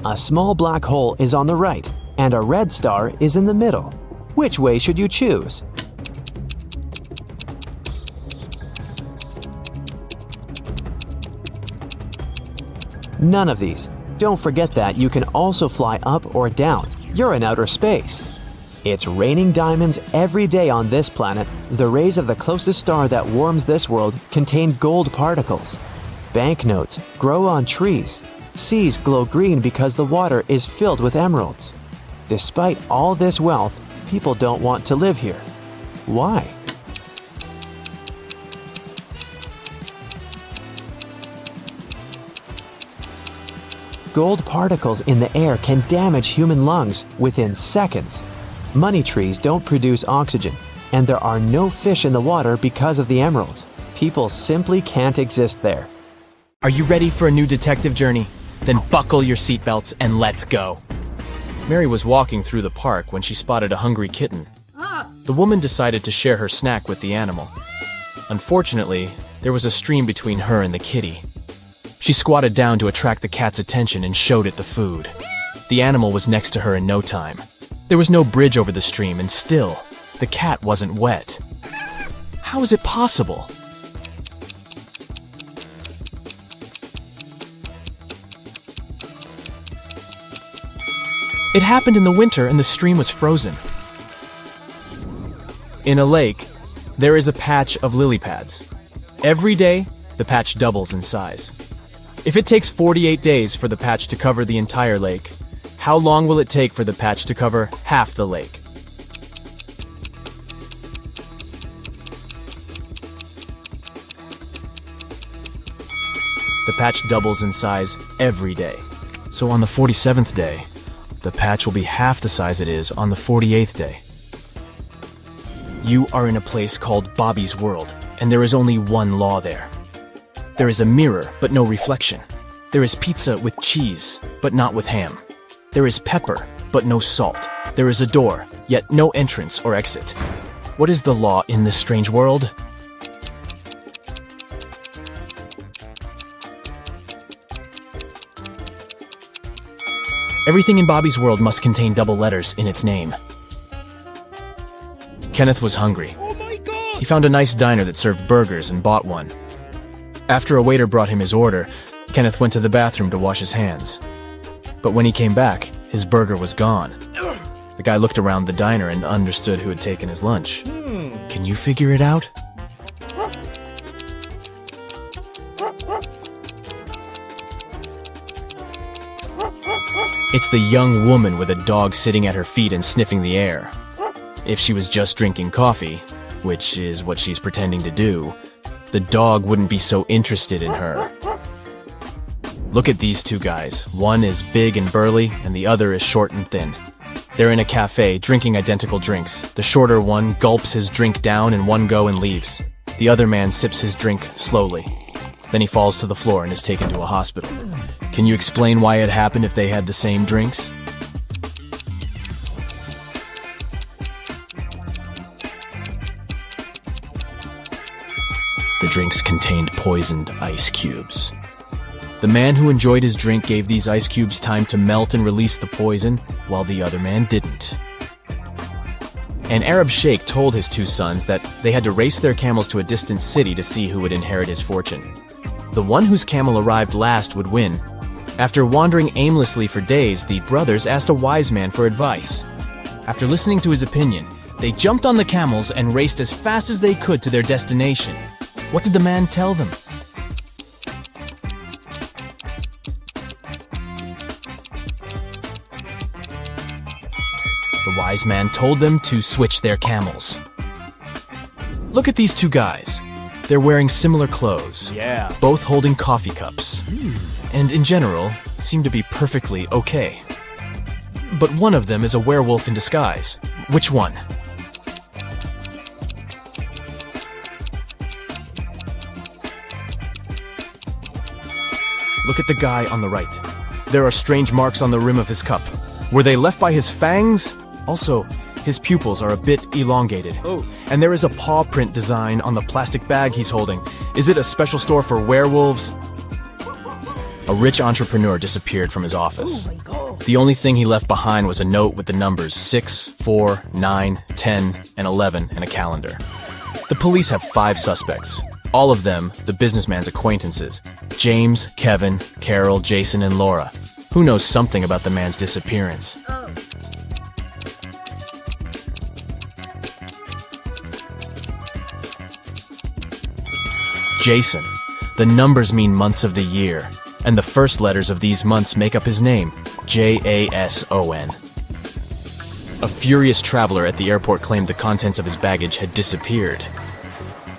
A small black hole is on the right, and a red star is in the middle. Which way should you choose? None of these. Don't forget that you can also fly up or down. You're in outer space. It's raining diamonds every day on this planet. The rays of the closest star that warms this world contain gold particles. Banknotes grow on trees. Seas glow green because the water is filled with emeralds. Despite all this wealth, people don't want to live here. Why? Gold particles in the air can damage human lungs within seconds. Money trees don't produce oxygen, and there are no fish in the water because of the emeralds. People simply can't exist there. Are you ready for a new detective journey? Then buckle your seatbelts and let's go. Mary was walking through the park when she spotted a hungry kitten. The woman decided to share her snack with the animal. Unfortunately, there was a stream between her and the kitty. She squatted down to attract the cat's attention and showed it the food. The animal was next to her in no time. There was no bridge over the stream, and still, the cat wasn't wet. How is it possible? It happened in the winter and the stream was frozen. In a lake, there is a patch of lily pads. Every day, the patch doubles in size. If it takes 48 days for the patch to cover the entire lake, how long will it take for the patch to cover half the lake? The patch doubles in size every day. So on the 47th day, the patch will be half the size it is on the 48th day. You are in a place called Bobby's World, and there is only one law there. There is a mirror, but no reflection. There is pizza with cheese, but not with ham. There is pepper, but no salt. There is a door, yet no entrance or exit. What is the law in this strange world? Everything in Bobby's World must contain double letters in its name. Kenneth was hungry. Oh my god! He found a nice diner that served burgers and bought one. After a waiter brought him his order, Kenneth went to the bathroom to wash his hands. But when he came back, his burger was gone. The guy looked around the diner and understood who had taken his lunch. Can you figure it out? It's the young woman with a dog sitting at her feet and sniffing the air. If she was just drinking coffee, which is what she's pretending to do, the dog wouldn't be so interested in her. Look at these two guys. One is big and burly, and the other is short and thin. They're in a cafe, drinking identical drinks. The shorter one gulps his drink down in one go and leaves. The other man sips his drink slowly. Then he falls to the floor and is taken to a hospital. Can you explain why it happened if they had the same drinks? The drinks contained poisoned ice cubes. The man who enjoyed his drink gave these ice cubes time to melt and release the poison, while the other man didn't. An Arab sheikh told his two sons that they had to race their camels to a distant city to see who would inherit his fortune. The one whose camel arrived last would win. After wandering aimlessly for days, the brothers asked a wise man for advice. After listening to his opinion, they jumped on the camels and raced as fast as they could to their destination. What did the man tell them? The wise man told them to switch their camels. Look at these two guys. They're wearing similar clothes, both holding coffee cups, and in general, seem to be perfectly okay. But one of them is a werewolf in disguise. Which one? Look at the guy on the right. There are strange marks on the rim of his cup. Were they left by his fangs? Also, his pupils are a bit elongated. And there is a paw print design on the plastic bag he's holding. Is it a special store for werewolves? A rich entrepreneur disappeared from his office. The only thing he left behind was a note with the numbers 6, 4, 9, 10, and 11 and a calendar. The police have 5 suspects. All of them, the businessman's acquaintances. James, Kevin, Carol, Jason, and Laura. Who knows something about the man's disappearance? Jason. The numbers mean months of the year, and the first letters of these months make up his name, Jason. A furious traveler at the airport claimed the contents of his baggage had disappeared.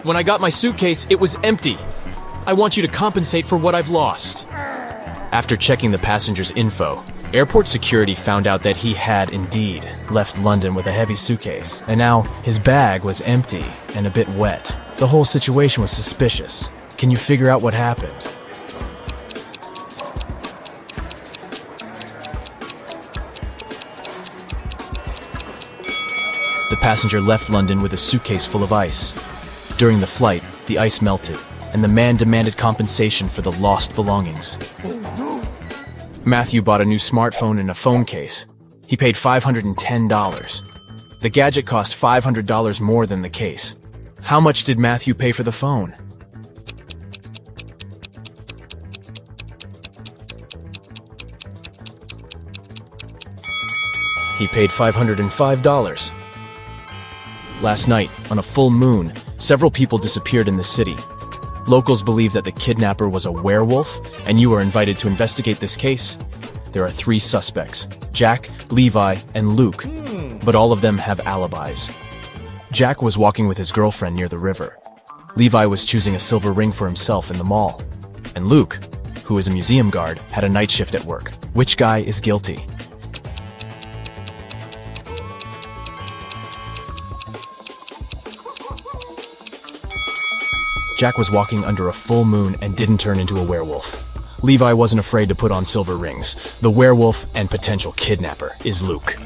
When I got my suitcase, it was empty. I want you to compensate for what I've lost. After checking the passenger's info, airport security found out that he had indeed left London with a heavy suitcase, and now his bag was empty and a bit wet. The whole situation was suspicious. Can you figure out what happened? The passenger left London with a suitcase full of ice. During the flight, the ice melted, and the man demanded compensation for the lost belongings. Matthew bought a new smartphone and a phone case. He paid $510. The gadget cost $500 more than the case. How much did Matthew pay for the phone? He paid $505. Last night, on a full moon, several people disappeared in the city. Locals believe that the kidnapper was a werewolf, and you are invited to investigate this case. There are 3 suspects, Jack, Levi, and Luke, but all of them have alibis. Jack was walking with his girlfriend near the river. Levi was choosing a silver ring for himself in the mall. And Luke, who is a museum guard, had a night shift at work. Which guy is guilty? Jack was walking under a full moon and didn't turn into a werewolf. Levi wasn't afraid to put on silver rings. The werewolf and potential kidnapper is Luke.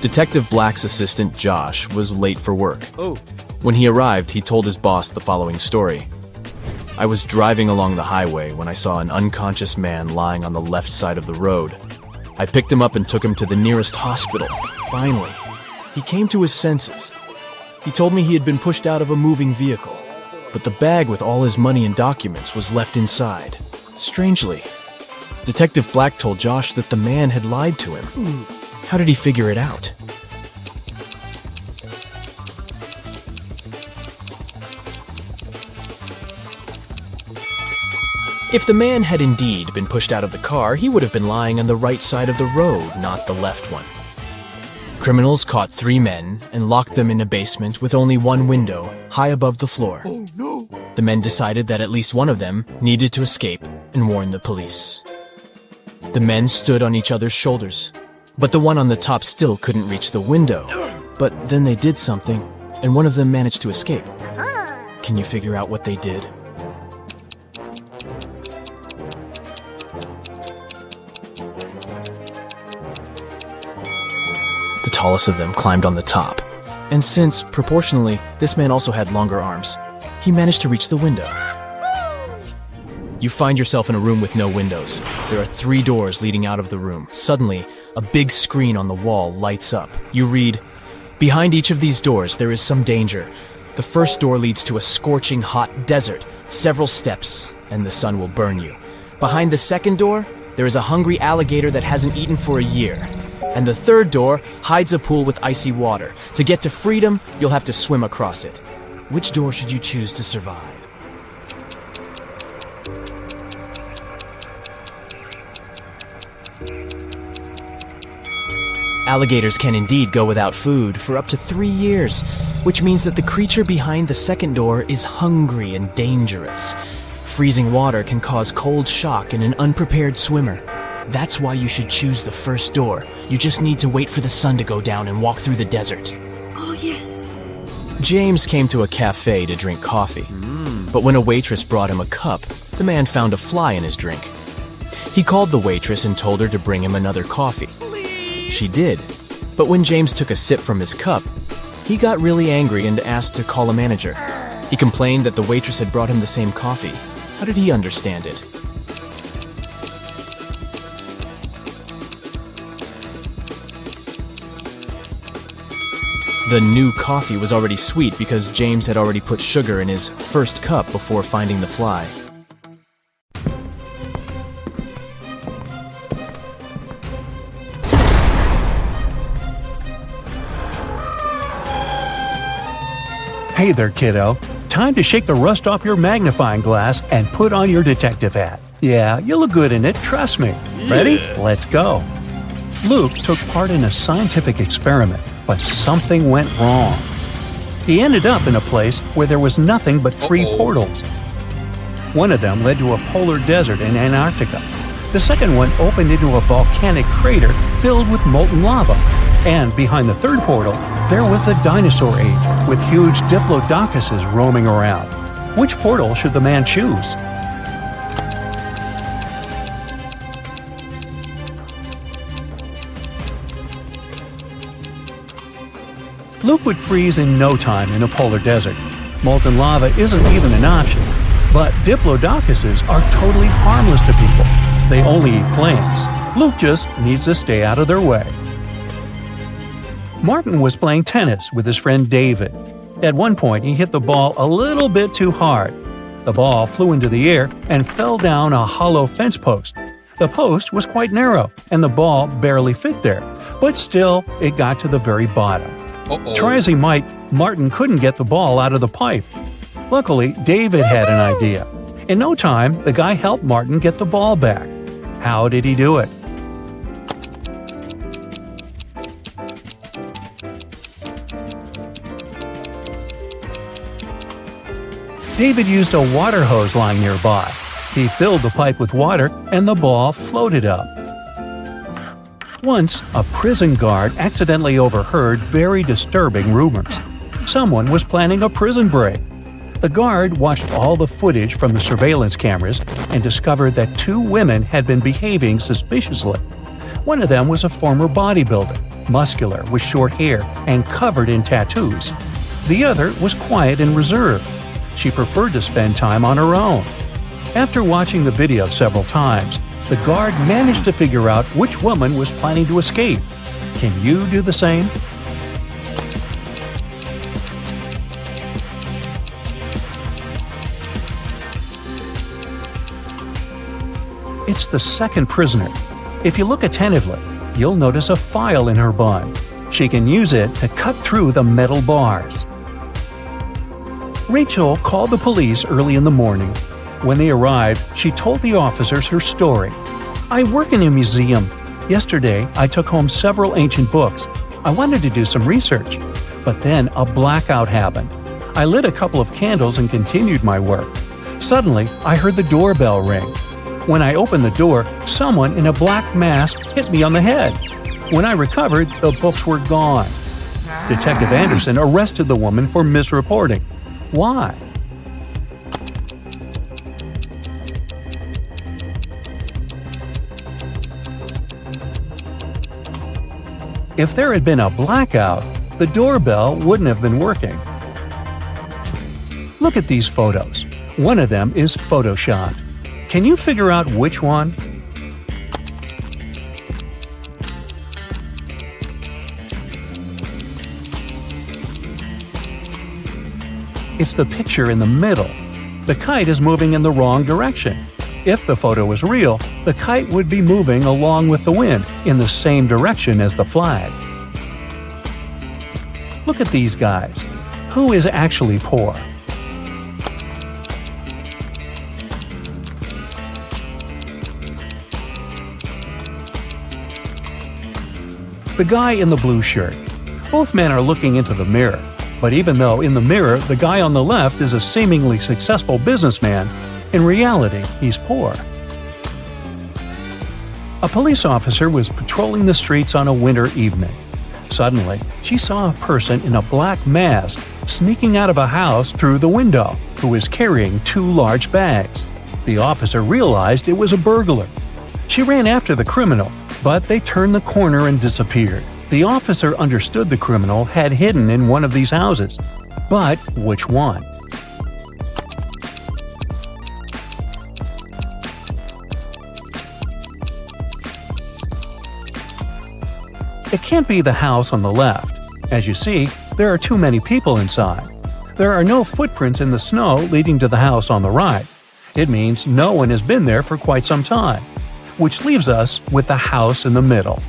Detective Black's assistant, Josh, was late for work. When he arrived, he told his boss the following story. I was driving along the highway when I saw an unconscious man lying on the left side of the road. I picked him up and took him to the nearest hospital. Finally, he came to his senses. He told me he had been pushed out of a moving vehicle, but the bag with all his money and documents was left inside. Strangely, Detective Black told Josh that the man had lied to him. How did he figure it out? If the man had indeed been pushed out of the car, he would have been lying on the right side of the road, not the left one. Criminals caught 3 men and locked them in a basement with only one window, high above the floor. Oh, no. The men decided that at least one of them needed to escape and warn the police. The men stood on each other's shoulders, but the one on the top still couldn't reach the window. But then they did something, and one of them managed to escape. Can you figure out what they did? The tallest of them climbed on the top, and since, proportionally, this man also had longer arms, he managed to reach the window. You find yourself in a room with no windows. There are 3 doors leading out of the room. Suddenly, a big screen on the wall lights up. You read, "Behind each of these doors, there is some danger. The first door leads to a scorching hot desert, several steps, and the sun will burn you. Behind the second door, there is a hungry alligator that hasn't eaten for a year. And the third door hides a pool with icy water. To get to freedom, you'll have to swim across it. Which door should you choose to survive?" Alligators can indeed go without food for up to 3 years, which means that the creature behind the second door is hungry and dangerous. Freezing water can cause cold shock in an unprepared swimmer. That's why you should choose the first door. You just need to wait for the sun to go down and walk through the desert. Oh, yes. James came to a cafe to drink coffee. But when a waitress brought him a cup, the man found a fly in his drink. He called the waitress and told her to bring him another coffee. She did. But when James took a sip from his cup, he got really angry and asked to call a manager. He complained that the waitress had brought him the same coffee. How did he understand it? The new coffee was already sweet because James had already put sugar in his first cup before finding the fly. Hey there, kiddo. Time to shake the rust off your magnifying glass and put on your detective hat. Yeah, you look good in it, trust me. Ready? Let's go. Luke took part in a scientific experiment, but something went wrong. He ended up in a place where there was nothing but 3 portals. One of them led to a polar desert in Antarctica. The second one opened into a volcanic crater filled with molten lava. And behind the third portal, there was the dinosaur age, with huge diplodocuses roaming around. Which portal should the man choose? Luke would freeze in no time in a polar desert. Molten lava isn't even an option. But diplodocuses are totally harmless to people. They only eat plants. Luke just needs to stay out of their way. Martin was playing tennis with his friend David. At one point, he hit the ball a little bit too hard. The ball flew into the air and fell down a hollow fence post. The post was quite narrow, and the ball barely fit there, but still, it got to the very bottom. Try as he might, Martin couldn't get the ball out of the pipe. Luckily, David had an idea. In no time, the guy helped Martin get the ball back. How did he do it? David used a water hose lying nearby. He filled the pipe with water and the ball floated up. Once, a prison guard accidentally overheard very disturbing rumors. Someone was planning a prison break. The guard watched all the footage from the surveillance cameras and discovered that 2 women had been behaving suspiciously. One of them was a former bodybuilder, muscular with short hair and covered in tattoos. The other was quiet and reserved. She preferred to spend time on her own. After watching the video several times, the guard managed to figure out which woman was planning to escape. Can you do the same? It's the second prisoner. If you look attentively, you'll notice a file in her bun. She can use it to cut through the metal bars. Rachel called the police early in the morning. When they arrived, she told the officers her story. "I work in a museum. Yesterday, I took home several ancient books. I wanted to do some research, but then a blackout happened. I lit a couple of candles and continued my work. Suddenly, I heard the doorbell ring. When I opened the door, someone in a black mask hit me on the head. When I recovered, the books were gone." Detective Anderson arrested the woman for misreporting. Why? If there had been a blackout, the doorbell wouldn't have been working. Look at these photos. One of them is photoshopped. Can you figure out which one? It's the picture in the middle. The kite is moving in the wrong direction. If the photo was real, the kite would be moving along with the wind in the same direction as the flag. Look at these guys. Who is actually poor? The guy in the blue shirt. Both men are looking into the mirror. But even though in the mirror the guy on the left is a seemingly successful businessman, in reality he's poor. A police officer was patrolling the streets on a winter evening. Suddenly, she saw a person in a black mask sneaking out of a house through the window, who was carrying 2 large bags. The officer realized it was a burglar. She ran after the criminal, but they turned the corner and disappeared. The officer understood the criminal had hidden in one of these houses. But which one? It can't be the house on the left. As you see, there are too many people inside. There are no footprints in the snow leading to the house on the right. It means no one has been there for quite some time, which leaves us with the house in the middle.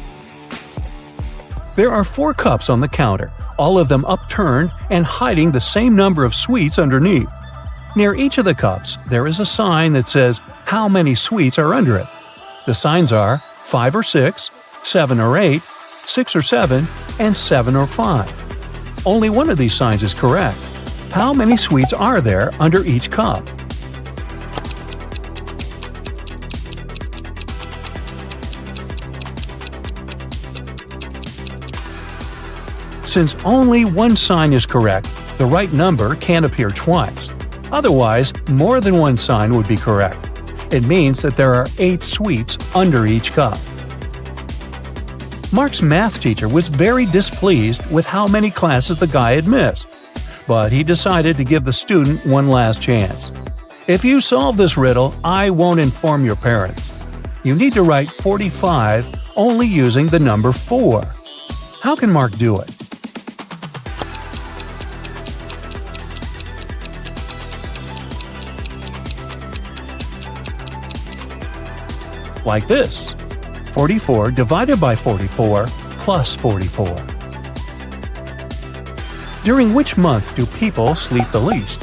There are 4 cups on the counter, all of them upturned and hiding the same number of sweets underneath. Near each of the cups, there is a sign that says how many sweets are under it. The signs are 5 or 6, 7 or 8, 6 or 7, and 7 or 5. Only one of these signs is correct. How many sweets are there under each cup? Since only one sign is correct, the right number can't appear twice. Otherwise, more than one sign would be correct. It means that there are 8 sweets under each cup. Mark's math teacher was very displeased with how many classes the guy had missed, but he decided to give the student one last chance. If you solve this riddle, I won't inform your parents. You need to write 45 only using the number 4. How can Mark do it? Like this. 44 divided by 44 plus 44. During which month do people sleep the least?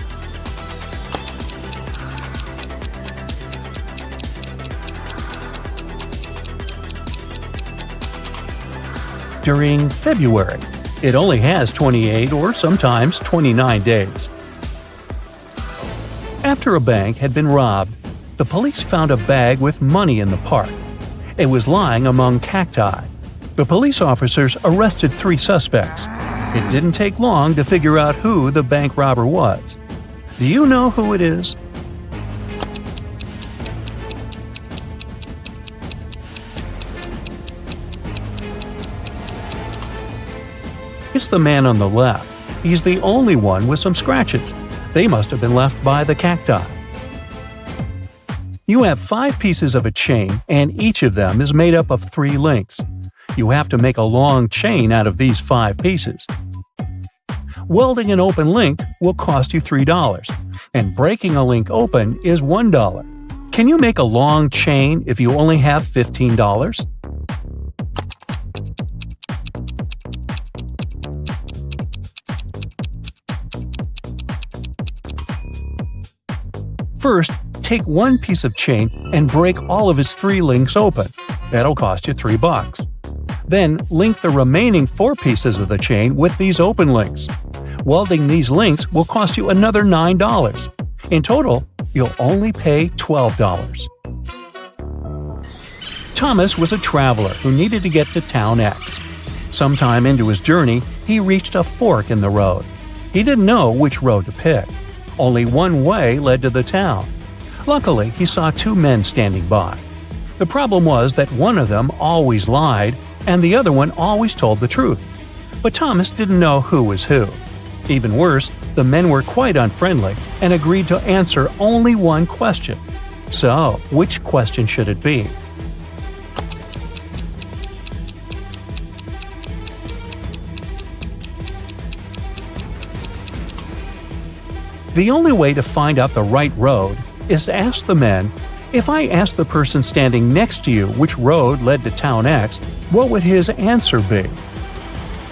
During February. It only has 28 or sometimes 29 days. After a bank had been robbed, the police found a bag with money in the park. It was lying among cacti. The police officers arrested 3 suspects. It didn't take long to figure out who the bank robber was. Do you know who it is? It's the man on the left. He's the only one with some scratches. They must have been left by the cacti. You have 5 pieces of a chain, and each of them is made up of 3 links. You have to make a long chain out of these 5 pieces. Welding an open link will cost you $3, and breaking a link open is $1. Can you make a long chain if you only have $15? First, take one piece of chain and break all of its 3 links open. That'll cost you $3. Then, link the remaining 4 pieces of the chain with these open links. Welding these links will cost you another $9. In total, you'll only pay $12. Thomas was a traveler who needed to get to town X. Sometime into his journey, he reached a fork in the road. He didn't know which road to pick. Only one way led to the town. Luckily, he saw 2 men standing by. The problem was that one of them always lied, and the other one always told the truth. But Thomas didn't know who was who. Even worse, the men were quite unfriendly and agreed to answer only one question. So, which question should it be? The only way to find out the right road is to ask the men, if I asked the person standing next to you which road led to town X, what would his answer be?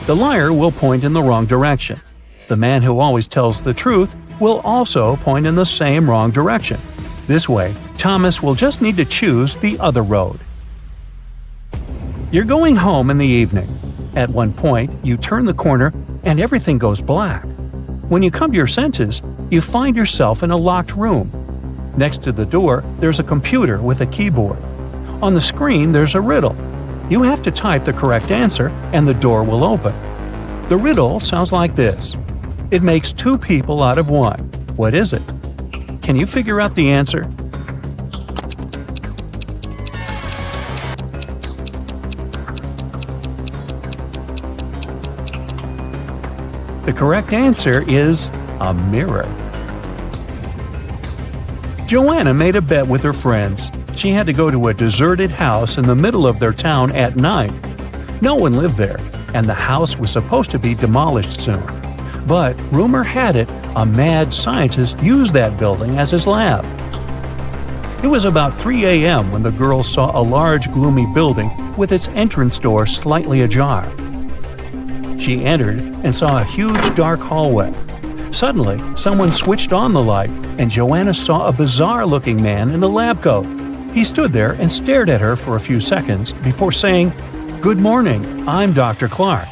The liar will point in the wrong direction. The man who always tells the truth will also point in the same wrong direction. This way, Thomas will just need to choose the other road. You're going home in the evening. At one point, you turn the corner and everything goes black. When you come to your senses, you find yourself in a locked room. Next to the door, there's a computer with a keyboard. On the screen, there's a riddle. You have to type the correct answer, and the door will open. The riddle sounds like this. It makes 2 people out of 1. What is it? Can you figure out the answer? The correct answer is a mirror. Joanna made a bet with her friends. She had to go to a deserted house in the middle of their town at night. No one lived there, and the house was supposed to be demolished soon. But rumor had it, a mad scientist used that building as his lab. It was about 3 a.m. when the girls saw a large, gloomy building with its entrance door slightly ajar. She entered and saw a huge, dark hallway. Suddenly, someone switched on the light, and Joanna saw a bizarre-looking man in a lab coat. He stood there and stared at her for a few seconds before saying, "Good morning, I'm Dr. Clark."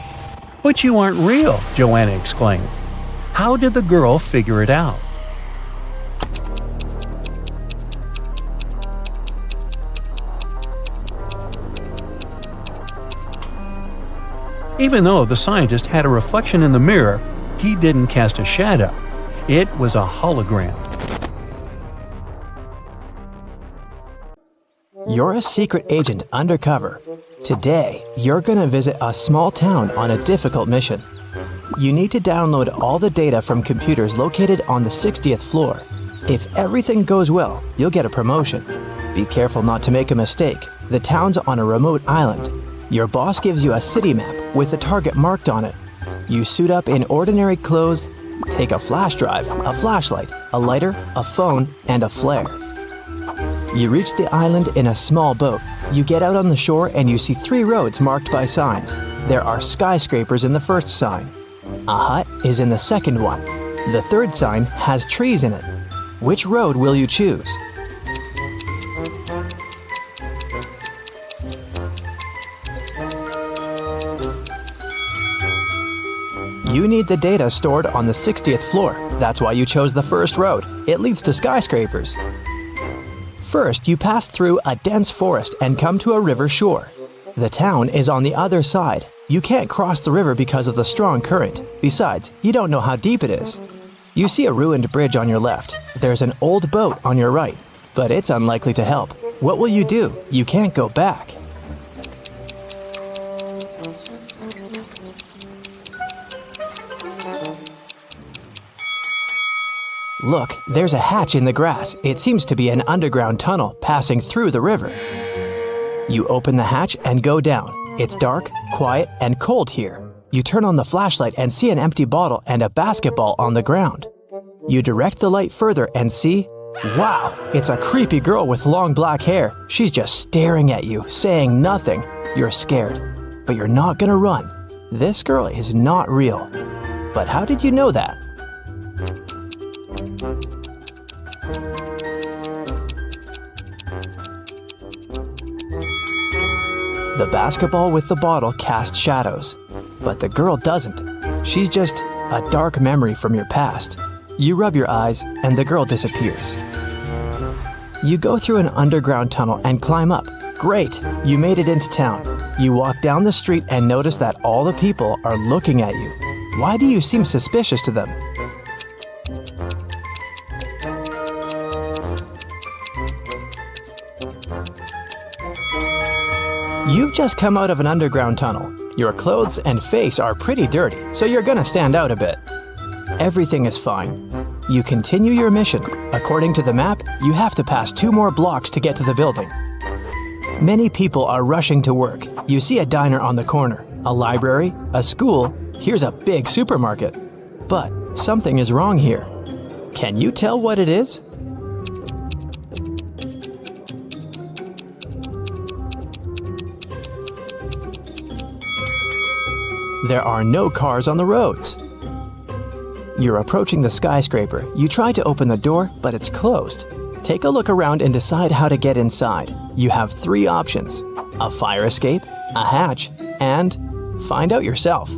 "But you aren't real," Joanna exclaimed. How did the girl figure it out? Even though the scientist had a reflection in the mirror, he didn't cast a shadow. It was a hologram. You're a secret agent undercover. Today, you're going to visit a small town on a difficult mission. You need to download all the data from computers located on the 60th floor. If everything goes well, you'll get a promotion. Be careful not to make a mistake. The town's on a remote island. Your boss gives you a city map with the target marked on it. You suit up in ordinary clothes, take a flash drive, a flashlight, a lighter, a phone, and a flare. You reach the island in a small boat. You get out on the shore and you see 3 roads marked by signs. There are skyscrapers in the first sign. A hut is in the second one. The third sign has trees in it. Which road will you choose? You need the data stored on the 60th floor. That's why you chose the first road. It leads to skyscrapers. First, you pass through a dense forest and come to a river shore. The town is on the other side. You can't cross the river because of the strong current. Besides, you don't know how deep it is. You see a ruined bridge on your left. There's an old boat on your right, but it's unlikely to help. What will you do? You can't go back. Look, there's a hatch in the grass. It seems to be an underground tunnel passing through the river. You open the hatch and go down. It's dark, quiet, and cold here. You turn on the flashlight and see an empty bottle and a basketball on the ground. You direct the light further and see, wow, it's a creepy girl with long black hair. She's just staring at you, saying nothing. You're scared, but you're not gonna run. This girl is not real. But how did you know that? The basketball with the bottle casts shadows, but the girl doesn't. She's just a dark memory from your past. You rub your eyes and the girl disappears. You go through an underground tunnel and climb up. Great, you made it into town. You walk down the street and notice that all the people are looking at you. Why do you seem suspicious to them? You've just come out of an underground tunnel. Your clothes and face are pretty dirty, so you're gonna stand out a bit. Everything is fine. You continue your mission. According to the map, you have to pass 2 more blocks to get to the building. Many people are rushing to work. You see a diner on the corner, a library, a school. Here's a big supermarket. But something is wrong here. Can you tell what it is? There are no cars on the roads. You're approaching the skyscraper. You try to open the door, but it's closed. Take a look around and decide how to get inside. You have 3 options: a fire escape, a hatch, and find out yourself.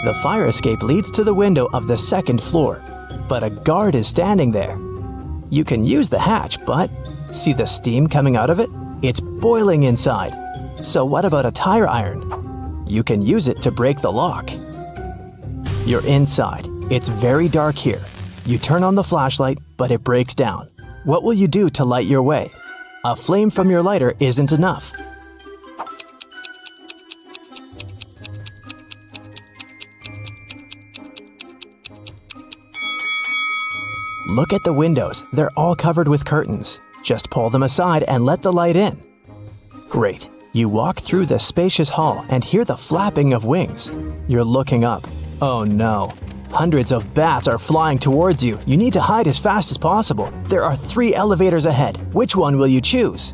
The fire escape leads to the window of the 2nd floor, but a guard is standing there. You can use the hatch, but see the steam coming out of it? It's boiling inside. So what about a tire iron? You can use it to break the lock. You're inside. It's very dark here. You turn on the flashlight, but it breaks down. What will you do to light your way? A flame from your lighter isn't enough. Look at the windows. They're all covered with curtains. Just pull them aside and let the light in. Great. You walk through the spacious hall and hear the flapping of wings. You're looking up. Oh no. Hundreds of bats are flying towards you. You need to hide as fast as possible. There are 3 elevators ahead. Which one will you choose?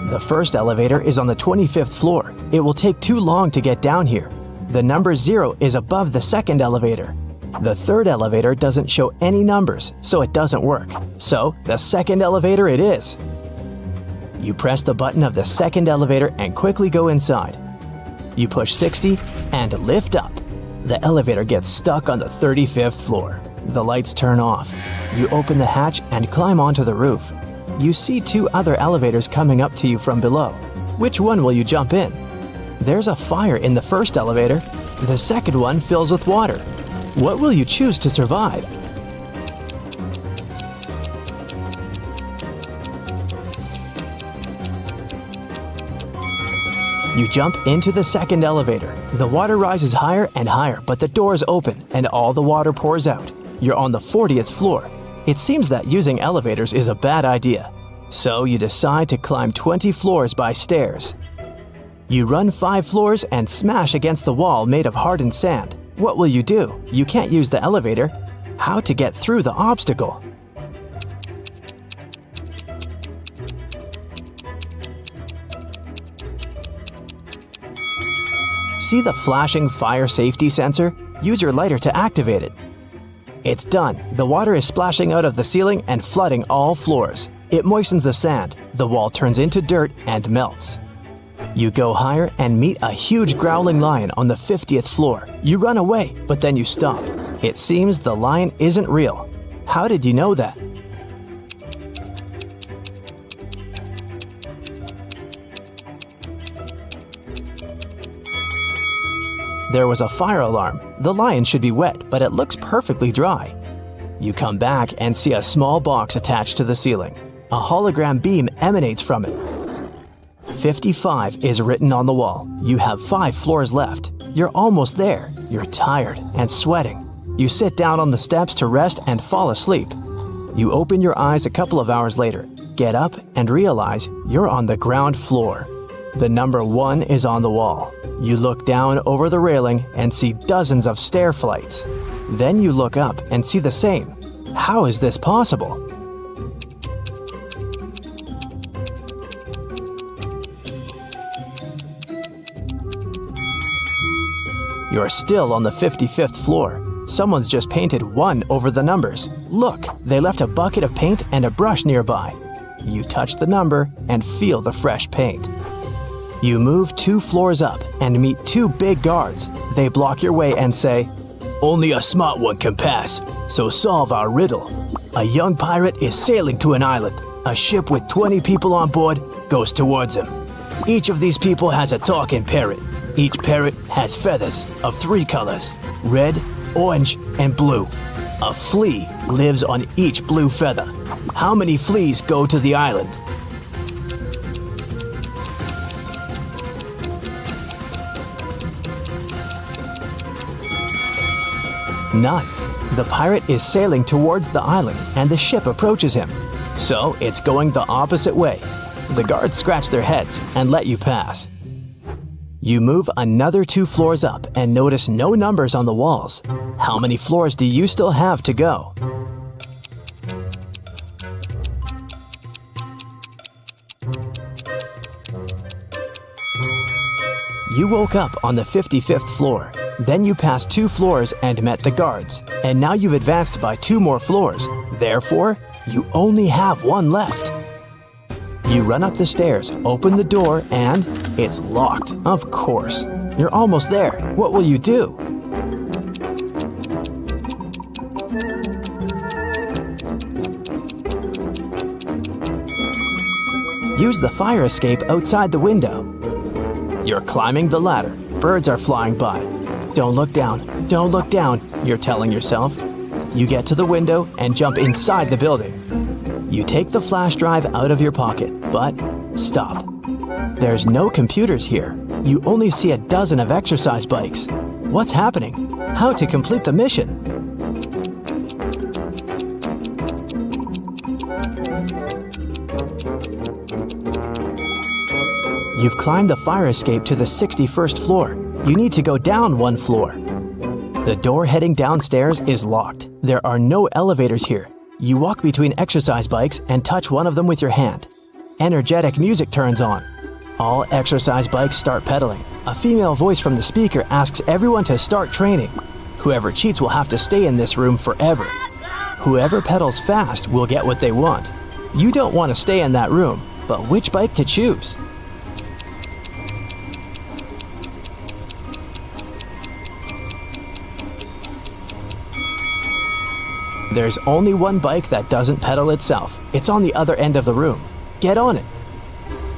The first elevator is on the 25th floor. It will take too long to get down here. The number 0 is above the 2nd elevator. The 3rd elevator doesn't show any numbers, so it doesn't work. So, the 2nd elevator it is. You press the button of the 2nd elevator and quickly go inside. You push 60 and lift up. The elevator gets stuck on the 35th floor. The lights turn off. You open the hatch and climb onto the roof. You see 2 other elevators coming up to you from below. Which one will you jump in? There's a fire in the 1st elevator. The 2nd one fills with water. What will you choose to survive? You jump into the 2nd elevator. The water rises higher and higher, but the doors open and all the water pours out. You're on the 40th floor. It seems that using elevators is a bad idea. So you decide to climb 20 floors by stairs. You run 5 floors and smash against the wall made of hardened sand. What will you do? You can't use the elevator. How to get through the obstacle? See the flashing fire safety sensor? Use your lighter to activate it. It's done. The water is splashing out of the ceiling and flooding all floors. It moistens the sand. The wall turns into dirt and melts. You go higher and meet a huge growling lion on the 50th floor. You run away, but then you stop. It seems the lion isn't real. How did you know that? There was a fire alarm. The lion should be wet, but it looks perfectly dry. You come back and see a small box attached to the ceiling. A hologram beam emanates from it. 55 is written on the wall. You have 5 floors left. You're almost there. You're tired and sweating. You sit down on the steps to rest and fall asleep. You open your eyes a couple of hours later, get up, and realize you're on the ground floor. The number 1 is on the wall. You look down over the railing and see dozens of stair flights. Then you look up and see the same. How is this possible? You're still on the 55th floor. Someone's just painted 1 over the numbers. Look, they left a bucket of paint and a brush nearby. You touch the number and feel the fresh paint. You move 2 floors up and meet 2 big guards. They block your way and say, "Only a smart one can pass, so solve our riddle." A young pirate is sailing to an island. A ship with 20 people on board goes towards him. Each of these people has a talking parrot. Each parrot has feathers of 3 colors: red, orange, and blue. A flea lives on each blue feather. How many fleas go to the island? None. The pirate is sailing towards the island and the ship approaches him. So it's going the opposite way. The guards scratch their heads and let you pass. You move another 2 floors up and notice no numbers on the walls. How many floors do you still have to go? You woke up on the 55th floor. Then you passed 2 floors and met the guards. And now you've advanced by 2 more floors. Therefore, you only have 1 left. You run up the stairs, open the door, and it's locked. Of course. You're almost there. What will you do? Use the fire escape outside the window. You're climbing the ladder. Birds are flying by. Don't look down. Don't look down, you're telling yourself. You get to the window and jump inside the building. You take the flash drive out of your pocket, but stop. There's no computers here. You only see a dozen of exercise bikes. What's happening? How to complete the mission? You've climbed the fire escape to the 61st floor. You need to go down 1 floor. The door heading downstairs is locked. There are no elevators here. You walk between exercise bikes and touch one of them with your hand. Energetic music turns on. All exercise bikes start pedaling. A female voice from the speaker asks everyone to start training. Whoever cheats will have to stay in this room forever. Whoever pedals fast will get what they want. You don't want to stay in that room, but which bike to choose? There's only one bike that doesn't pedal itself. It's on the other end of the room. Get on it.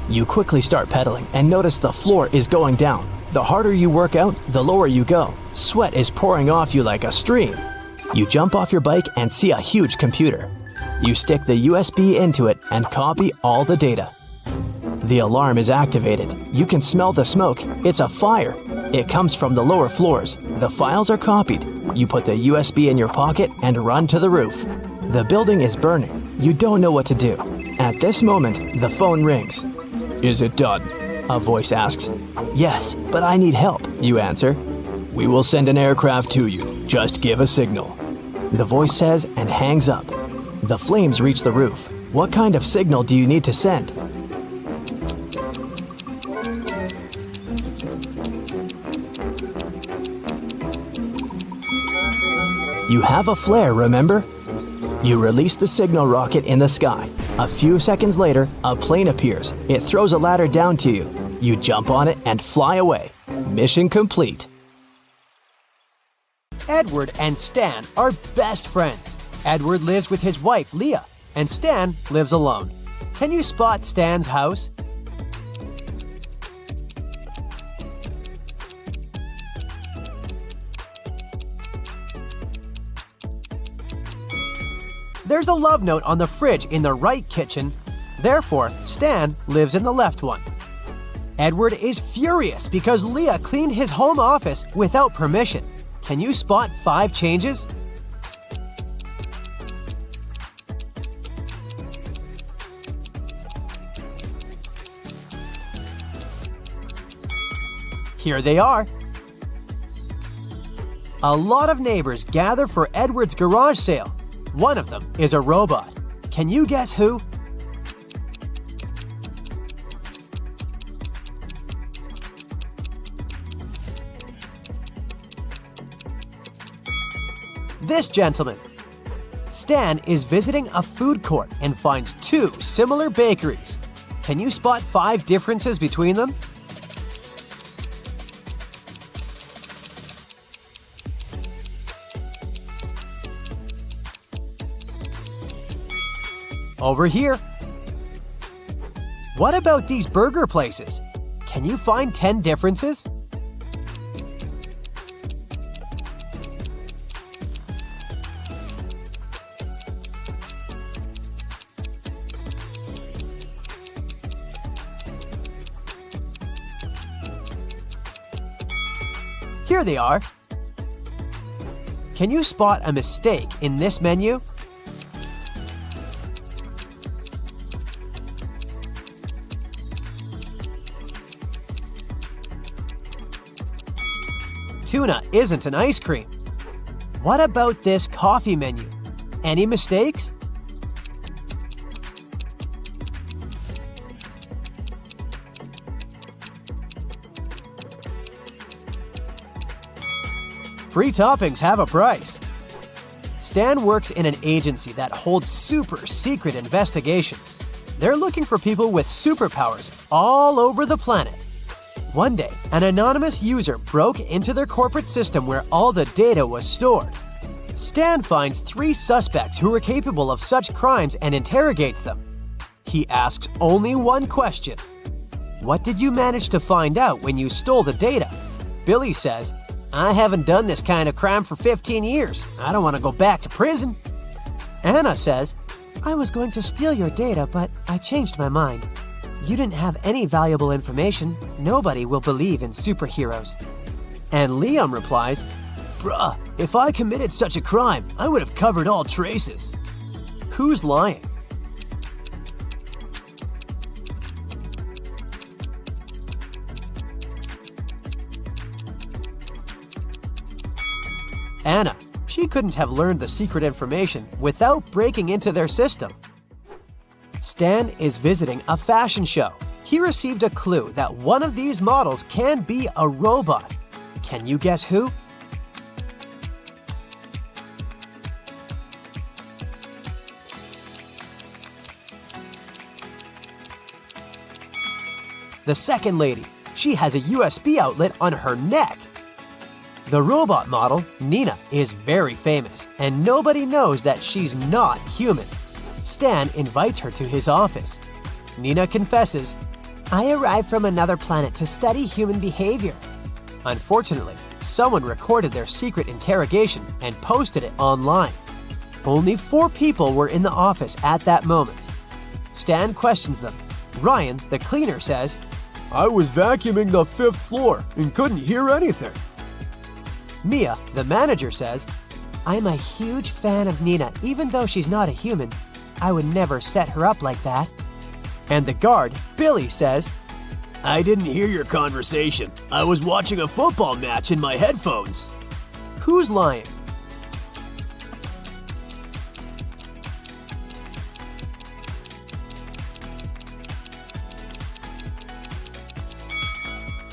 You quickly start pedaling and notice the floor is going down. The harder you work out, the lower you go. Sweat is pouring off you like a stream. You jump off your bike and see a huge computer. You stick the USB into it and copy all the data. The alarm is activated. You can smell the smoke. It's a fire. It comes from the lower floors. The files are copied. You put the USB in your pocket and run to the roof. The building is burning. You don't know what to do. At this moment, the phone rings. "Is it done?" a voice asks. "Yes, but I need help," you answer. "We will send an aircraft to you. Just give a signal," the voice says and hangs up. The flames reach the roof. What kind of signal do you need to send? You have a flare, remember? You release the signal rocket in the sky. A few seconds later, a plane appears. It throws a ladder down to you. You jump on it and fly away. Mission complete. Edward and Stan are best friends. Edward lives with his wife, Leah, and Stan lives alone. Can you spot Stan's house? There's a love note on the fridge in the right kitchen. Therefore, Stan lives in the left one. Edward is furious because Leah cleaned his home office without permission. Can you spot 5 changes? Here they are. A lot of neighbors gather for Edward's garage sale. One of them is a robot. Can you guess who? This gentleman. Stan is visiting a food court and finds 2 similar bakeries. Can you spot 5 differences between them? Over here. What about these burger places? Can you find 10 differences? Here they are. Can you spot a mistake in this menu? Tuna isn't an ice cream. What about this coffee menu? Any mistakes? Free toppings have a price. Stan works in an agency that holds super secret investigations. They're looking for people with superpowers all over the planet. One day, an anonymous user broke into their corporate system where all the data was stored. Stan finds 3 suspects who are capable of such crimes and interrogates them. He asks only one question. What did you manage to find out when you stole the data? Billy says, I haven't done this kind of crime for 15 years. I don't want to go back to prison. Anna says, I was going to steal your data, but I changed my mind. You didn't have any valuable information. Nobody will believe in superheroes. And Liam replies, Bruh, if I committed such a crime, I would have covered all traces. Who's lying? Anna. She couldn't have learned the secret information without breaking into their system. Stan is visiting a fashion show. He received a clue that one of these models can be a robot. Can you guess who? The second lady. She has a USB outlet on her neck. The robot model, Nina, is very famous, and nobody knows that she's not human. Stan invites her to his office. Nina confesses, I arrived from another planet to study human behavior. Unfortunately, someone recorded their secret interrogation and posted it online. Only 4 people were in the office at that moment. Stan questions them. Ryan, the cleaner, says, I was vacuuming the 5th floor and couldn't hear anything. Mia, the manager, says, I'm a huge fan of Nina, even though she's not a human. I would never set her up like that. And the guard, Billy, says, I didn't hear your conversation. I was watching a football match in my headphones. Who's lying?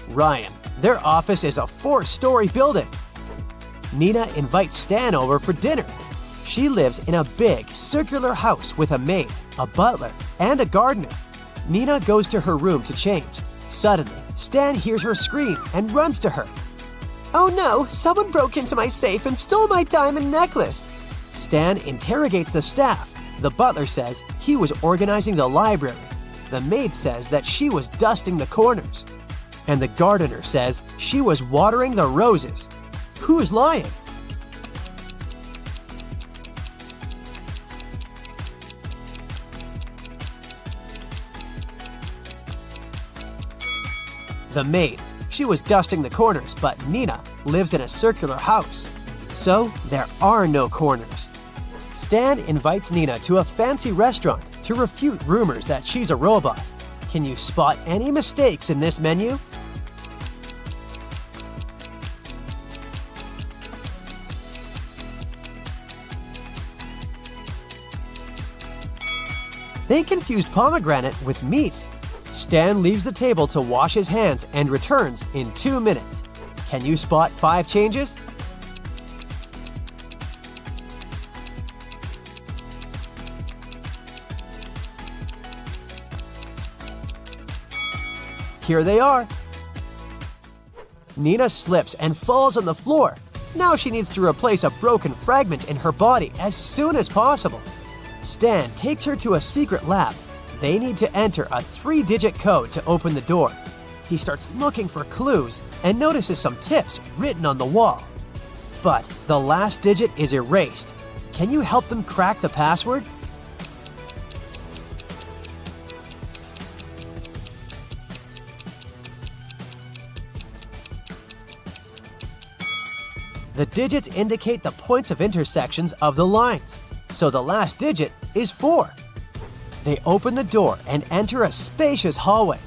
Ryan. Their office is a 4-story building. Nina invites Stan over for dinner. She lives in a big, circular house with a maid, a butler, and a gardener. Nina goes to her room to change. Suddenly, Stan hears her scream and runs to her. "Oh no, someone broke into my safe and stole my diamond necklace." Stan interrogates the staff. The butler says he was organizing the library. The maid says that she was dusting the corners. And the gardener says she was watering the roses. Who's lying? The maid. She was dusting the corners, but Nina lives in a circular house. So there are no corners. Stan invites Nina to a fancy restaurant to refute rumors that she's a robot. Can you spot any mistakes in this menu? They confused pomegranate with meat. Stan leaves the table to wash his hands and returns in 2 minutes. Can you spot 5 changes? Here they are. Nina slips and falls on the floor. Now she needs to replace a broken fragment in her body as soon as possible. Stan takes her to a secret lab. They need to enter a 3-digit code to open the door. He starts looking for clues and notices some tips written on the wall. But the last digit is erased. Can you help them crack the password? The digits indicate the points of intersections of the lines, so the last digit is 4. They open the door and enter a spacious hallway.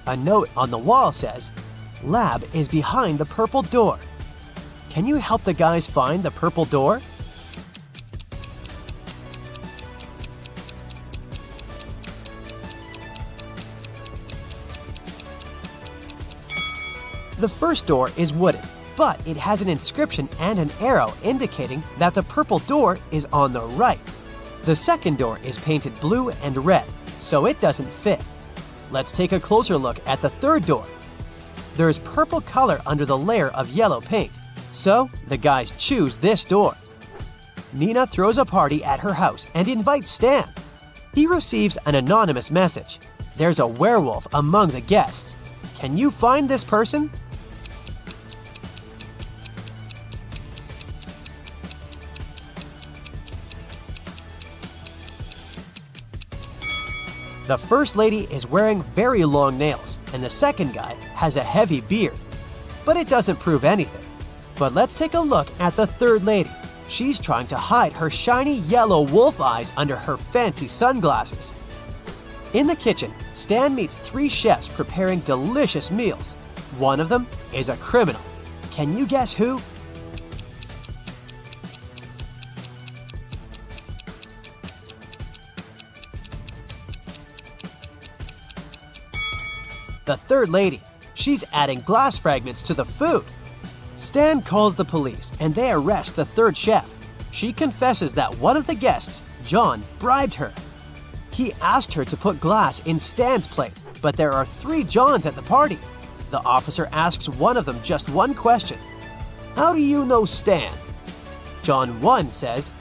A note on the wall says, "Lab is behind the purple door." Can you help the guys find the purple door? The first door is wooden, but it has an inscription and an arrow indicating that the purple door is on the right. The second door is painted blue and red, so it doesn't fit. Let's take a closer look at the third door. There is purple color under the layer of yellow paint, so the guys choose this door. Nina throws a party at her house and invites Stan. He receives an anonymous message. There's a werewolf among the guests. Can you find this person? The first lady is wearing very long nails, and the second guy has a heavy beard. But it doesn't prove anything. But let's take a look at the third lady. She's trying to hide her shiny yellow wolf eyes under her fancy sunglasses. In the kitchen, Stan meets 3 chefs preparing delicious meals. One of them is a criminal. Can you guess who? The third lady. She's adding glass fragments to the food. Stan calls the police and they arrest the third chef. She confesses that one of the guests, John, bribed her. He asked her to put glass in Stan's plate, but there are 3 Johns at the party. The officer asks one of them just one question. "How do you know Stan?" John 1 says,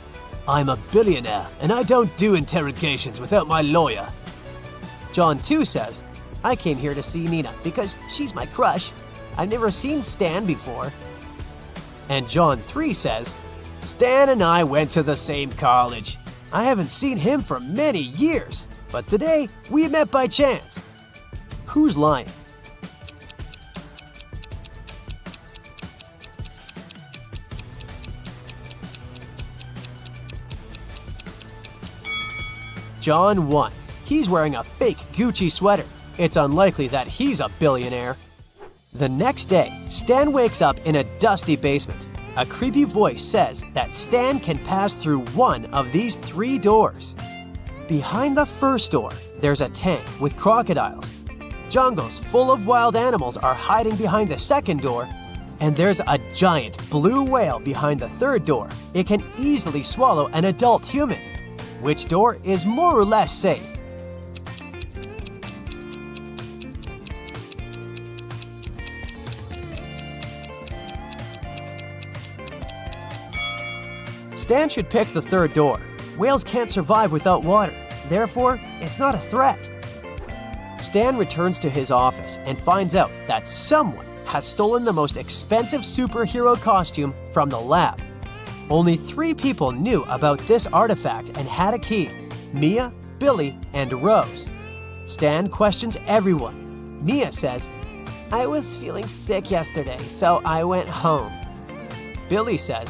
"I'm a billionaire and I don't do interrogations without my lawyer." John 2 says, "I came here to see Nina because she's my crush. I've never seen Stan before." And John 3 says, "Stan and I went to the same college. I haven't seen him for many years, but today we met by chance." Who's lying? John 1. He's wearing a fake Gucci sweater. It's unlikely that he's a billionaire. The next day, Stan wakes up in a dusty basement. A creepy voice says that Stan can pass through one of these 3 doors. Behind the first door, there's a tank with crocodiles. Jungles full of wild animals are hiding behind the second door. And there's a giant blue whale behind the third door. It can easily swallow an adult human. Which door is more or less safe? Stan should pick the third door. Whales can't survive without water. Therefore, it's not a threat. Stan returns to his office and finds out that someone has stolen the most expensive superhero costume from the lab. Only 3 people knew about this artifact and had a key: Mia, Billy, and Rose. Stan questions everyone. Mia says, "I was feeling sick yesterday, so I went home." Billy says,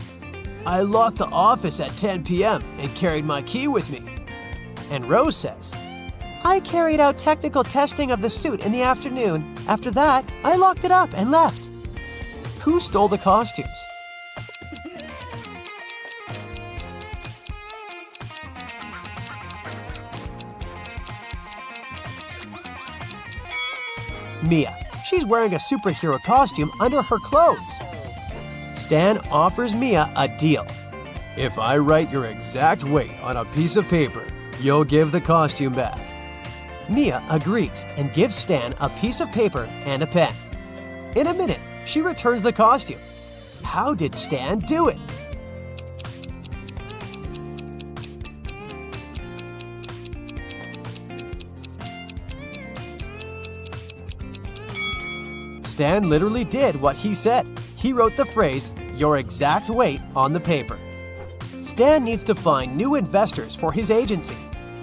"I locked the office at 10 p.m. and carried my key with me." And Rose says, "I carried out technical testing of the suit in the afternoon. After that, I locked it up and left." Who stole the costumes? Mia. She's wearing a superhero costume under her clothes. Stan offers Mia a deal. "If I write your exact weight on a piece of paper, you'll give the costume back." Mia agrees and gives Stan a piece of paper and a pen. In a minute, she returns the costume. How did Stan do it? Stan literally did what he said. He wrote the phrase, "your exact weight," on the paper. Stan needs to find new investors for his agency.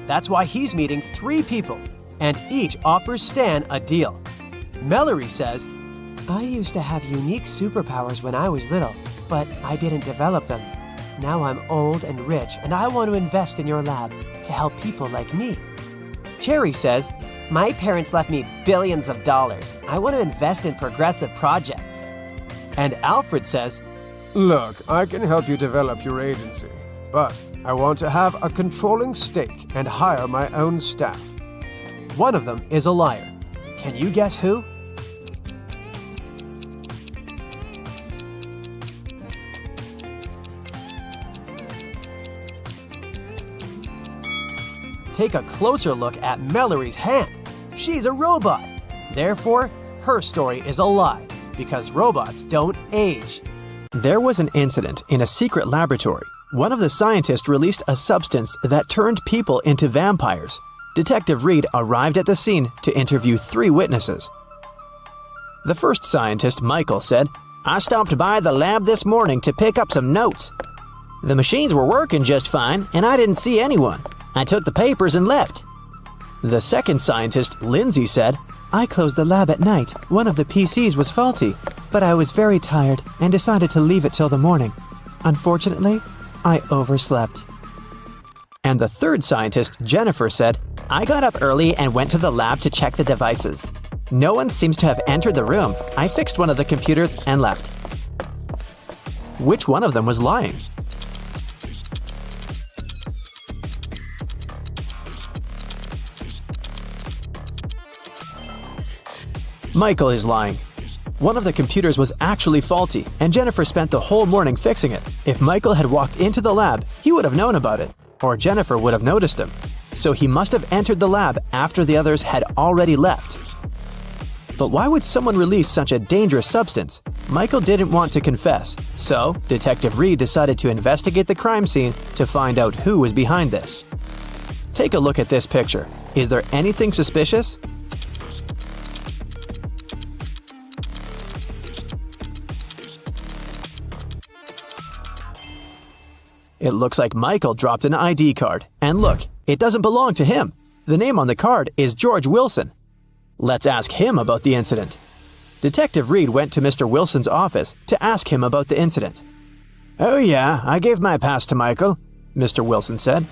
That's why he's meeting 3 people, and each offers Stan a deal. Mallory says, "I used to have unique superpowers when I was little, but I didn't develop them. Now I'm old and rich, and I want to invest in your lab to help people like me." Cherry says, "My parents left me billions of dollars. I want to invest in progressive projects." And Alfred says, "Look, I can help you develop your agency, but I want to have a controlling stake and hire my own staff." One of them is a liar. Can you guess who? Take a closer look at Mallory's hand. She's a robot. Therefore, her story is a lie, because robots don't age. There was an incident in a secret laboratory. One of the scientists released a substance that turned people into vampires. Detective Reed arrived at the scene to interview 3 witnesses. The first scientist, Michael, said, "I stopped by the lab this morning to pick up some notes. The machines were working just fine, and I didn't see anyone. I took the papers and left." The second scientist, Lindsay, said, "I closed the lab at night. One of the PCs was faulty, but I was very tired and decided to leave it till the morning. Unfortunately, I overslept." And the third scientist, Jennifer, said, "I got up early and went to the lab to check the devices. No one seems to have entered the room. I fixed one of the computers and left." Which one of them was lying? Michael is lying. One of the computers was actually faulty, and Jennifer spent the whole morning fixing it. If Michael had walked into the lab, he would have known about it, or Jennifer would have noticed him. So he must have entered the lab after the others had already left. But why would someone release such a dangerous substance? Michael didn't want to confess, so Detective Reed decided to investigate the crime scene to find out who was behind this. Take a look at this picture. Is there anything suspicious? It looks like Michael dropped an ID card. And look, it doesn't belong to him. The name on the card is George Wilson. Let's ask him about the incident. Detective Reed went to Mr. Wilson's office to ask him about the incident. "Oh yeah, I gave my pass to Michael," Mr. Wilson said.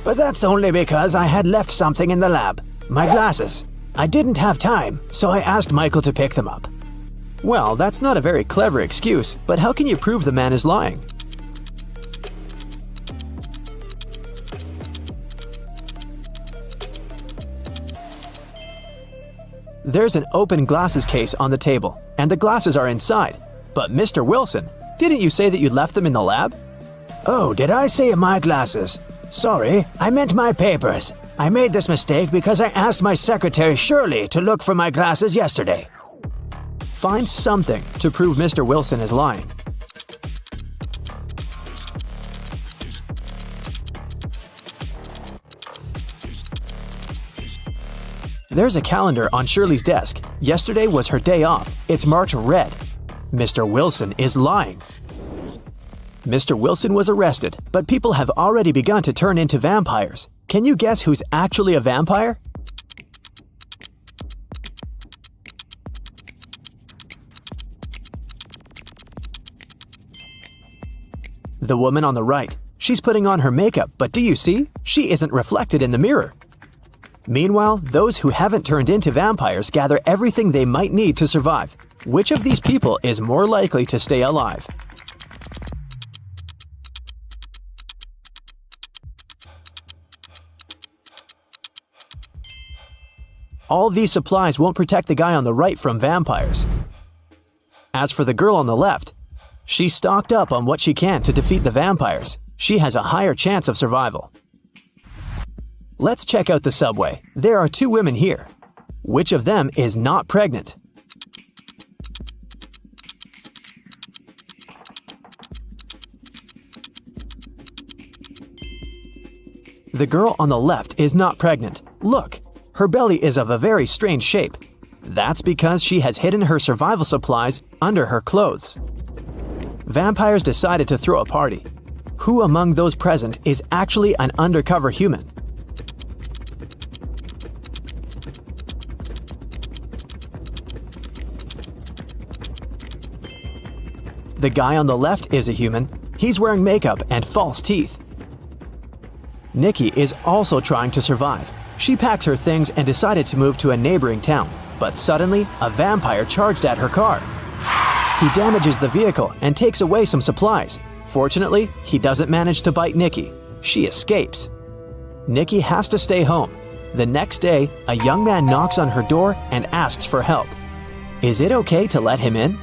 "But that's only because I had left something in the lab. My glasses. I didn't have time, so I asked Michael to pick them up." Well, that's not a very clever excuse, but how can you prove the man is lying? There's an open glasses case on the table, and the glasses are inside. But Mr. Wilson, didn't you say that you left them in the lab? Oh, did I say my glasses? Sorry, I meant my papers. I made this mistake because I asked my secretary Shirley to look for my glasses yesterday. Find something to prove Mr. Wilson is lying. There's a calendar on Shirley's desk. Yesterday was her day off. It's marked red. Mr. Wilson is lying. Mr. Wilson was arrested, but people have already begun to turn into vampires. Can you guess who's actually a vampire? The woman on the right. She's putting on her makeup, but do you see? She isn't reflected in the mirror. Meanwhile, those who haven't turned into vampires gather everything they might need to survive. Which of these people is more likely to stay alive? All these supplies won't protect the guy on the right from vampires. As for the girl on the left, she's stocked up on what she can to defeat the vampires. She has a higher chance of survival. Let's check out the subway. There are 2 women here. Which of them is not pregnant? The girl on the left is not pregnant. Look, her belly is of a very strange shape. That's because she has hidden her survival supplies under her clothes. Vampires decided to throw a party. Who among those present is actually an undercover human? The guy on the left is a human. He's wearing makeup and false teeth. Nikki is also trying to survive. She packed her things and decided to move to a neighboring town. But suddenly, a vampire charged at her car. He damages the vehicle and takes away some supplies. Fortunately, he doesn't manage to bite Nikki. She escapes. Nikki has to stay home. The next day, a young man knocks on her door and asks for help. Is it okay to let him in?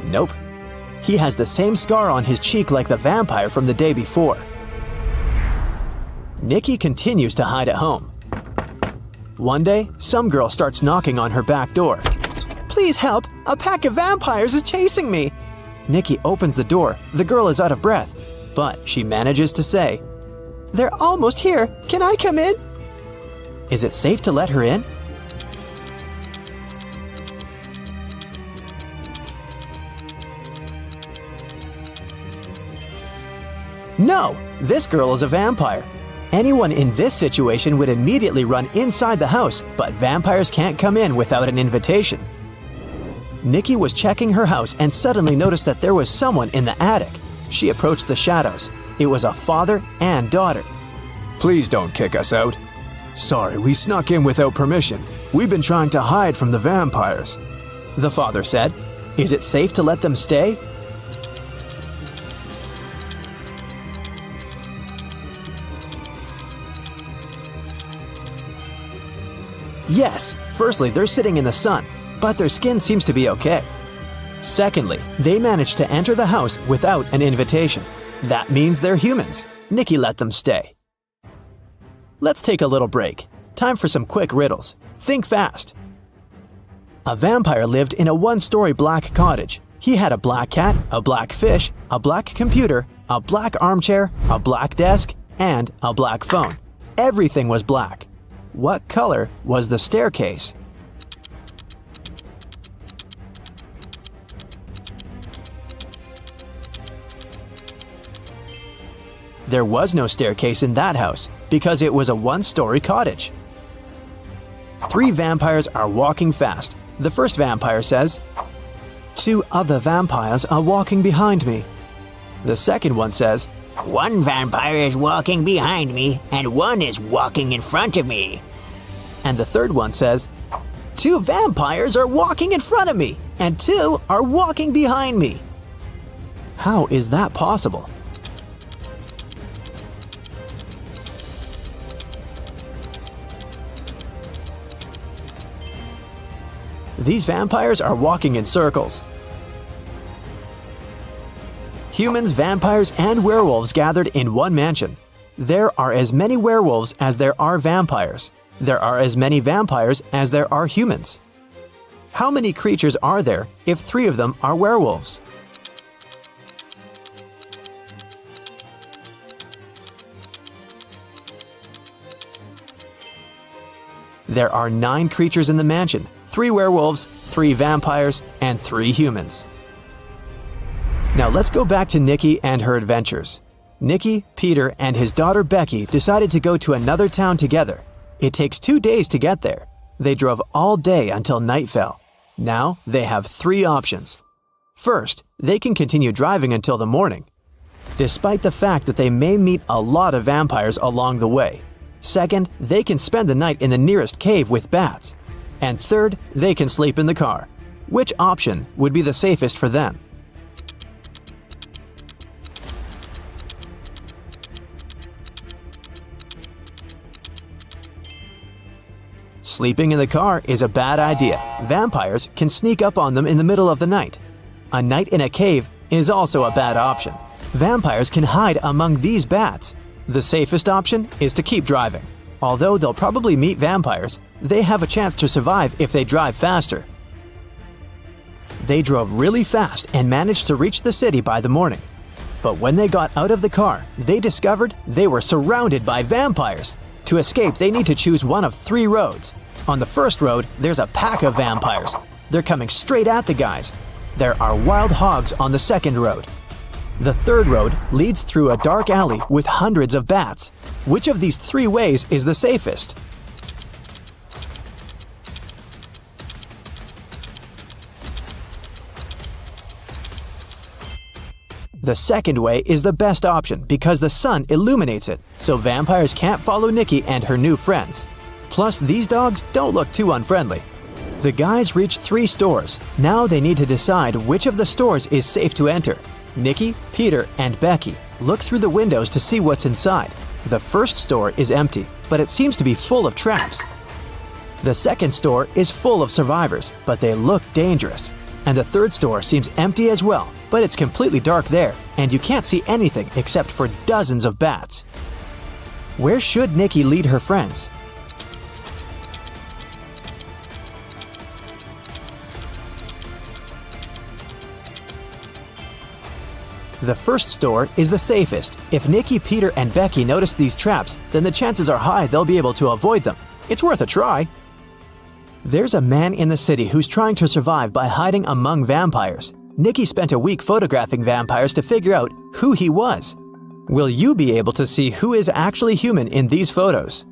Nope. He has the same scar on his cheek like the vampire from the day before. Nikki continues to hide at home. One day, some girl starts knocking on her back door. Please help! A pack of vampires is chasing me! Nikki opens the door. The girl is out of breath, but she manages to say, They're almost here. Can I come in? Is it safe to let her in? No! This girl is a vampire. Anyone in this situation would immediately run inside the house, but vampires can't come in without an invitation. Nikki was checking her house and suddenly noticed that there was someone in the attic. She approached the shadows. It was a father and daughter. Please don't kick us out. Sorry, we snuck in without permission. We've been trying to hide from the vampires. The father said, Is it safe to let them stay? Yes, firstly, they're sitting in the sun, but their skin seems to be okay. Secondly, they managed to enter the house without an invitation. That means they're humans. Nikki let them stay. Let's take a little break. Time for some quick riddles. Think fast. A vampire lived in a 1-story black cottage. He had a black cat, a black fish, a black computer, a black armchair, a black desk, and a black phone. Everything was black. What color was the staircase? There was no staircase in that house because it was a 1-story cottage. 3 vampires are walking fast. The first vampire says, 2 other vampires are walking behind me. The second one says, 1 vampire is walking behind me, and 1 is walking in front of me. And the third one says, 2 vampires are walking in front of me, and 2 are walking behind me. How is that possible? These vampires are walking in circles. Humans, vampires, and werewolves gathered in one mansion. There are as many werewolves as there are vampires. There are as many vampires as there are humans. How many creatures are there if 3 of them are werewolves? There are 9 creatures in the mansion, 3 werewolves, 3 vampires, and 3 humans. Now let's go back to Nikki and her adventures. Nikki, Peter, and his daughter Becky decided to go to another town together. It takes 2 days to get there. They drove all day until night fell. Now they have 3 options. First, they can continue driving until the morning, despite the fact that they may meet a lot of vampires along the way. Second, they can spend the night in the nearest cave with bats. And third, they can sleep in the car. Which option would be the safest for them? Sleeping in the car is a bad idea. Vampires can sneak up on them in the middle of the night. A night in a cave is also a bad option. Vampires can hide among these bats. The safest option is to keep driving. Although they'll probably meet vampires, they have a chance to survive if they drive faster. They drove really fast and managed to reach the city by the morning. But when they got out of the car, they discovered they were surrounded by vampires. To escape, they need to choose one of 3 roads. On the first road, there's a pack of vampires. They're coming straight at the guys. There are wild hogs on the second road. The third road leads through a dark alley with hundreds of bats. Which of these 3 ways is the safest? The second way is the best option because the sun illuminates it, so vampires can't follow Nikki and her new friends. Plus, these dogs don't look too unfriendly. The guys reach 3 stores. Now they need to decide which of the stores is safe to enter. Nikki, Peter, and Becky look through the windows to see what's inside. The first store is empty, but it seems to be full of traps. The second store is full of survivors, but they look dangerous. And the third store seems empty as well, but it's completely dark there, and you can't see anything except for dozens of bats. Where should Nikki lead her friends? The first store is the safest. If Nikki, Peter, and Becky notice these traps, then the chances are high they'll be able to avoid them. It's worth a try. There's a man in the city who's trying to survive by hiding among vampires. Nikki spent a week photographing vampires to figure out who he was. Will you be able to see who is actually human in these photos?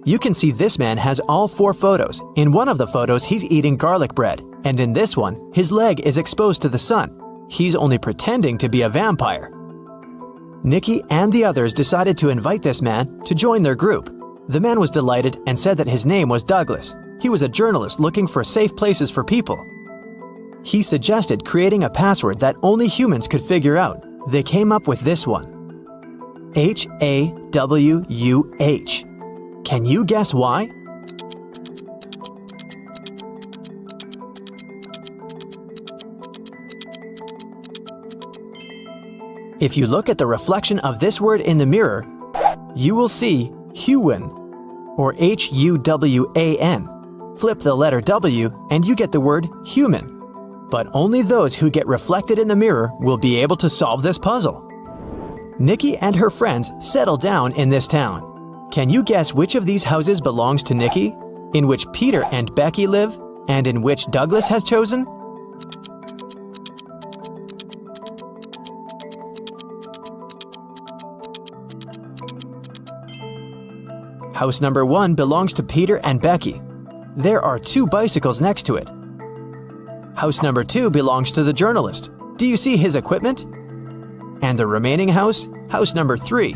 You can see this man has all 4 photos. In one of the photos, he's eating garlic bread, and in this one, his leg is exposed to the sun. He's only pretending to be a vampire. Nikki and the others decided to invite this man to join their group. The man was delighted and said that his name was Douglas. He was a journalist looking for safe places for people. He suggested creating a password that only humans could figure out. They came up with this one: HAWUH. Can you guess why? If you look at the reflection of this word in the mirror, you will see Huwan, or Huwan. Flip the letter W and you get the word human. But only those who get reflected in the mirror will be able to solve this puzzle. Nikki and her friends settle down in this town. Can you guess which of these houses belongs to Nikki, in which Peter and Becky live, and in which Douglas has chosen? House number 1 belongs to Peter and Becky. There are 2 bicycles next to it. House number 2 belongs to the journalist. Do you see his equipment? And the remaining house, house number 3,